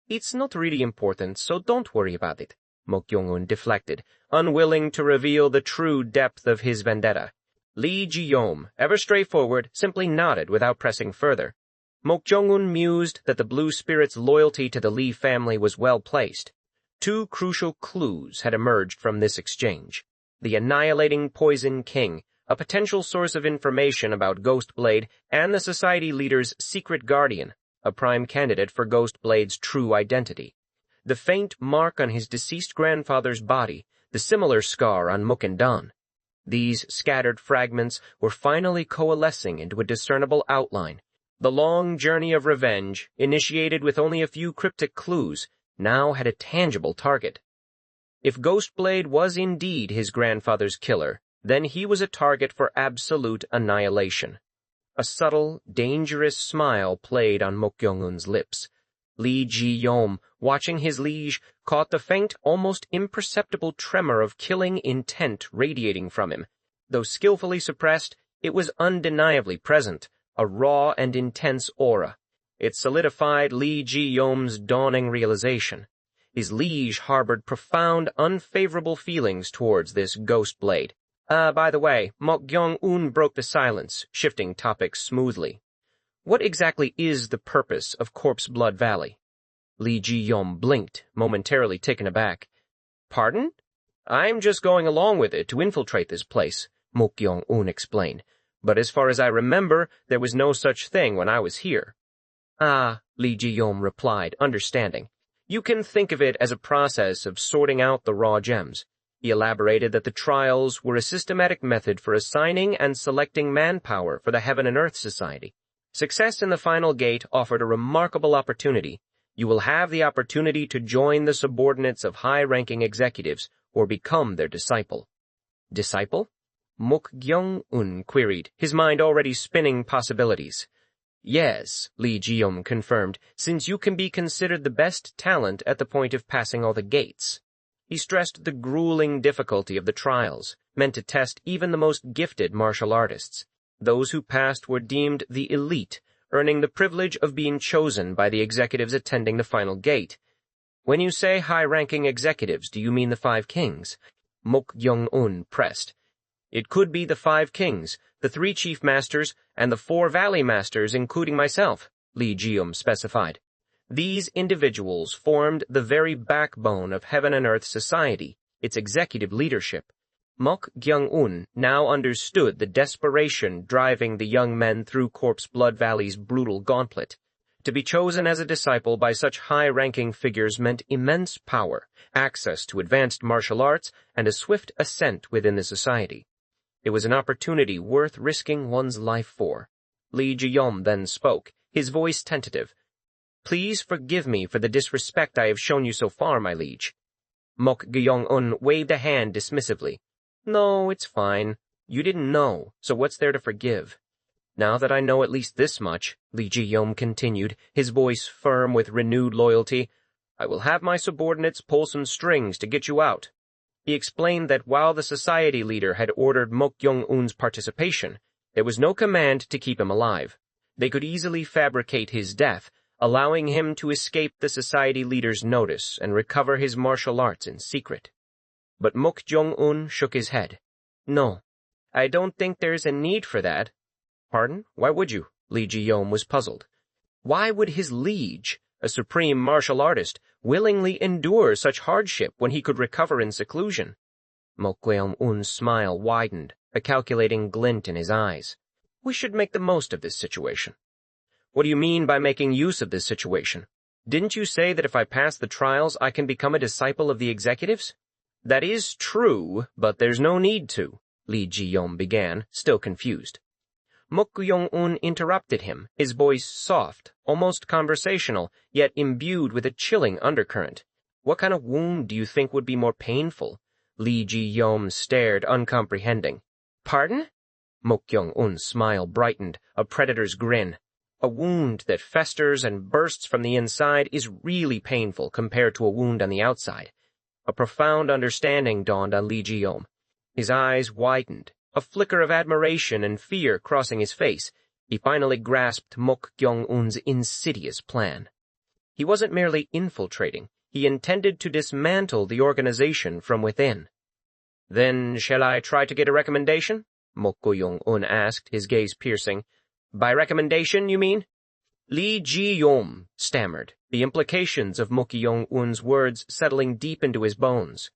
It's not really important, so don't worry about it, Mok Gyeong-un deflected, unwilling to reveal the true depth of his vendetta. Lee Ji-yong, ever straightforward, simply nodded without pressing further. Mok Gyeong-un mused that the Blue Spirit's loyalty to the Lee family was well placed. 2 crucial clues had emerged from this exchange. The annihilating Poison King, a potential source of information about Ghostblade, and the society leader's secret guardian, a prime candidate for Ghostblade's true identity. The faint mark on his deceased grandfather's body, the similar scar on Mukendon. These scattered fragments were finally coalescing into a discernible outline. The long journey of revenge, initiated with only a few cryptic clues, now had a tangible target. If Ghostblade was indeed his grandfather's killer, then he was a target for absolute annihilation. A subtle, dangerous smile played on Mok Gyeong-un's lips. Lee Ji-yong, watching his liege, caught the faint, almost imperceptible tremor of killing intent radiating from him. Though skillfully suppressed, it was undeniably present, a raw and intense aura. It solidified Lee Ji-yong's dawning realization. His liege harbored profound, unfavorable feelings towards this Ghostblade. By the way, Mok Gyeong-un broke the silence, shifting topics smoothly. What exactly is the purpose of Corpse Blood Valley? Lee Ji-yong blinked, momentarily taken aback. Pardon? I'm just going along with it to infiltrate this place, Mok Gyeong-un explained. But as far as I remember, there was no such thing when I was here. Lee Ji-yong replied, understanding. You can think of it as a process of sorting out the raw gems. He elaborated that the trials were a systematic method for assigning and selecting manpower for the Heaven and Earth Society. Success in the final gate offered a remarkable opportunity. You will have the opportunity to join the subordinates of high-ranking executives or become their disciple. Disciple? Mok Gyeong-un queried, his mind already spinning possibilities. Yes, Lee Ji-yum confirmed, since you can be considered the best talent at the point of passing all the gates. He stressed the grueling difficulty of the trials, meant to test even the most gifted martial artists. Those who passed were deemed the elite, earning the privilege of being chosen by the executives attending the final gate. When you say high-ranking executives, do you mean the 5 kings? Mok Gyeong-un pressed. It could be the 5 kings, the 3 chief masters, and the 4 valley masters, including myself, Lee Ji-yum specified. These individuals formed the very backbone of Heaven and Earth society, its executive leadership. Mok Gyeong-un now understood the desperation driving the young men through Corpse Blood Valley's brutal gauntlet. To be chosen as a disciple by such high-ranking figures meant immense power, access to advanced martial arts, and a swift ascent within the society. It was an opportunity worth risking one's life for. Lee Ji-yum then spoke, his voice tentative. Please forgive me for the disrespect I have shown you so far, my liege. Mok Gyeong-un waved a hand dismissively. No, it's fine. You didn't know, so what's there to forgive? Now that I know at least this much, Lee Ji-yum continued, his voice firm with renewed loyalty, I will have my subordinates pull some strings to get you out. He explained that while the society leader had ordered Mok Gyeong-un's participation, there was no command to keep him alive. They could easily fabricate his death, allowing him to escape the society leader's notice and recover his martial arts in secret. But Mok Gyeong-un shook his head. No, I don't think there's a need for that. Pardon? Why would you? Lee Ji-yum was puzzled. Why would his liege, a supreme martial artist, willingly endure such hardship when he could recover in seclusion? Mok Gyeong-un's smile widened, a calculating glint in his eyes. We should make the most of this situation. What do you mean by making use of this situation? Didn't you say that if I pass the trials I can become a disciple of the executives? That is true, but there's no need to, Lee Ji-yum began, still confused. Mok Gyeong-un interrupted him, his voice soft, almost conversational, yet imbued with a chilling undercurrent. What kind of wound do you think would be more painful? Lee Ji-yum stared, uncomprehending. Pardon? Mok Gyeong-un's smile brightened, a predator's grin. A wound that festers and bursts from the inside is really painful compared to a wound on the outside. A profound understanding dawned on Lee Ji-yum. His eyes widened, a flicker of admiration and fear crossing his face. He finally grasped Mok Gyeong-un's insidious plan. He wasn't merely infiltrating, he intended to dismantle the organization from within. Then shall I try to get a recommendation? Mok Gyeong-un asked, his gaze piercing. By recommendation, you mean? Lee Ji-yum stammered, the implications of Mok Gyeong-un's words settling deep into his bones.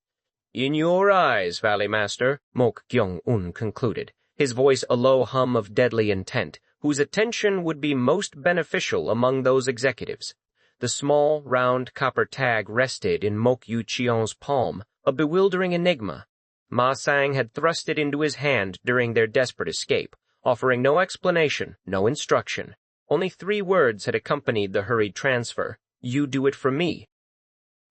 In your eyes, Valley Master, Mok Gyeong-un concluded, his voice a low hum of deadly intent, whose attention would be most beneficial among those executives. The small, round copper tag rested in Mok Yu-cheon's palm, a bewildering enigma. Ma Sang had thrust it into his hand during their desperate escape, offering no explanation, no instruction. Only 3 words had accompanied the hurried transfer. You do it for me.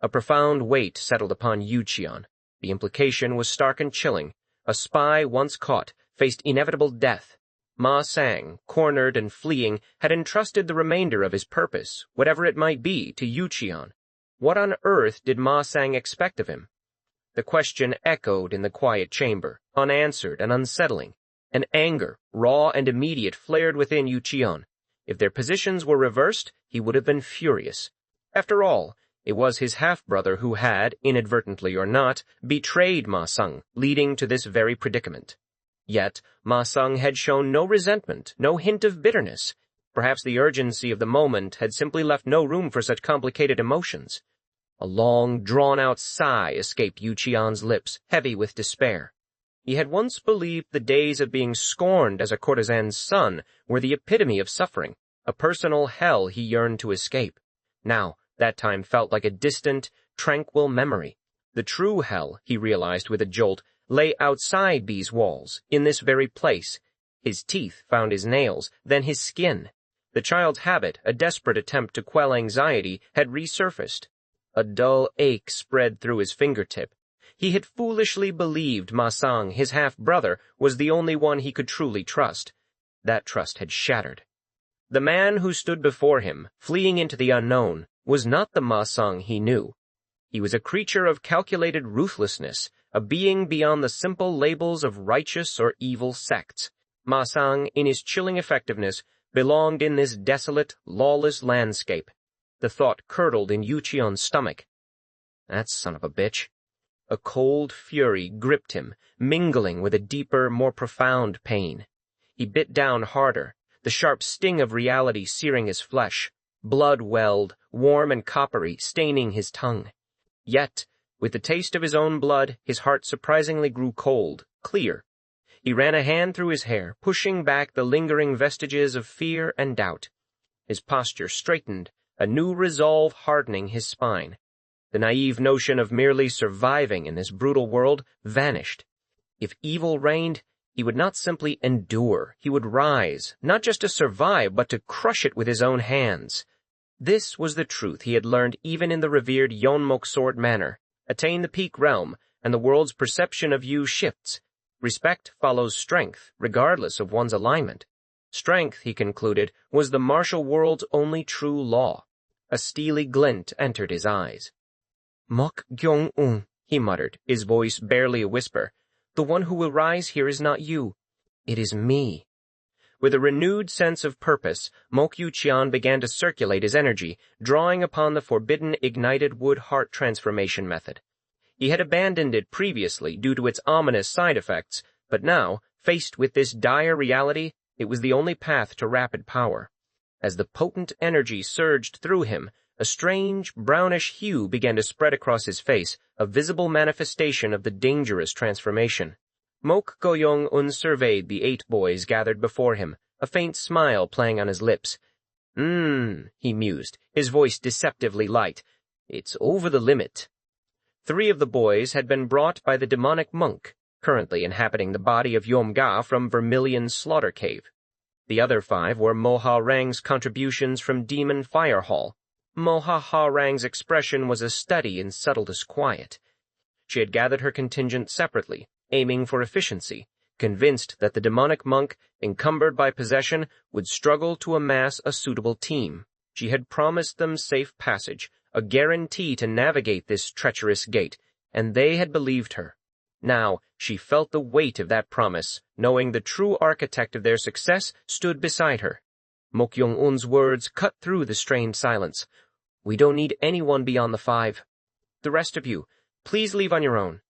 A profound weight settled upon Yu-cheon. The implication was stark and chilling. A spy once caught faced inevitable death. Ma Sang, cornered and fleeing, had entrusted the remainder of his purpose, whatever it might be, to Yu-cheon. What on earth did Ma Sang expect of him? The question echoed in the quiet chamber, unanswered and unsettling. An anger, raw and immediate, flared within Yu-cheon. If their positions were reversed, he would have been furious. After all, it was his half-brother who had, inadvertently or not, betrayed Ma Sung, leading to this very predicament. Yet, Ma Sung had shown no resentment, no hint of bitterness. Perhaps the urgency of the moment had simply left no room for such complicated emotions. A long, drawn-out sigh escaped Yu-cheon's lips, heavy with despair. He had once believed the days of being scorned as a courtesan's son were the epitome of suffering, a personal hell he yearned to escape. Now, that time felt like a distant, tranquil memory. The true hell, he realized with a jolt, lay outside these walls, in this very place. His teeth found his nails, then his skin. The child's habit, a desperate attempt to quell anxiety, had resurfaced. A dull ache spread through his fingertip. He had foolishly believed Ma Sang, his half-brother, was the only one he could truly trust. That trust had shattered. The man who stood before him, fleeing into the unknown, was not the Ma Sang he knew. He was a creature of calculated ruthlessness, a being beyond the simple labels of righteous or evil sects. Ma Sang, in his chilling effectiveness, belonged in this desolate, lawless landscape. The thought curdled in Yu Chion's stomach. That son of a bitch. A cold fury gripped him, mingling with a deeper, more profound pain. He bit down harder, the sharp sting of reality searing his flesh. Blood welled, warm and coppery, staining his tongue. Yet, with the taste of his own blood, his heart surprisingly grew cold, clear. He ran a hand through his hair, pushing back the lingering vestiges of fear and doubt. His posture straightened, a new resolve hardening his spine. The naive notion of merely surviving in this brutal world vanished. If evil reigned, he would not simply endure, he would rise, not just to survive, but to crush it with his own hands. This was the truth he had learned even in the revered Yeonmok Sword Manor. Attain the peak realm, and the world's perception of you shifts. Respect follows strength, regardless of one's alignment. Strength, he concluded, was the martial world's only true law. A steely glint entered his eyes. "Mok Gyeong-un," he muttered, his voice barely a whisper. "The one who will rise here is not you. It is me." With a renewed sense of purpose, Mok Yu-cheon began to circulate his energy, drawing upon the forbidden ignited wood-heart transformation method. He had abandoned it previously due to its ominous side effects, but now, faced with this dire reality, it was the only path to rapid power. As the potent energy surged through him, a strange, brownish hue began to spread across his face, a visible manifestation of the dangerous transformation. Mok Gyeong-un surveyed the 8 boys gathered before him, a faint smile playing on his lips. He mused, his voice deceptively light. "It's over the limit." 3 of the boys had been brought by the demonic monk, currently inhabiting the body of Yom-ga from Vermilion's slaughter cave. The other 5 were Mo-ha-rang's contributions from Demon Fire Hall. Mo-ha-rang's expression was a study in subtle disquiet. She had gathered her contingent separately, aiming for efficiency, convinced that the demonic monk, encumbered by possession, would struggle to amass a suitable team. She had promised them safe passage, a guarantee to navigate this treacherous gate, and they had believed her. Now, she felt the weight of that promise, knowing the true architect of their success stood beside her. Mok Gyeong-un's words cut through the strained silence. "We don't need anyone beyond the 5. The rest of you, please leave on your own."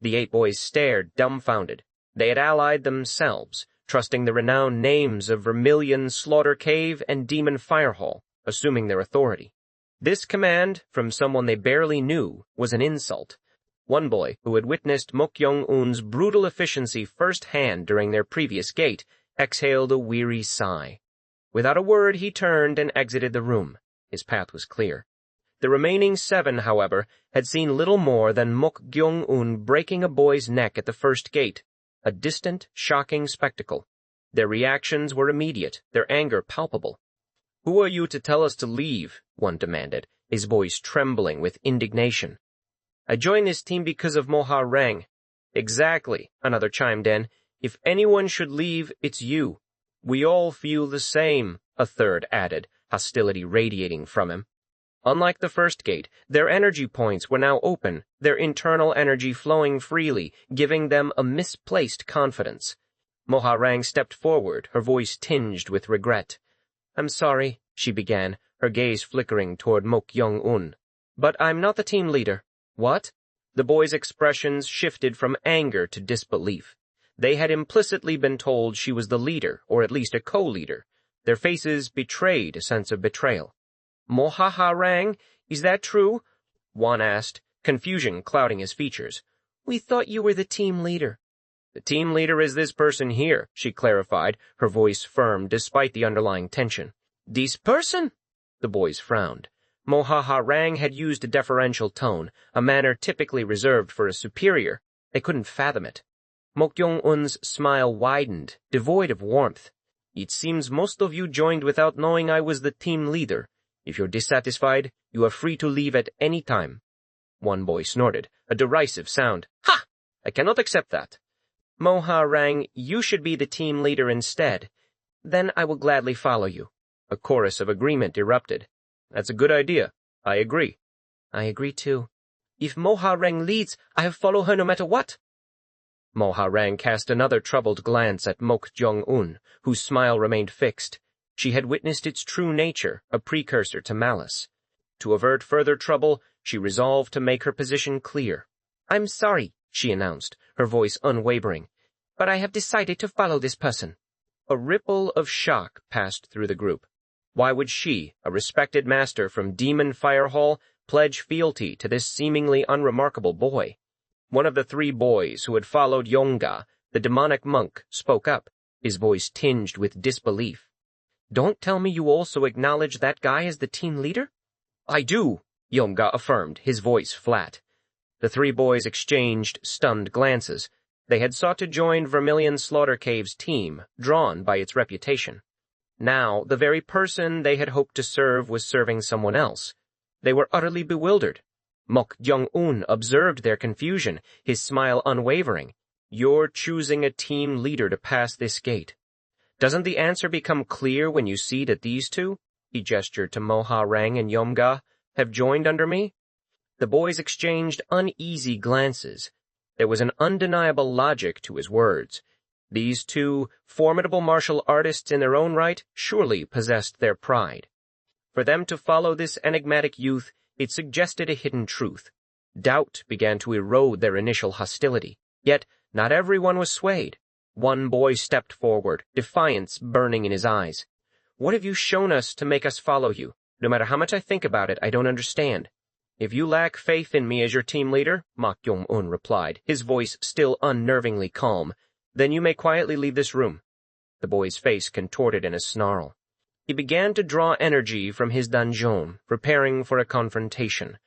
The 8 boys stared, dumbfounded. They had allied themselves, trusting the renowned names of Vermilion Slaughter Cave and Demon Fire Hall, assuming their authority. This command, from someone they barely knew, was an insult. One boy, who had witnessed Mok Gyeong-un's brutal efficiency firsthand during their previous gate, exhaled a weary sigh. Without a word, he turned and exited the room. His path was clear. The remaining 7, however, had seen little more than Mok Gyeong-un breaking a boy's neck at the first gate, a distant, shocking spectacle. Their reactions were immediate, their anger palpable. "Who are you to tell us to leave?" one demanded, his voice trembling with indignation. "I joined this team because of Mo-ha-rang." "Exactly," another chimed in. "If anyone should leave, it's you." "We all feel the same," a third added, hostility radiating from him. Unlike the first gate, their energy points were now open, their internal energy flowing freely, giving them a misplaced confidence. Mo-ha-rang stepped forward, her voice tinged with regret. "I'm sorry," she began, her gaze flickering toward Mok Gyeong-un. "But I'm not the team leader." "What?" The boys' expressions shifted from anger to disbelief. They had implicitly been told she was the leader, or at least a co-leader. Their faces betrayed a sense of betrayal. "Mo-ha-rang, is that true?" one asked, confusion clouding his features. "We thought you were the team leader." "The team leader is this person here," she clarified, her voice firm despite the underlying tension. "This person?" The boys frowned. Mo-ha-rang had used a deferential tone, a manner typically reserved for a superior. They couldn't fathom it. Mok Gyeong-un's smile widened, devoid of warmth. "It seems most of you joined without knowing I was the team leader. If you're dissatisfied, you are free to leave at any time." One boy snorted, a derisive sound. Ha! I cannot accept that. Moha rang, you should be the team leader instead. Then I will gladly follow you. A chorus of agreement erupted. That's a good idea. I agree. I agree too. If Moha Rang leads, I'll follow her no matter what. Moha Rang cast another troubled glance at Mok Gyeong-un, whose smile remained fixed. She had witnessed its true nature, a precursor to malice. To avert further trouble, she resolved to make her position clear. I'm sorry, she announced, her voice unwavering, but I have decided to follow this person. A ripple of shock passed through the group. Why would she, a respected master from Demon Fire Hall, pledge fealty to this seemingly unremarkable boy? One of the three boys who had followed Yonga, the demonic monk, spoke up, his voice tinged with disbelief. Don't tell me you also acknowledge that guy as the team leader? I do, Yonga affirmed, his voice flat. The three boys exchanged stunned glances. They had sought to join Vermilion Slaughter Cave's team, drawn by its reputation. Now, the very person they had hoped to serve was serving someone else. They were utterly bewildered. Mok Gyeong-un observed their confusion, his smile unwavering. You're choosing a team leader to pass this gate. Doesn't the answer become clear when you see that these two, he gestured to Moha Rang and Yomga, have joined under me? The boys exchanged uneasy glances. There was an undeniable logic to his words. These two, formidable martial artists in their own right, surely possessed their pride. For them to follow this enigmatic youth, it suggested a hidden truth. Doubt began to erode their initial hostility. Yet, not everyone was swayed. One boy stepped forward, defiance burning in his eyes. What have you shown us to make us follow you? No matter how much I think about it, I don't understand. If you lack faith in me as your team leader, Mok Gyeong-un replied, his voice still unnervingly calm, then you may quietly leave this room. The boy's face contorted in a snarl. He began to draw energy from his donjon, preparing for a confrontation.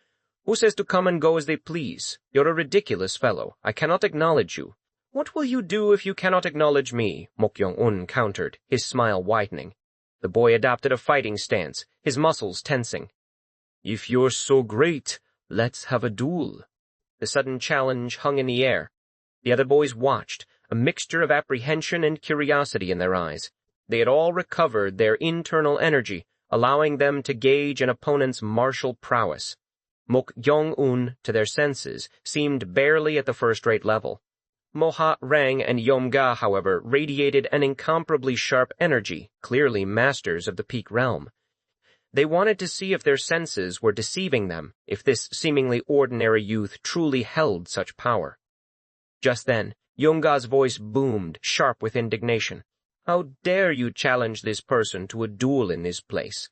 Who says to come and go as they please? You're a ridiculous fellow. I cannot acknowledge you. What will you do if you cannot acknowledge me? Mok Gyeong-un countered, his smile widening. The boy adopted a fighting stance, his muscles tensing. If you're so great, let's have a duel. The sudden challenge hung in the air. The other boys watched, a mixture of apprehension and curiosity in their eyes. They had all recovered their internal energy, allowing them to gauge an opponent's martial prowess. Mok Gyeong-un, to their senses, seemed barely at the first-rate level. Moha Rang and Yomga, however, radiated an incomparably sharp energy, clearly masters of the peak realm. They wanted to see if their senses were deceiving them, if this seemingly ordinary youth truly held such power. Just then, Yomga's voice boomed, sharp with indignation. How dare you challenge this person to a duel in this place?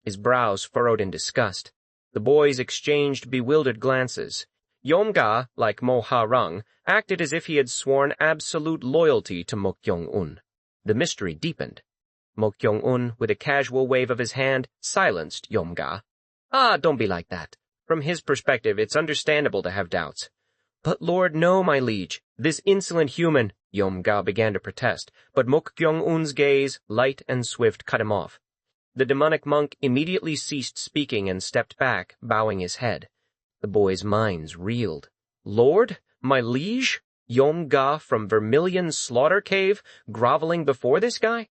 His brows furrowed in disgust. The boys exchanged bewildered glances. Yomga, like Moha Rang, acted as if he had sworn absolute loyalty to Mok Gyeong-un. The mystery deepened. Mok Gyeong-un, with a casual wave of his hand, silenced Yomga. Don't be like that. From his perspective, it's understandable to have doubts. But Lord, no, my liege. This insolent human, Yomga began to protest, but Mok Gyeong-un's gaze, light and swift, cut him off. The demonic monk immediately ceased speaking and stepped back, bowing his head. The boys' minds reeled. Lord, my liege? Yomga from Vermilion Slaughter Cave, groveling before this guy?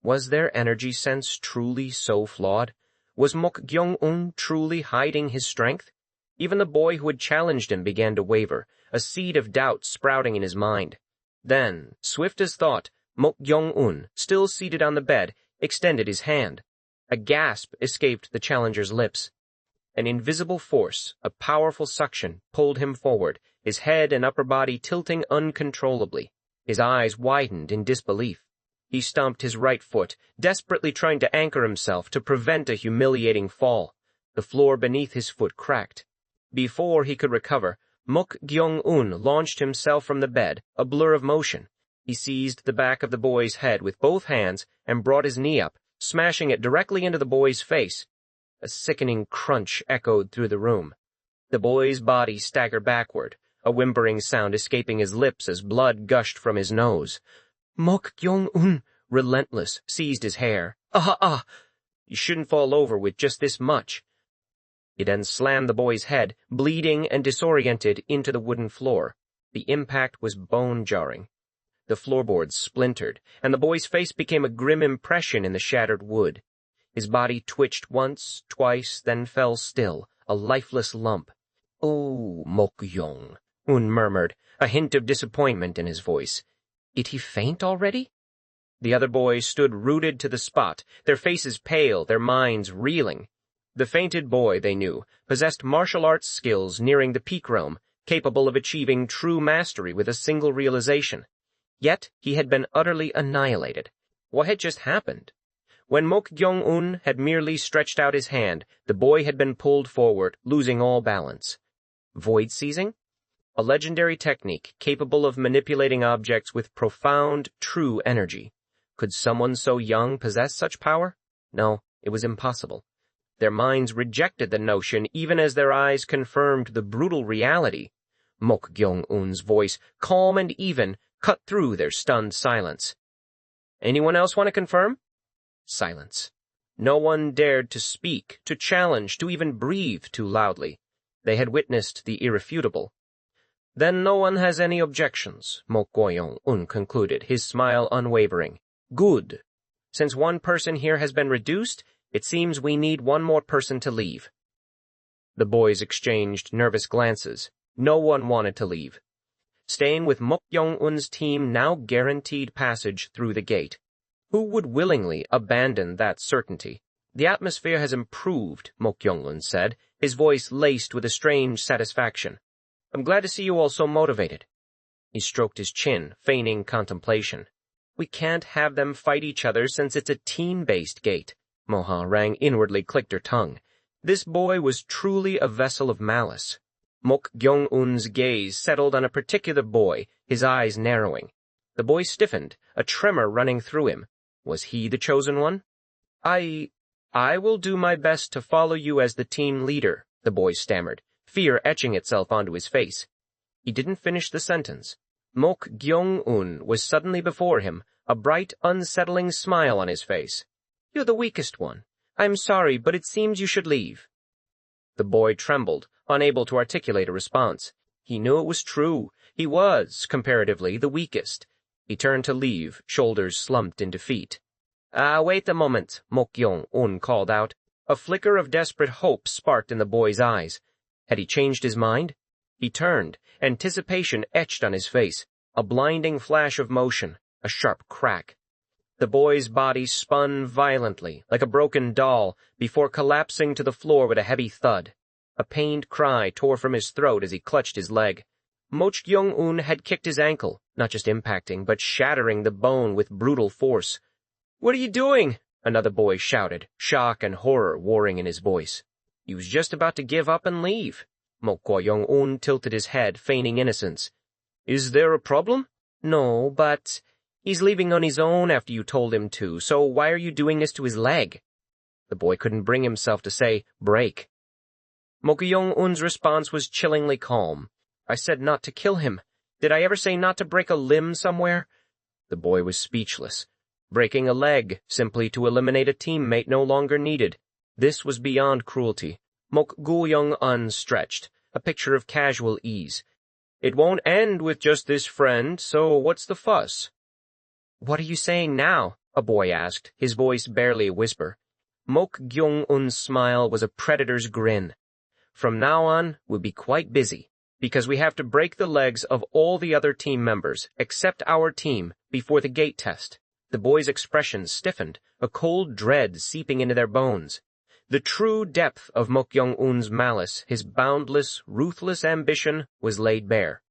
Was their energy sense truly so flawed? Was Mok Gyeong-un truly hiding his strength? Even the boy who had challenged him began to waver, a seed of doubt sprouting in his mind. Then, swift as thought, Mok Gyeong-un, still seated on the bed, extended his hand. A gasp escaped the challenger's lips. An invisible force, a powerful suction, pulled him forward, his head and upper body tilting uncontrollably. His eyes widened in disbelief. He stomped his right foot, desperately trying to anchor himself to prevent a humiliating fall. The floor beneath his foot cracked. Before he could recover, Mok Gyeong-un launched himself from the bed, a blur of motion. He seized the back of the boy's head with both hands and brought his knee up, smashing it directly into the boy's face. A sickening crunch echoed through the room. The boy's body staggered backward, a whimpering sound escaping his lips as blood gushed from his nose. Mok Gyeong-un, relentless, seized his hair. You shouldn't fall over with just this much. He then slammed the boy's head, bleeding and disoriented, into the wooden floor. The impact was bone-jarring. The floorboards splintered, and the boy's face became a grim impression in the shattered wood. His body twitched once, twice, then fell still, a lifeless lump. "Oh, Mok Gyeong-un murmured, a hint of disappointment in his voice. Did he faint already? The other boys stood rooted to the spot, their faces pale, their minds reeling. The fainted boy, they knew, possessed martial arts skills nearing the peak realm, capable of achieving true mastery with a single realization. Yet he had been utterly annihilated. What had just happened? When Mok Gyeong-un had merely stretched out his hand, the boy had been pulled forward, losing all balance. Void seizing? A legendary technique capable of manipulating objects with profound, true energy. Could someone so young possess such power? No, it was impossible. Their minds rejected the notion even as their eyes confirmed the brutal reality. Mok Gyeong-un's voice, calm and even, cut through their stunned silence. "Anyone else want to confirm?" Silence. No one dared to speak, to challenge, to even breathe too loudly. They had witnessed the irrefutable. "Then no one has any objections," Mok Gyeong-un concluded, his smile unwavering. "Good. Since one person here has been reduced, it seems we need one more person to leave." The boys exchanged nervous glances. No one wanted to leave. Staying with Mok Gyeong-un's team now guaranteed passage through the gate. Who would willingly abandon that certainty? "The atmosphere has improved," Mok Gyeong-un said, his voice laced with a strange satisfaction. "I'm glad to see you all so motivated." He stroked his chin, feigning contemplation. "We can't have them fight each other since it's a team-based gate." Moha Rang inwardly clicked her tongue. This boy was truly a vessel of malice. Mok Gyeong-un's gaze settled on a particular boy, his eyes narrowing. The boy stiffened, a tremor running through him. Was he the chosen one? I will do my best to follow you as the team leader," the boy stammered, fear etching itself onto his face. He didn't finish the sentence. Mok Gyeong-un was suddenly before him, a bright, unsettling smile on his face. "You're the weakest one. I'm sorry, but it seems you should leave." The boy trembled, unable to articulate a response. He knew it was true. He was, comparatively, the weakest. He turned to leave, shoulders slumped in defeat. Wait a moment," Mok Gyeong-un called out. A flicker of desperate hope sparked in the boy's eyes. Had he changed his mind? He turned, anticipation etched on his face, a blinding flash of motion, a sharp crack. The boy's body spun violently, like a broken doll, before collapsing to the floor with a heavy thud. A pained cry tore from his throat as he clutched his leg. Mok Gyeong-un had kicked his ankle, not just impacting, but shattering the bone with brutal force. "What are you doing?" another boy shouted, shock and horror warring in his voice. He was just about to give up and leave. Mok Gyeong-un tilted his head, feigning innocence. "Is there a problem?" "No, but he's leaving on his own after you told him to, so why are you doing this to his leg?" The boy couldn't bring himself to say, "Break." Mok Gyeong-un's response was chillingly calm. "I said not to kill him. Did I ever say not to break a limb somewhere?" The boy was speechless. Breaking a leg, simply to eliminate a teammate no longer needed. This was beyond cruelty. Mok Gyeong-un stretched, a picture of casual ease. "It won't end with just this friend, so what's the fuss?" "What are you saying now?" a boy asked, his voice barely a whisper. Mok Gyeong-un's smile was a predator's grin. "From now on, we'll be quite busy, because we have to break the legs of all the other team members, except our team, before the gate test." The boys' expressions stiffened, a cold dread seeping into their bones. The true depth of Mok Gyeong-un's malice, his boundless, ruthless ambition, was laid bare.